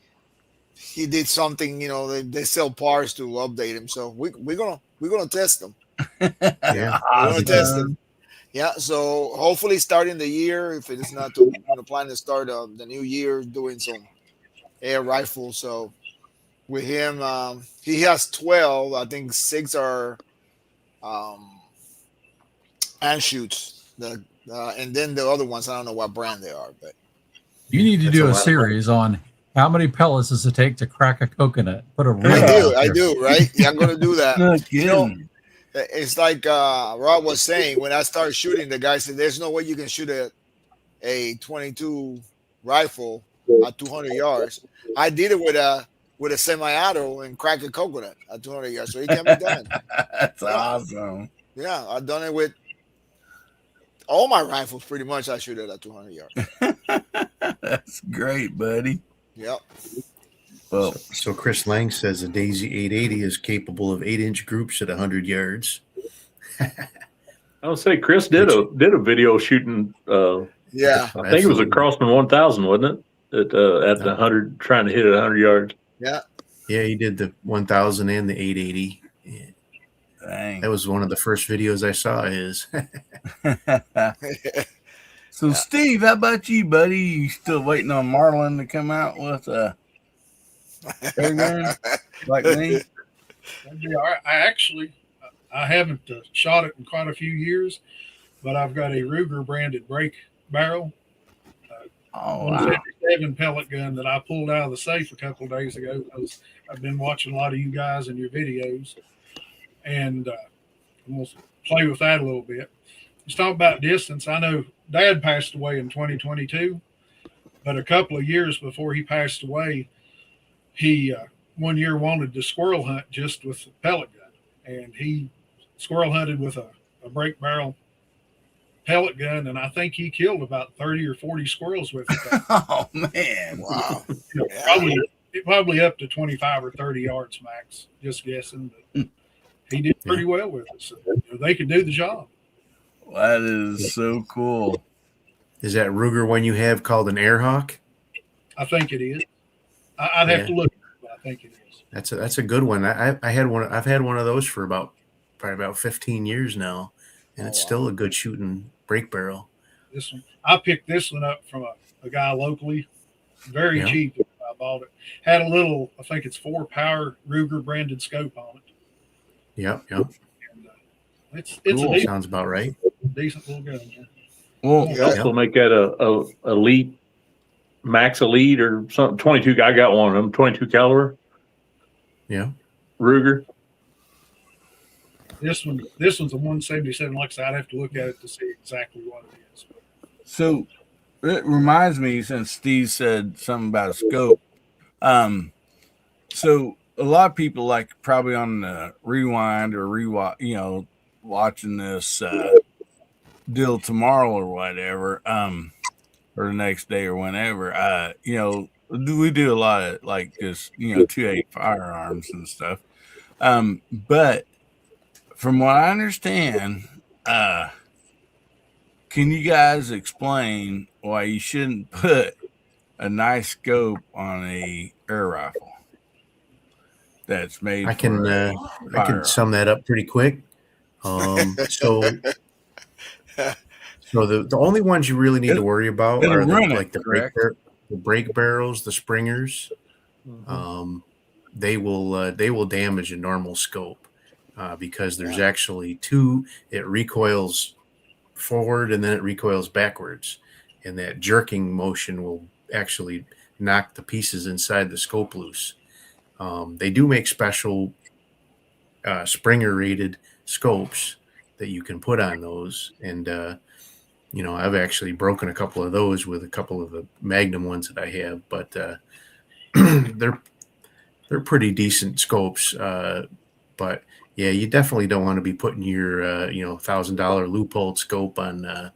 did something. You know, they sell parts to update him. So we're gonna test them. Yeah, we're gonna test them. Yeah, so hopefully starting the year, if it is not to plan to start the new year doing some air rifles. So with him, he has 12. I think 6 are Anschutz. And then the other ones, I don't know what brand they are, but you need to do a series on how many pellets does it take to crack a coconut. Put a I do, right? Yeah, I'm gonna do that. You know, it's like Rob was saying, when I started shooting, the guy said, there's no way you can shoot a 22 rifle at 200 yards. I did it with a semi-auto and crack a coconut at 200 yards, so it can be done. That's awesome. Yeah, I've done it with all my rifles pretty much. I shoot it at 200 yards. That's great, buddy. Yep. Well, so Chris Lang says a Daisy 880 is capable of 8-inch groups at 100 yards. I would say Chris did a video shooting. Yeah, I think it was a Crossman 1000, wasn't it? At the 100, trying to hit it 100 yards. Yeah. Yeah, he did the 1000 and the 880. Dang. That was one of the first videos I saw of his. So, Steve, how about you, buddy? You still waiting on Marlin to come out with a air gun like me? I haven't shot it in quite a few years, but I've got a Ruger branded brake barrel. 77 pellet gun that I pulled out of the safe a couple of days ago because I've been watching a lot of you guys and your videos, and I'm going to play with that a little bit. Let's talk about distance. I know Dad passed away in 2022, but a couple of years before he passed away, he one year wanted to squirrel hunt just with a pellet gun, and he squirrel hunted with a break barrel pellet gun, and I think he killed about 30 or 40 squirrels with it. Oh man! Wow. Probably up to 25 or 30 yards max, just guessing. But he did pretty well with it, so they could do the job. That is so cool. Is that Ruger one you have called an Airhawk? I think it is. I'd have to look, but I think it is. That's a good one. I had one. I've had one of those for probably about 15 years now, and it's still a good shooting break barrel. This one, I picked this one up from a guy locally, very cheap. I bought it. Had a little, I think it's 4-power Ruger branded scope on it. Yep. And, it's cool. a Sounds about right. Decent little gun. Yeah. Well, you also make that a elite, max elite or something. 22. I got one of them. 22 caliber. Yeah. Ruger. This one's a 177. Like I said, I'd have to look at it to see exactly what it is. So it reminds me, since Steve said something about a scope. So a lot of people, like probably on the rewind or rewatch, watching this deal tomorrow or whatever, or the next day or whenever, we do a lot of like just 2.8 firearms and stuff. But from what I understand, can you guys explain why you shouldn't put a nice scope on a air rifle that's made? I can sum that up pretty quick. So the only ones you really need to worry about are the break barrels, the springers. They will damage a normal scope because there's actually two. It recoils forward and then it recoils backwards, and that jerking motion will actually knock the pieces inside the scope loose. They do make special Springer rated scopes that you can put on those, and I've actually broken a couple of those with a couple of the Magnum ones that I have, but they're pretty decent scopes. But yeah, you definitely don't want to be putting your $1,000 Leupold scope on a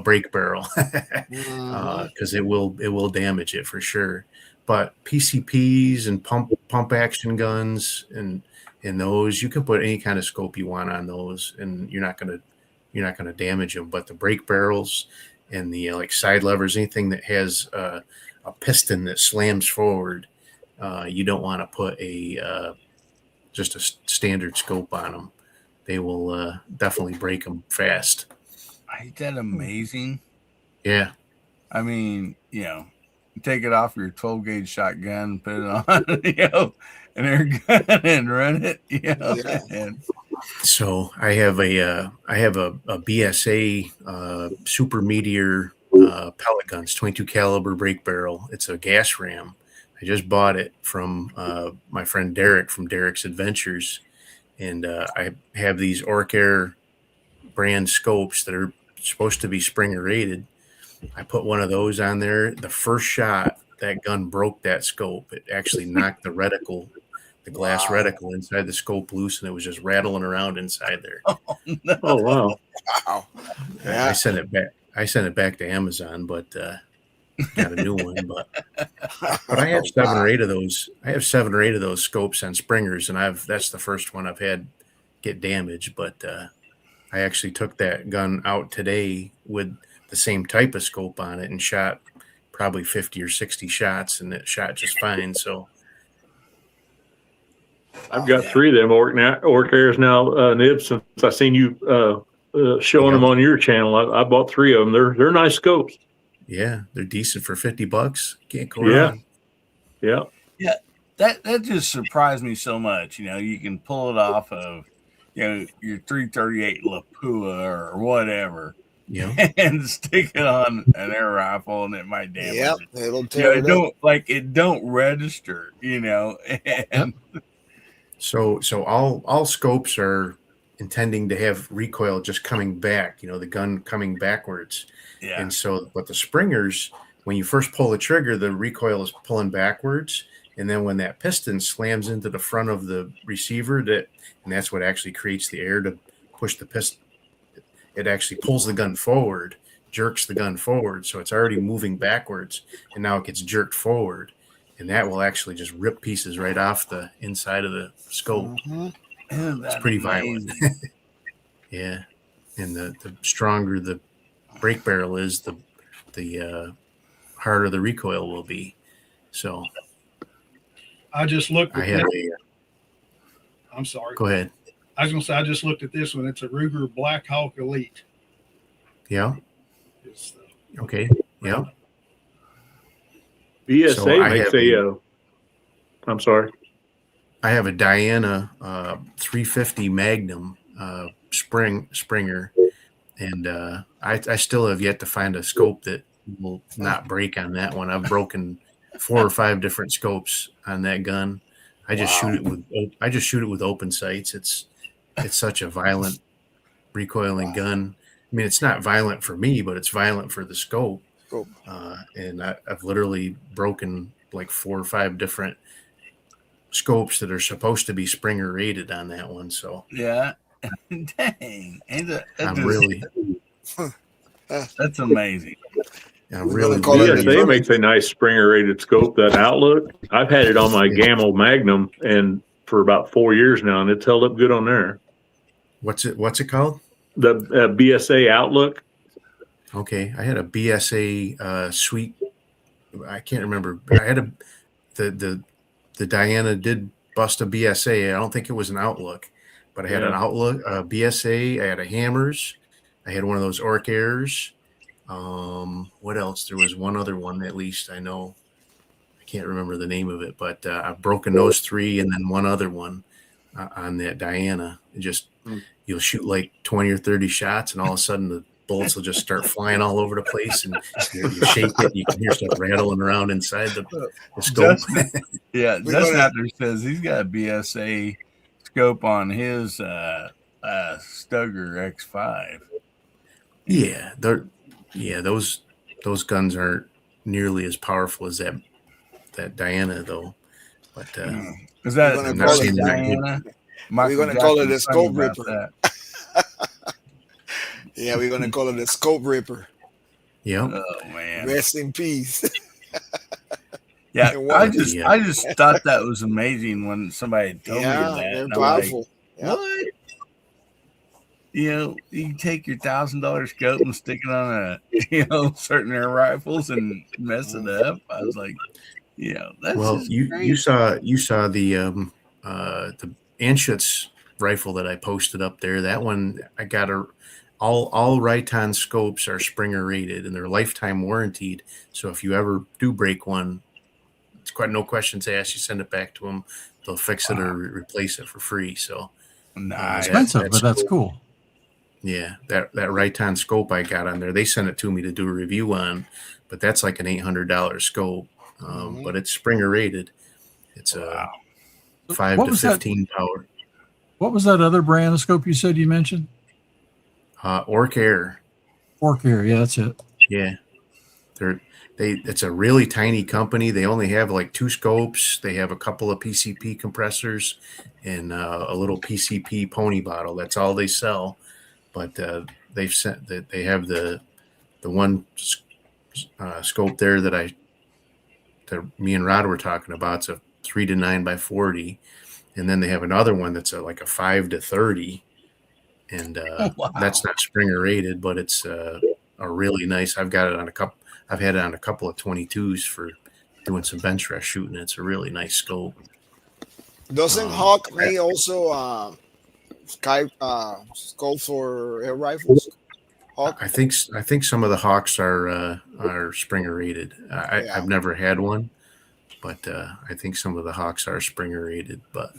break barrel because it will damage it for sure. But PCPs and pump action guns and those, you can put any kind of scope you want on those, and you're not gonna damage them. But the break barrels and the like side levers, anything that has a piston that slams forward, you don't want to put just a standard scope on them. They will definitely break them fast. Ain't that amazing? Yeah. I mean, you take it off your 12 gauge shotgun, put it on, an air gun and run it, And so I have a BSA Super Meteor pellet guns, 22 caliber break barrel. It's a gas ram. I just bought it from my friend Derek from Derek's Adventures, and I have these Orc Air brand scopes that are supposed to be Springer rated. I put one of those on there. The first shot, that gun broke that scope. It actually knocked the reticle, the glass reticle inside the scope loose, and it was just rattling around inside there. Oh, no. Oh wow! Wow. Yeah. I sent it back to Amazon, but got a new one. But I have 7 or 8 of those. I have 7 or 8 of those scopes on Springers, and that's the first one I've had get damaged. But I actually took that gun out today with the same type of scope on it and shot probably 50 or 60 shots, and it shot just fine. So I've got 3 of them Orc Airs now, Nib, since I seen you showing them on your channel. I bought 3 of them. They're nice scopes. Yeah, they're decent for $50. Can't go wrong. Yeah. That just surprised me so much. You can pull it off of your 338 Lapua or whatever. Yeah, and stick it on an air rifle, and it might damage it. It'll tear it don't register, And so all scopes are intending to have recoil just coming back. The gun coming backwards. Yeah. And so, but the Springers, when you first pull the trigger, the recoil is pulling backwards, And then when that piston slams into the front of the receiver, and that's what actually creates the air to push the piston. It actually pulls the gun forward, jerks the gun forward. So it's already moving backwards, and now it gets jerked forward. And that will actually just rip pieces right off the inside of the scope. It's pretty violent. Yeah. And the stronger the brake barrel is, the harder the recoil will be. So I just looked at this. I'm sorry. Go ahead. I was going to say, I just looked at this one. It's a Ruger Black Hawk Elite. Yeah. Okay. Yeah. BSA So makes I'm sorry. I have a Diana 350 Magnum Springer, and I still have yet to find a scope that will not break on that one. I've broken 4 or 5 different scopes on that gun. I just shoot it with open sights. It's such a violent recoiling gun. I mean, it's not violent for me, but it's violent for the scope. And I've literally broken like 4 or 5 different scopes that are supposed to be Springer rated on that one. So yeah, dang, that's amazing. I'm really BSA makes a nice Springer rated scope. That Outlook, I've had it on my Gamma Magnum and for about 4 years now, and it's held up good on there. What's it called? The BSA Outlook. Okay, I had a BSA Sweet. I can't remember. I had the Diana did bust a BSA. I don't think it was an Outlook, but I had an Outlook, BSA. I had a Hammers. I had one of those Orc Airs. What else? There was one other one, at least I know. I can't remember the name of it, but I've broken those 3 and then one other one on that Diana. You'll shoot like 20 or 30 shots, and all of a sudden the bullets will just start flying all over the place, and you shake it, and you can hear stuff rattling around inside the scope. Justin out there says he's got a BSA scope on his Stugger X5. Yeah, those guns aren't nearly as powerful as that Diana, though. But is that Diana? We're going to call it a scope ripper. Yeah, we're going to call it a scope ripper. Yeah. Oh man. Rest in peace. Yeah, I just thought that was amazing when somebody told me that. They're powerful. Like, what? You take your $1,000 scope and stick it on certain air rifles and mess it up. I was like, that's you saw the Anschutz rifle that I posted up there. That one I got all Riton scopes are Springer rated and they're lifetime warranted. So if you ever do break one, it's quite no questions asked. You send it back to them, they'll fix it or replace it for free. So expensive, but that's cool. Yeah, that Riton scope I got on there, they sent it to me to do a review on, but that's like an $800 scope. But it's Springer rated. It's a 5 to 15 power. What was that other brand of scope you said you mentioned? Orc Air. Orc Air, yeah, that's it. Yeah, it's a really tiny company. They only have like 2 scopes. They have a couple of PCP compressors and a little PCP pony bottle. That's all they sell. But they've sent that they have the one scope there that me and Rod were talking about. It's a 3 to 9 by 40, and then they have another one that's like a 5 to 30, and that's not Springer rated, but it's a really nice. I've got it on I've had it on a couple of 22s for doing some bench rest shooting. It's a really nice scope. Doesn't Hawk may also scope for air rifles? Hawk? I think some of the Hawks are Springer rated. I've never had one, but I think some of the Hawks are Springer rated. But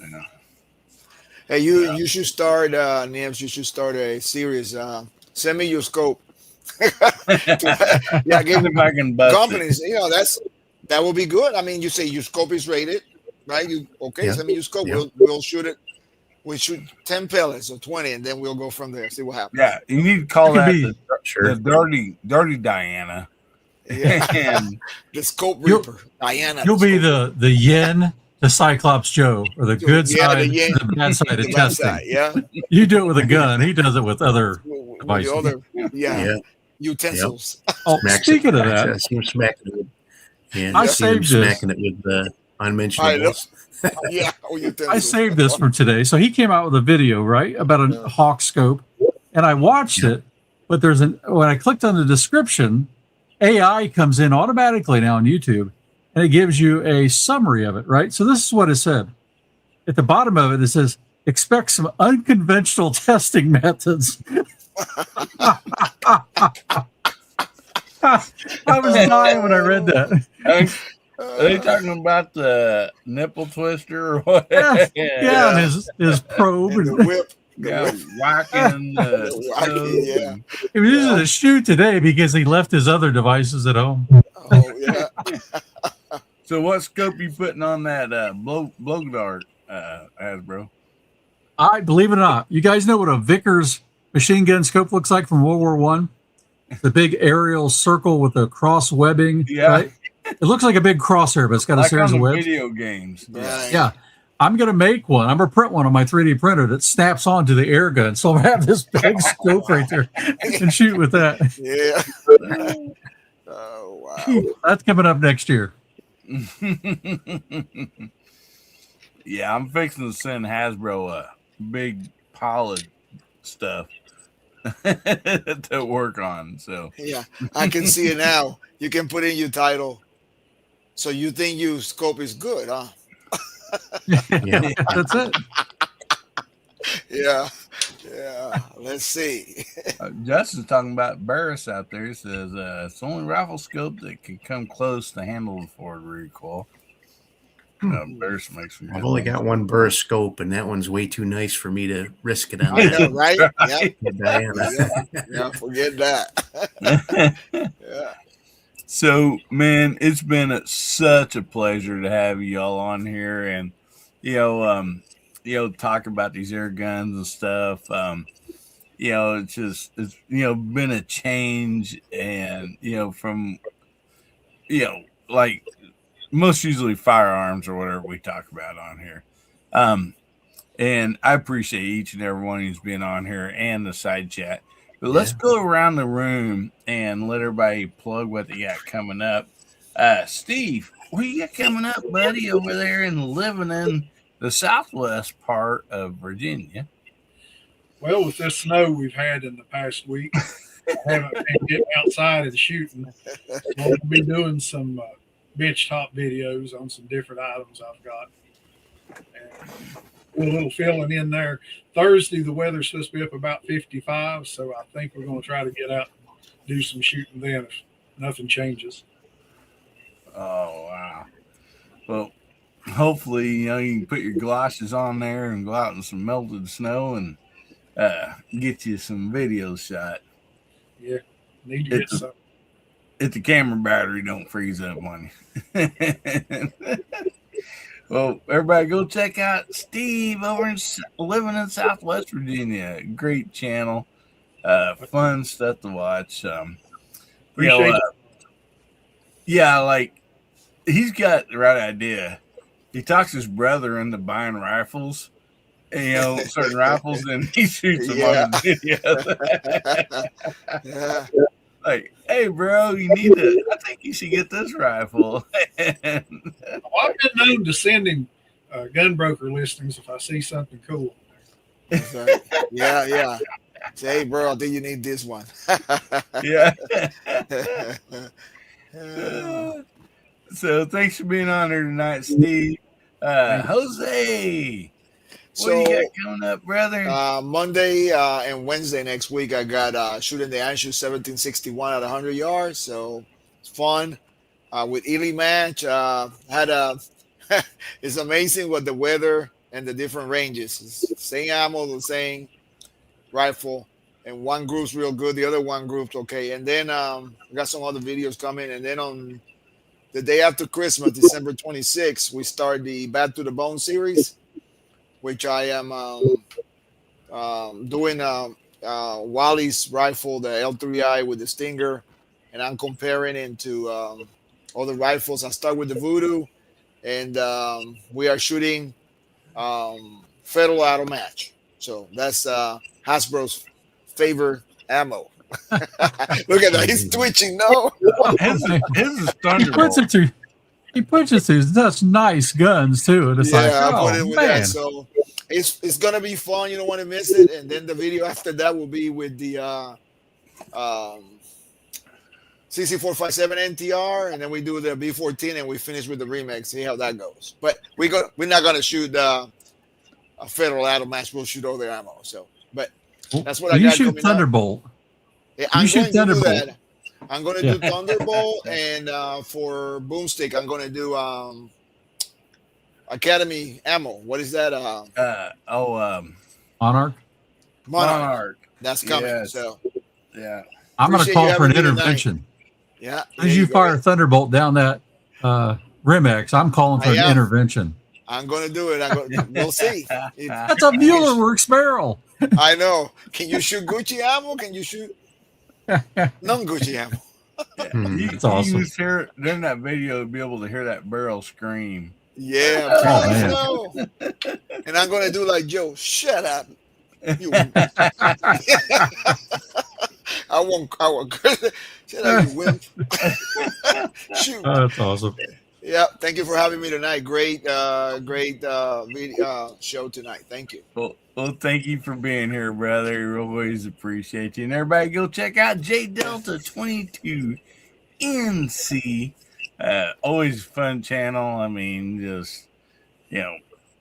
hey, you should start, Nims. You should start a series. Send me your scope. Give companies. That will be good. I mean, you say your scope is rated, right? Send me your scope. Yeah. We'll shoot it. We shoot 10 pellets or 20, and then we'll go from there. See what happens. Yeah, you need to call that the dirty Diana. And the Scope Reaper, Diana. You'll be the yin to Cyclops Joe, or the good side, the bad side of testing. Yeah. You do it with a gun. He does it with other devices. With the other, utensils. Yep. Oh, speaking of that, I see him smacking it. Yeah, I saved this. Smacking it with the unmentionables. I saved this for today. So he came out with a video, right, about a hawk scope, and I watched it. But when I clicked on the description, AI comes in automatically now on YouTube, and it gives you a summary of it, right? So this is what it said. At the bottom of it, it says, expect some unconventional testing methods. I was dying when I read that. Are they talking about the nipple twister or what? Yeah, and his probe and the whip. Whacking. He was using a shoe today because he left his other devices at home. Oh yeah. So what scope you putting on that blow dart, Hasbro? I believe it or not, you guys know what a Vickers machine gun scope looks like from World War One? The big aerial circle with the cross webbing. Yeah. Right? It looks like a big crosshair, but it's got a series of webs. Video games. Yeah. I'm going to make one. I'm going to print one on my 3D printer that snaps onto the air gun. So I'll have this big scope right there and shoot with that. Yeah. Oh, wow. That's coming up next year. Yeah, I'm fixing to send Hasbro a big pile of stuff to work on. So yeah, I can see it now. You can put in your title. So you think your scope is good, huh? Yeah, that's it. Yeah. Let's see. Justin's talking about Barris out there. He says it's the only rifle scope that can come close to handle the forward recoil. Barris makes some. I've only got one Burris scope, and that one's way too nice for me to risk it on. I know, right? Yeah, forget that. Yeah. So, man, it's been such a pleasure to have you all on here, and talk about these air guns and stuff. It's been a change, and from like most usually firearms or whatever we talk about on here. And I appreciate each and every one who's been on here and the side chat. But let's go around the room and let everybody plug what they got coming up. Steve, what you got coming up, buddy, over there and living in the southwest part of Virginia? Well, with this snow we've had in the past week, I haven't been getting outside and shooting. I'll be doing some benchtop videos on some different items I've got. And a little filling in there. Thursday, the weather's supposed to be up about 55, so I think we're going to try to get out and do some shooting then if nothing changes. Oh, wow. Well, hopefully, you can put your galoshes on there and go out in some melted snow and get you some videos shot. Yeah, need to get some. If the camera battery don't freeze up on you. Well, everybody go check out Steve over living in Southwest Virginia. Great channel. Fun stuff to watch. He's got the right idea. He talks his brother into buying rifles, and, certain rifles, and he shoots them on the video. Like, hey, bro, I think you should get this rifle. I've been known to send him gun broker listings if I see something cool. Yeah. Say, hey, bro, I think you need this one. Yeah. So thanks for being on here tonight, Steve. Jose, what do you got coming up, brother? Monday and Wednesday next week, I got shooting the Anshu 1761 at 100 yards. So it's fun. With Ely Match, it's amazing what the weather and the different ranges. It's the same ammo, the same rifle, and one group's real good, the other one group's okay. And then we got some other videos coming. And then on the day after Christmas, December 26th, we start the Bad to the Bone series, which I am doing Wally's rifle, the L3I with the Stinger, and I'm comparing into all the rifles. I start with the Voodoo, and we are shooting Federal Auto Match. So that's Hasbro's favorite ammo. Look at that. He's twitching. No. His is He puts it through such nice guns too. And it's like, I put oh it with man. that. So it's gonna be fun. You don't want to miss it. And then the video after that will be with the CC457 NTR, and then we do the B14, and we finish with the remix. See how that goes. But we're not gonna shoot a Federal Auto Match. We'll shoot all their ammo. So, but that's what I got. You shoot Thunderbolt. Yeah, I'm you shoot going to do Thunderbolt. that. I'm going to do Thunderbolt, and for Boomstick, I'm going to do Academy ammo. What is that? Monarch. That's coming. Yes. So yeah, I'm going to Appreciate call you for an having me tonight. intervention. yeah, As you fire Thunderbolt down that Rimex, I'm calling for I an am. intervention. I'm going to do it. We'll see. That's a Mueller Works barrel. I know. Can you shoot Gucci ammo? Can you shoot non-Gucci ammo? That's awesome. You hear during that video, be able to hear that barrel scream. Yeah, Oh, please man. no. And I'm going to do like Joe. Shut up. You. I won't. Shut up, you wimp. Shoot. Oh, that's awesome. Yeah, thank you for having me tonight. Great video show tonight. Thank you. Well, thank you for being here, brother. We always appreciate you. And everybody go check out J Delta 22 NC. Always a fun channel. I mean, just,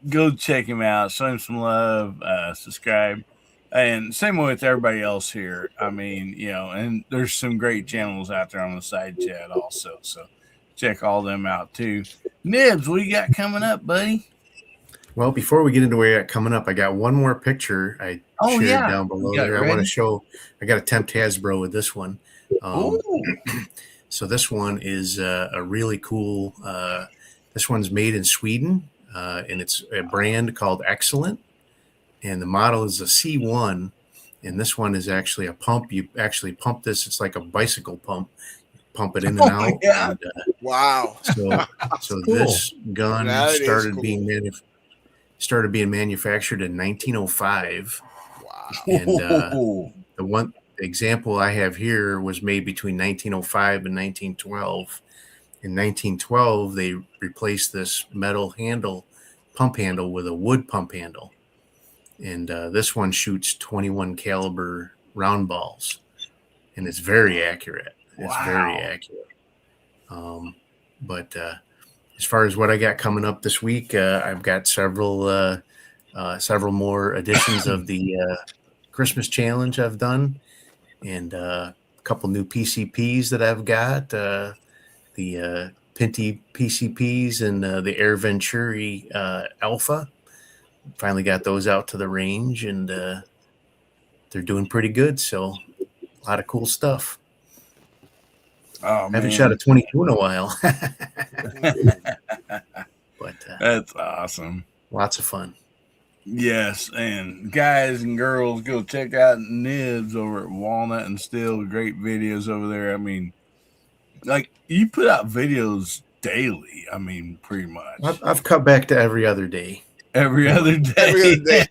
go check him out. Show him some love. Subscribe. And same with everybody else here. I mean, and there's some great channels out there on the side chat also. So check all them out too. Nibs, what you got coming up, buddy? Well, before we get into what I got coming up, I got one more picture I shared down below there. I want to show. I got to tempt Hasbro with this one. So this one is a really cool. This one's made in Sweden, and it's a brand called Excellent, and the model is a C1, and this one is actually a pump. You actually pump this. It's like a bicycle pump. Pump it in and out. Yeah. And, Wow. So Cool. this gun That is started cool. being manufactured in 1905. Wow. And the example I have here was made between 1905 and 1912. In 1912, they replaced this metal pump handle with a wood pump handle. And this one shoots 21 caliber round balls, and it's very accurate. It's very accurate. But as far as what I got coming up this week, I've got several more editions of the Christmas challenge I've done, and a couple new PCPs that I've got, the Pinty PCPs and the Air Venturi Alpha. Finally got those out to the range, and they're doing pretty good. So a lot of cool stuff. Oh, I haven't shot a 22 in a while. But that's awesome. Lots of fun. Yes, and guys and girls, go check out Nibs over at Walnut and Steel. Great videos over there. I mean, like, you put out videos daily. I mean, pretty much. I've cut back to every other day. Every other day. Every other day.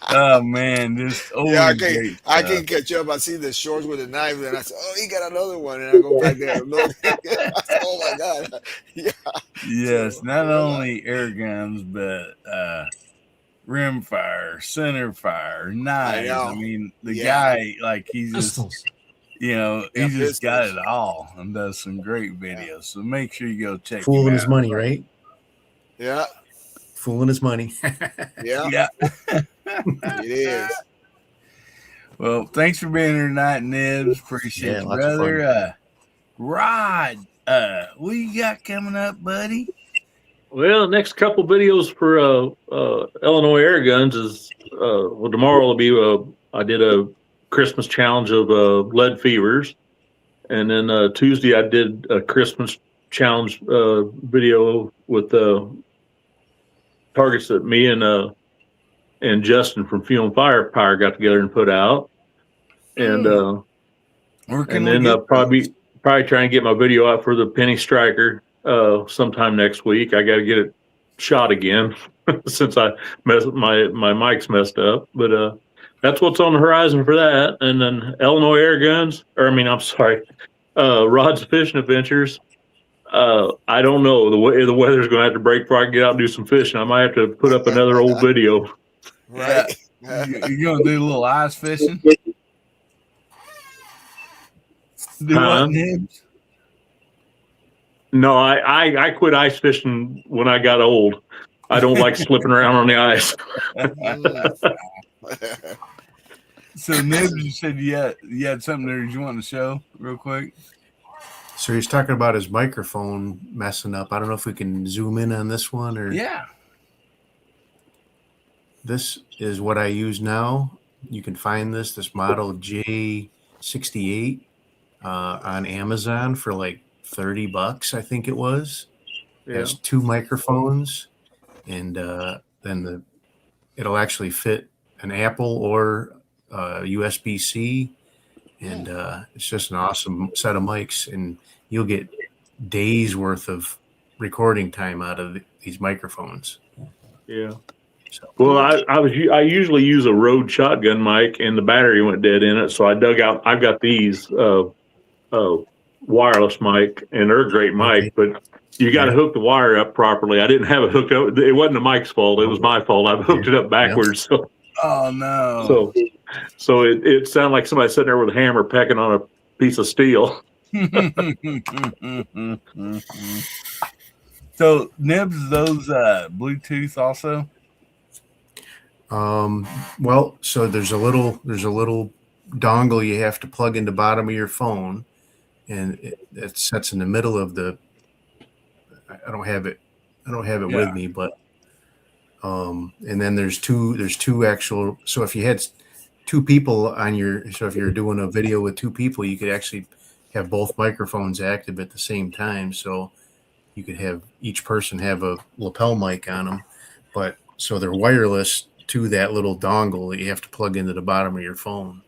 Oh man, just Yeah, I can catch up. I see the shorts with a knife, and I say, "Oh, he got another one," and I go back there. Look. Oh my god! Yeah. Yes, not only air guns, but rim fire, center fire, knives. I mean, the guy, like, he's Pistols. just, he just got it all and does some great videos. So make sure you go check. Fooling him his out. money, right? Yeah. Fooling his money. Yeah. It is. Well, thanks for being here tonight, Nibs. Appreciate you, lots of brother. Rod, what you got coming up, buddy? Well, next couple videos for Illinois Air Guns is tomorrow will be I did a Christmas challenge of lead fevers, and then Tuesday I did a Christmas challenge video with targets that me and Justin from Fuel and Firepower got together and put out, and And then probably try and get my video out for the Penny Striker sometime next week. I got to get it shot again since my mic's messed up. But that's what's on the horizon for that. And then Illinois Air Guns, Rod's Fishing Adventures. I don't know. The weather's going to have to break before I can get out and do some fishing. I might have to put up another old video. Right. You're going to do a little ice fishing? No, I quit ice fishing when I got old. I don't like slipping around on the ice. So, Nibs, you said you had something there you want to show real quick? So he's talking about his microphone messing up. I don't know if we can zoom in on this one or. Yeah. This is what I use now. You can find this model J68 on Amazon for like $30, I think it was. It has 2 microphones, and then it'll actually fit an Apple or USB-C, and it's just an awesome set of mics, and you'll get days worth of recording time out of these microphones. Yeah. Well, I usually use a Rode shotgun mic, and the battery went dead in it, so I dug out. I've got these wireless mic, and they're a great mic, but you got to hook the wire up properly. I didn't have it hooked up. It wasn't the mic's fault; it was my fault. I hooked it up backwards. So. Oh no! So it sounded like somebody sitting there with a hammer pecking on a piece of steel. So, Nibs, those Bluetooth also? Well, so there's a little dongle you have to plug in the bottom of your phone, and it sets in the middle of the. I don't have it with me, but and then there's two actual. So if you had 2 people if you're doing a video with 2 people, you could actually have both microphones active at the same time. So you could have each person have a lapel mic on them, but so they're wireless to that little dongle that you have to plug into the bottom of your phone.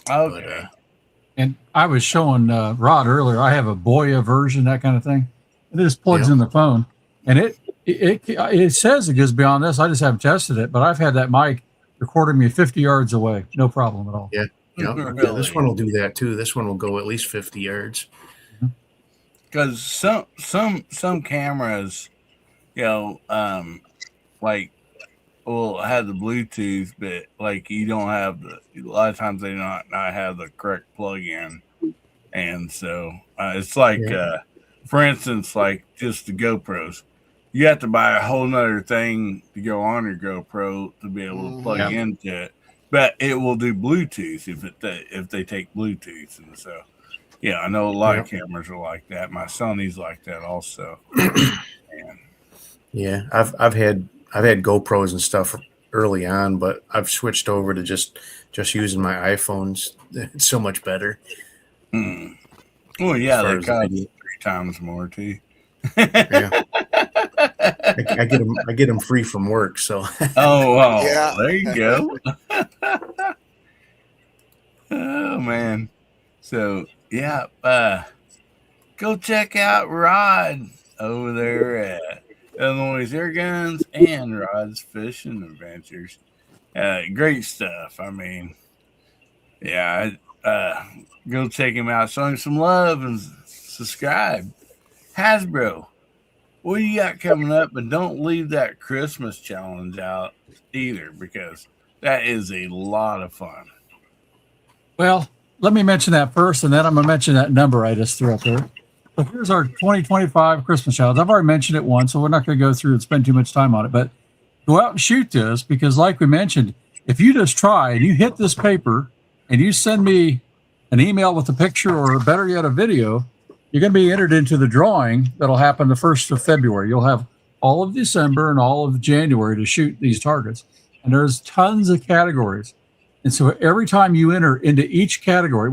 Okay. And I was showing Rod earlier, I have a Boya version, that kind of thing. It just plugs in the phone, and it says it goes beyond this. I just haven't tested it, but I've had that mic recording me 50 yards away. No problem at all. Yeah. Yeah, this one will do that too. This one will go at least 50 yards. Because some cameras, like will have the Bluetooth, but like you don't have a lot of times they not have the correct plug-in, and so it's like for instance, like just the GoPros, you have to buy a whole nother thing to go on your GoPro to be able to plug into it, but it will do Bluetooth if they take Bluetooth, and so I know a lot of cameras are like that. My Sony's like that also. Yeah, I've had GoPros and stuff early on, but I've switched over to just using my iPhones. It's so much better. Well, yeah, they cost 3 times more too. Yeah. I get them free from work, so. There you go. Oh man, so go check out Rod over there at Illinois Air Guns and Rod's Fishing Adventures. Great stuff. I mean, go check him out. Show him some love and subscribe. Hasbro, what do you got coming up? But don't leave that Christmas challenge out either, because that is a lot of fun. Well, let me mention that first, and then I'm going to mention that number I just threw up there. So here's our 2025 Christmas challenge. I've already mentioned it once, so we're not going to go through and spend too much time on it. But go out and shoot this, because like we mentioned, if you just try and you hit this paper and you send me an email with a picture or better yet a video, you're going to be entered into the drawing that'll happen the 1st of February. You'll have all of December and all of January to shoot these targets. And there's tons of categories. And so every time you enter into each category,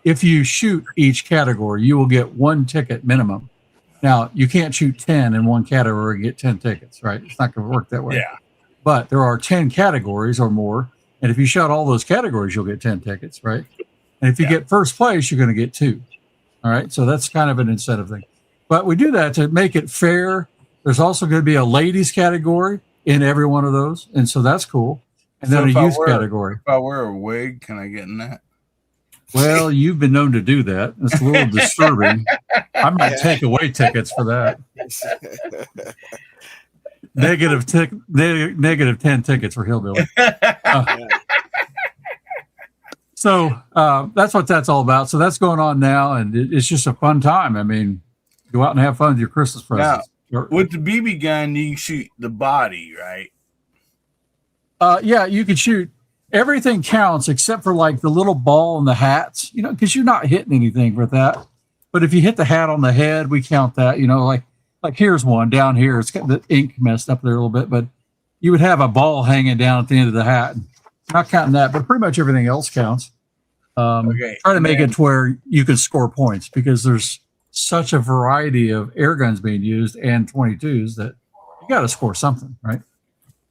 if you shoot each category, you will get 1 ticket minimum. Now, you can't shoot 10 in one category and get 10 tickets, right? It's not going to work that way. Yeah. But there are 10 categories or more. And if you shot all those categories, you'll get 10 tickets, right? And if you get first place, you're going to get 2. All right. So that's kind of an incentive thing. But we do that to make it fair. There's also going to be a ladies category in every one of those. And so that's cool. And then a youth category. If I wear a wig, can I get in that? Well, you've been known to do that. It's a little disturbing. I might take away tickets for that. Negative 10 tickets for Hillbilly. So that's what that's all about. So that's going on now, and it's just a fun time. I mean, go out and have fun with your Christmas presents. Now, with the BB gun, you can shoot the body, right? Yeah, you can shoot. Everything counts except for like the little ball and the hats, you know, because you're not hitting anything with that. But if you hit the hat on the head, we count that, you know, like here's one down here. It's got the ink messed up there a little bit, but you would have a ball hanging down at the end of the hat. Not counting that, but pretty much everything else counts. Try to make it to where you can score points because there's such a variety of air guns being used and 22s that you got to score something, right?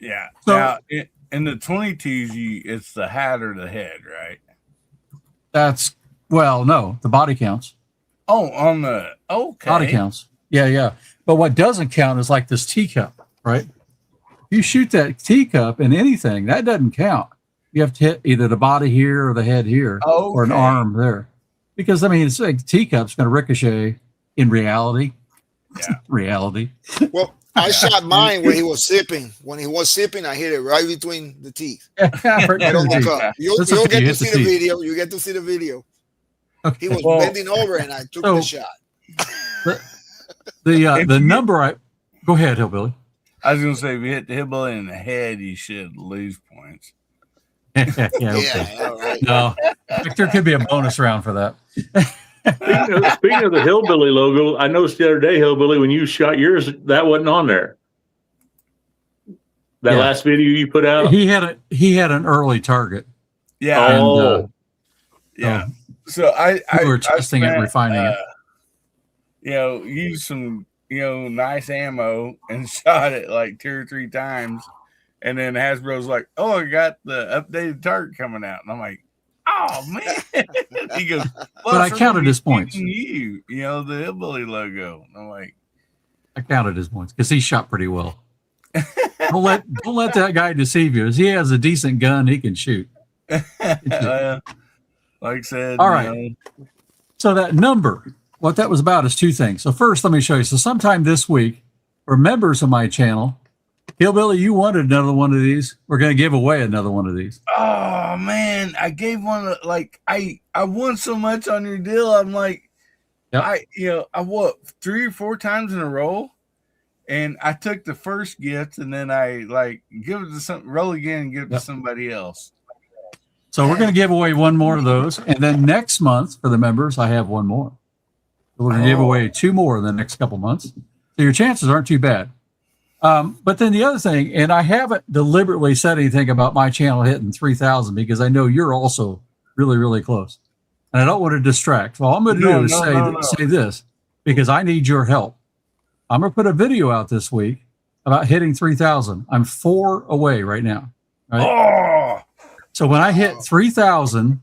Yeah. So, now, in the 22s, it's the hat or the head, right? No, the body counts. Oh, okay. Body counts. Yeah. But what doesn't count is like this teacup, right? If you shoot that teacup in anything, that doesn't count. You have to hit either the body here or the head here or an arm there. Because, I mean, it's like teacup's going to ricochet in reality. Yeah. Reality. Well, I shot mine when he was sipping. When he was sipping, I hit it right between the teeth. Right on the cup. You'll get to see the video. You get to see the video. Okay. He was bending over, and I took the shot. The number go ahead, Hillbilly. I was going to say, if you hit the Hillbilly in the head, you should lose points. Okay. Right. No, there could be a bonus round for that. Speaking of the Hillbilly logo, I noticed the other day, Hillbilly, when you shot yours, that wasn't on there. That last video you put out, he had an early target. Yeah. And, so we were testing it, refining it. Used some nice ammo and shot it like 2 or 3 times, and then Hasbro's like, "Oh, I got the updated target coming out," and I'm like, "Oh man!" He goes, "But I counted his points. The Hillbilly logo." And I'm like, "I counted his points because he shot pretty well." Don't let that guy deceive you. If he has a decent gun, he can shoot. Like I said, all right. So that number, what that was about is 2 things. So first, let me show you. So sometime this week, for members of my channel, Hillbilly, you wanted another one of these. We're going to give away another one of these. Oh man, I gave one I won so much on your deal. I'm like, I 3 or 4 times in a row, and I took the first gift and then I give it to some roll again and give it to somebody else. So we're going to give away one more of those, and then next month for the members, I have one more. So we're going to give away 2 more in the next couple months. So your chances aren't too bad. But then the other thing, and I haven't deliberately said anything about my channel hitting 3,000 because I know you're also really, really close. And I don't want to distract. All I'm going to do is say this because I need your help. I'm going to put a video out this week about hitting 3,000. I'm 4 away right now. Right? So when I hit 3,000,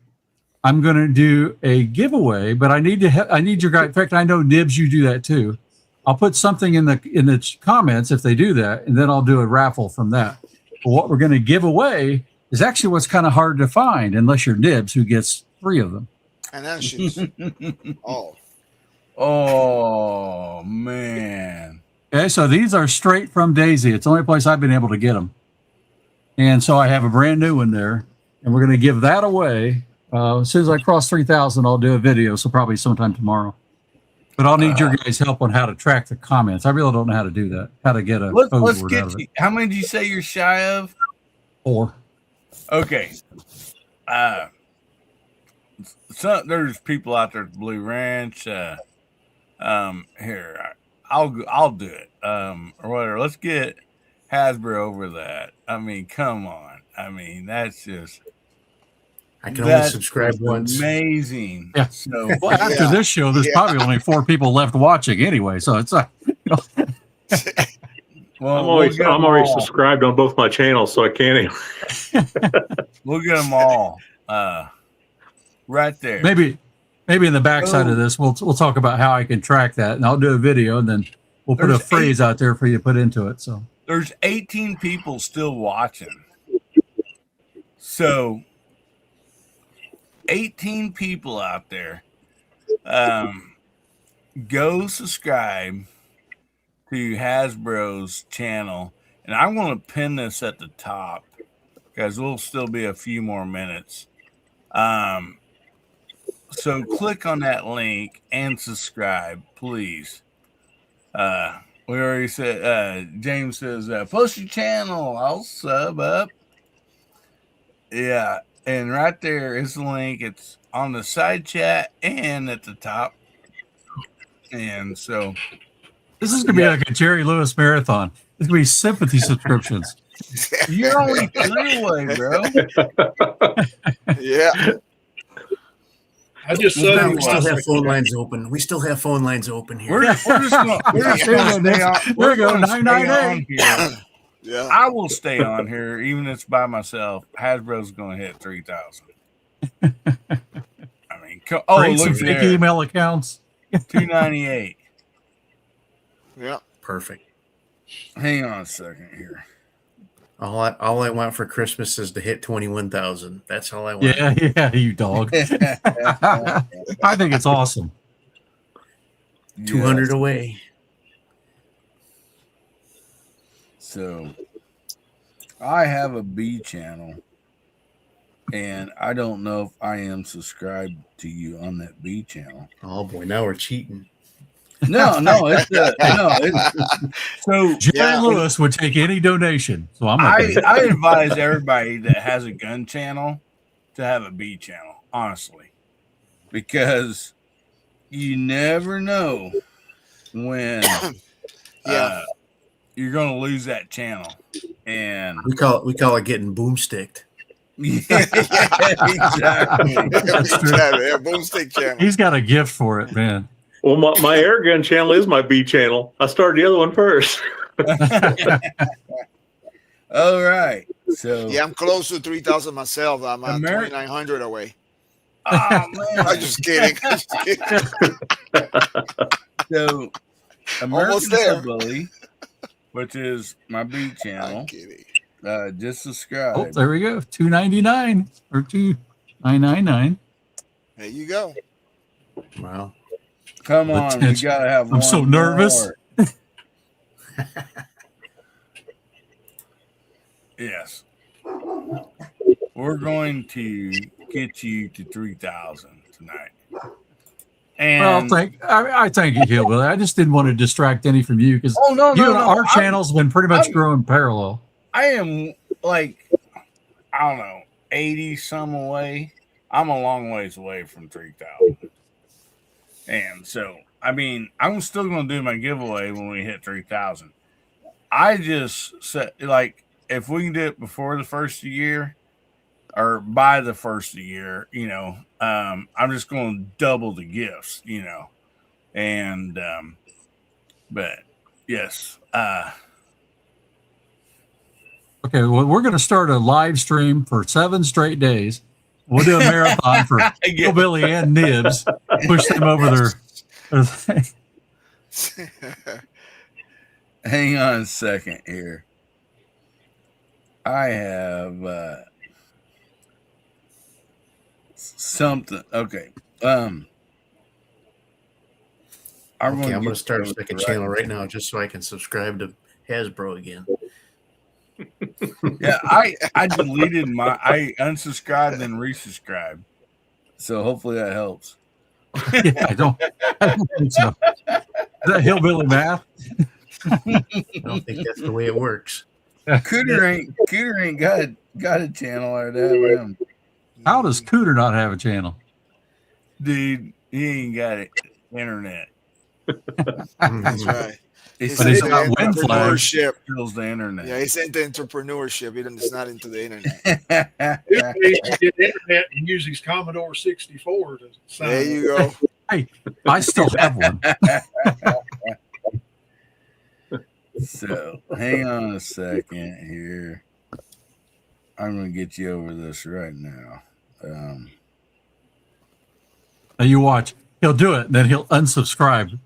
I'm going to do a giveaway, but I need your guy. In fact, I know Nibs, you do that too. I'll put something in the comments if they do that, and then I'll do a raffle from that. But what we're going to give away is actually what's kind of hard to find, unless you're Nibs, who gets 3 of them. And that shoots. Oh man. Okay, so these are straight from Daisy. It's the only place I've been able to get them, and so I have a brand new one there, and we're going to give that away. As soon as I cross 3,000, I'll do a video. So probably sometime tomorrow. But I'll need your guys' help on how to track the comments. I really don't know how to do that. How to get a code word out of it. How many did you say you're shy of? 4. Okay. There's people out there at the Blue Ranch. Here, I'll do it. Or whatever. Let's get Hasbro over that. I mean, come on. I mean, that's just. I can only subscribe once. Amazing. Yeah. So, after this show, there's probably only 4 people left watching anyway. So it's like, well, I'm already subscribed on both my channels, so I can't. We'll get them all. right there. Maybe in the backside of this, we'll talk about how I can track that, and I'll do a video, and then we'll put a phrase out there for you to put into it. So there's 18 people still watching. So 18 people out there. Go subscribe to Hasbro's channel, and I'm going to pin this at the top because we'll still be a few more minutes. So click on that link and subscribe, please. We already said, James says, post your channel, I'll sub up. Yeah, and right there is the link. It's on the side chat and at the top. And so this is going to be like a Jerry Lewis marathon. It's going to be sympathy subscriptions. You're only 3 away, bro. Yeah. I just we still have phone lines open. We still have phone lines open here. We're just going to stay on. There we go, 998. Yeah. I will stay on here, even if it's by myself. Hasbro's going to hit 3,000. I mean, look, fake email accounts. 298. Yeah. Perfect. Hang on a second here. All I want for Christmas is to hit 21,000. That's all I want. Yeah, you dog. I think it's awesome. 200 away. So I have a B channel, and I don't know if I am subscribed to you on that B channel. Oh boy, now we're cheating. No, it's so Jerry Lewis would take any donation. So I advise everybody that has a gun channel to have a B channel, honestly, because you never know when you're going to lose that channel. And we call it getting boomsticked. Yeah, exactly. Boomstick channel. He's got a gift for it, man. Well, my air gun channel is my B channel. I started the other one first. All right. So yeah, I'm close to 3,000 myself. I'm at 2,900 away. Oh man, I'm just kidding. So American Hillbilly, which is my B channel. Just subscribe. Oh, there we go. $2.99 or $2.999. There you go. Wow. Come on, we gotta have. I'm so nervous. Yes, we're going to get you to 3,000 tonight. And I thank you, Hillbilly. I just didn't want to distract any from you because our channel's been pretty much growing parallel. I am like, I don't know, 80 some away. I'm a long ways away from 3,000. And so, I mean, I'm still going to do my giveaway when we hit 3,000. I just said, like, if we can do it before the first of the year or by the first of the year, I'm just going to double the gifts, And, but yes. Okay, well, we're going to start a live stream for 7 straight days. We'll do a marathon for Hillbilly and Nibs. Push them over their thing. Hang on a second here. I have something. Okay. I'm going to start a second channel right now just so I can subscribe to Hasbro again. Yeah, I deleted I unsubscribed and resubscribed. So hopefully that helps. Yeah, I don't think so. Is that hillbilly math? I don't think that's the way it works. Cooter ain't got a channel or that. How does Cooter not have a channel? Dude, he ain't got it. Internet. That's right. He's not entrepreneurship. Fills the internet. Yeah, he's into entrepreneurship. He's not into the internet. He did internet and use his Commodore 64 to sign. There you go. Hey, I still have one. So hang on a second here. I'm gonna get you over this right now. Now you watch. He'll do it, then he'll unsubscribe.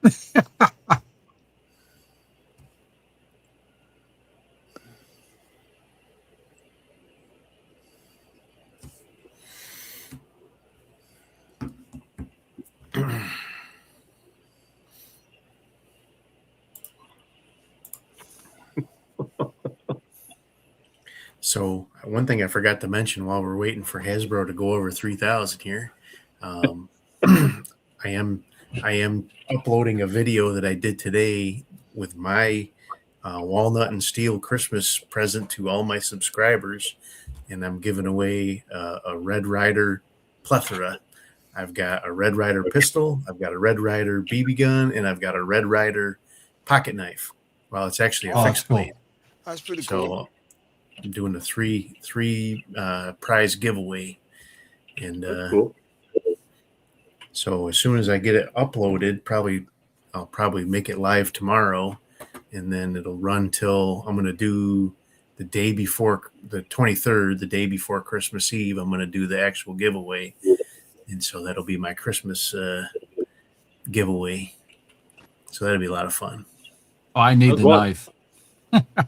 So one thing I forgot to mention while we're waiting for Hasbro to go over 3,000 here, I am uploading a video that I did today with my walnut and steel Christmas present to all my subscribers, and I'm giving away a Red Ryder plethora. I've got a Red Ryder pistol, I've got a Red Ryder BB gun, and I've got a Red Ryder pocket knife. Well, it's actually a fixed blade. That's pretty So cool. I'm doing a three prize giveaway, and Cool. so as soon as I get it uploaded, I'll probably make it live tomorrow, and then it'll run till I'm going to do the day before the 23rd, the day before Christmas Eve. I'm going to do the actual giveaway, and so that'll be my Christmas giveaway. So that'll be a lot of fun. Oh, I need the knife.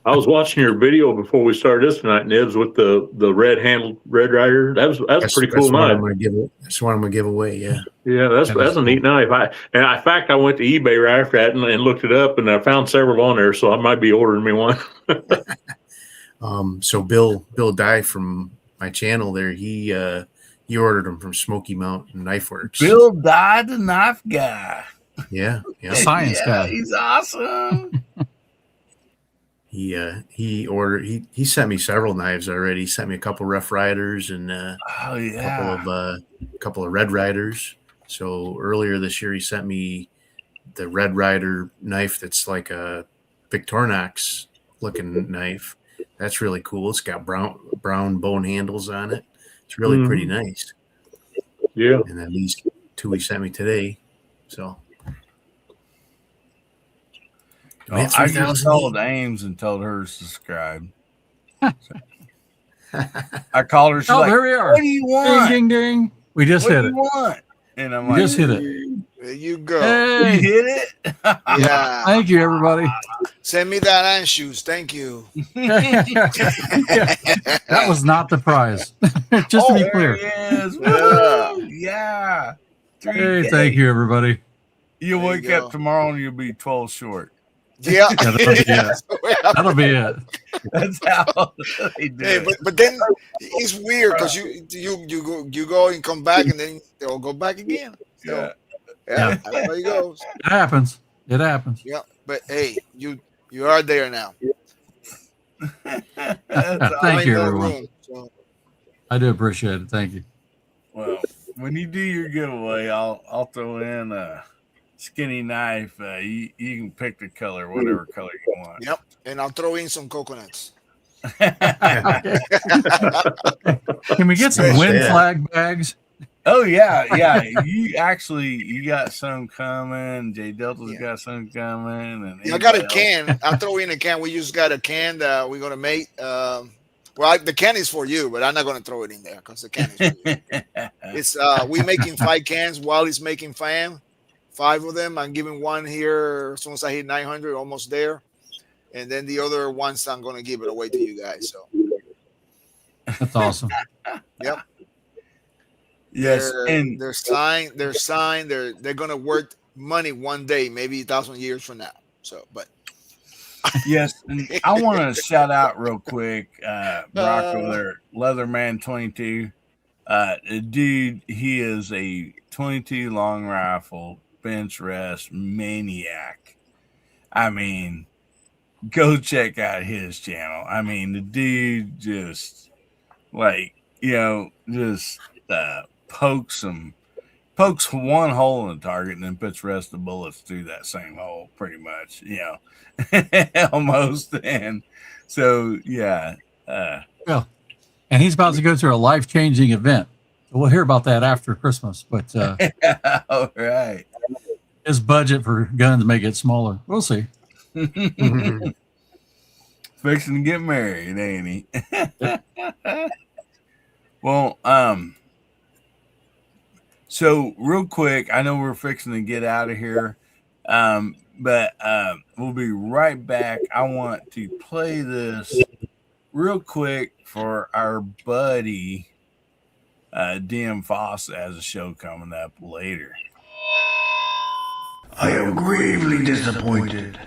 I was watching your video before we started this tonight, Nibs, with the red handled Red Ryder. That's a pretty cool knife. That's what I'm gonna give away. Yeah, yeah, that's a neat knife. In fact, I went to eBay right after that and looked it up, and I found several on there, so I might be ordering me one. So Bill Dye from my channel there, he ordered them from Smoky Mountain Knife Works. Bill Dye, the knife guy. Yeah, science guy. He's awesome. He sent me several knives already. He sent me a couple Rough Riders and a couple of Red Riders. So earlier this year he sent me the Red Rider knife that's like a Victorinox looking knife. That's really cool. It's got brown bone handles on it. It's really pretty nice. Yeah. And then these two he sent me today. So well, I just called Ames and told her to subscribe. I called her. She's like, there we are. What do you want? Ding, ding, ding. We just hit it. Want? And I'm We like, just hit it. There you go. Hey. You hit it? Yeah. Thank you, everybody. Send me that and shoes. Thank you. That was not the prize. Just to be clear. Yeah. Hey, thank you, everybody. You'll wake up tomorrow and you'll be 12 short. Yeah. That'll be it. That'll be it. That's how they do Hey, it. but then it's weird because you go and come back and then they'll go back again. So, yeah, that's how it goes. It happens. It happens. Yeah, but hey, you are there now. Thank you, everyone. Room, so. I do appreciate it. Thank you. Well, when you do your giveaway, I'll throw in a skinny knife. You can pick the color, whatever color you want. Yep, and I'll throw in some coconuts. Can we get some wind flag bags? Oh yeah. You got some coming. J Delta's got some coming, and I got a can. I'll throw in a can. We just got a can that we're gonna make. Well, the can is for you, but I'm not gonna throw it in there because the can is for you. It's we making 5 cans. Wally's making 5 of them. I'm giving one here as soon as I hit 900, almost there, and then the other ones I'm gonna give it away to you guys. So that's awesome. Yep. Yes, and they're signed. They're gonna worth money one day, maybe 1,000 years from now. So, but yes, and I want to shout out real quick, Brock over there, Leatherman 22. Dude, he is a 22 long rifle bench rest maniac. I mean, go check out his channel. I mean, the dude just just pokes one hole in the target and then puts the rest of the bullets through that same hole, pretty much, almost. And so, well, and he's about to go through a life-changing event. So we'll hear about that after Christmas. But all right, his budget for guns may get smaller. We'll see. Fixing to get married, ain't he? Well, So real quick, I know we're fixing to get out of here, but we'll be right back. I want to play this real quick for our buddy DM Foss has a show coming up later. I am gravely disappointed.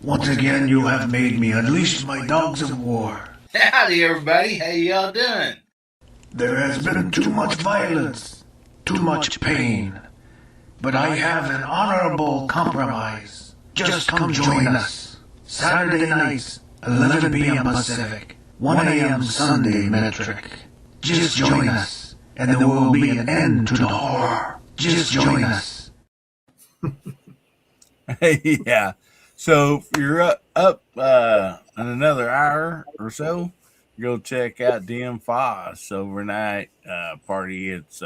Once again, you have made me unleash my dogs of war. Howdy, everybody. How y'all doing? There has been too much violence, too much pain. But I have an honorable compromise. Just come join us. Saturday nights, 11 p.m. Pacific, 1 a.m. Sunday metric. Just join us, and there will be an end to the horror. Just join us. Yeah. So if you're up in another hour or so, go check out DM Foss overnight party. It's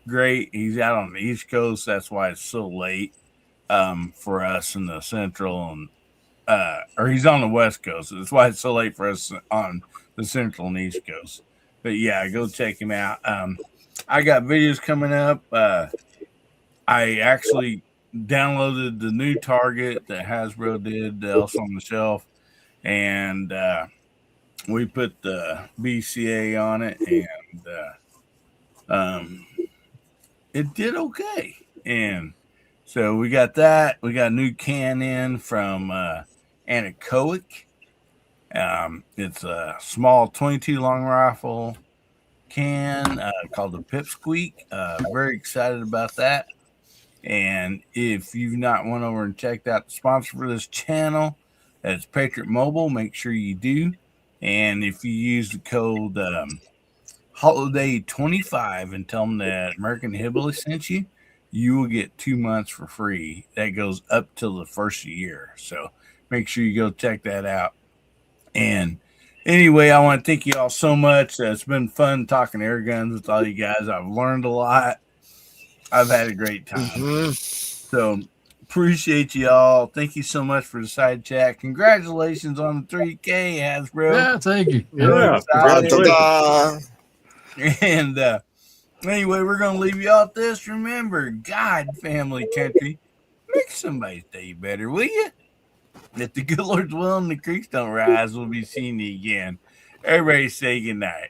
great. He's out on the East Coast. That's why it's so late for us in the Central, and or he's on the West Coast. That's why it's so late for us on the Central and East Coast. But yeah, go check him out. I got videos coming up. I actually downloaded the new Target that Hasbro did, Else on the Shelf, and we put the BCA on it, and it did okay. And so we got that. We got a new can in from Anechoic. It's a small 22 long rifle can called the Pipsqueak. Very excited about that. And if you've not went over and checked out the sponsor for this channel, that's Patriot Mobile, make sure you do. And if you use the code Holiday25 and tell them that American Hillbilly sent you, you will get 2 months for free. That goes up till the first year. So make sure you go check that out. And anyway, I want to thank you all so much. It's been fun talking air guns with all you guys. I've learned a lot. I've had a great time. So appreciate you all. Thank you so much for the side chat. Congratulations on the 3K, Hasbro. Yeah, thank you. Yeah. And anyway, we're going to leave you all with this. Remember, God, family, country, make somebody's day better, will you? If the good Lord's will and the creeks don't rise, we'll be seeing you again. Everybody say goodnight.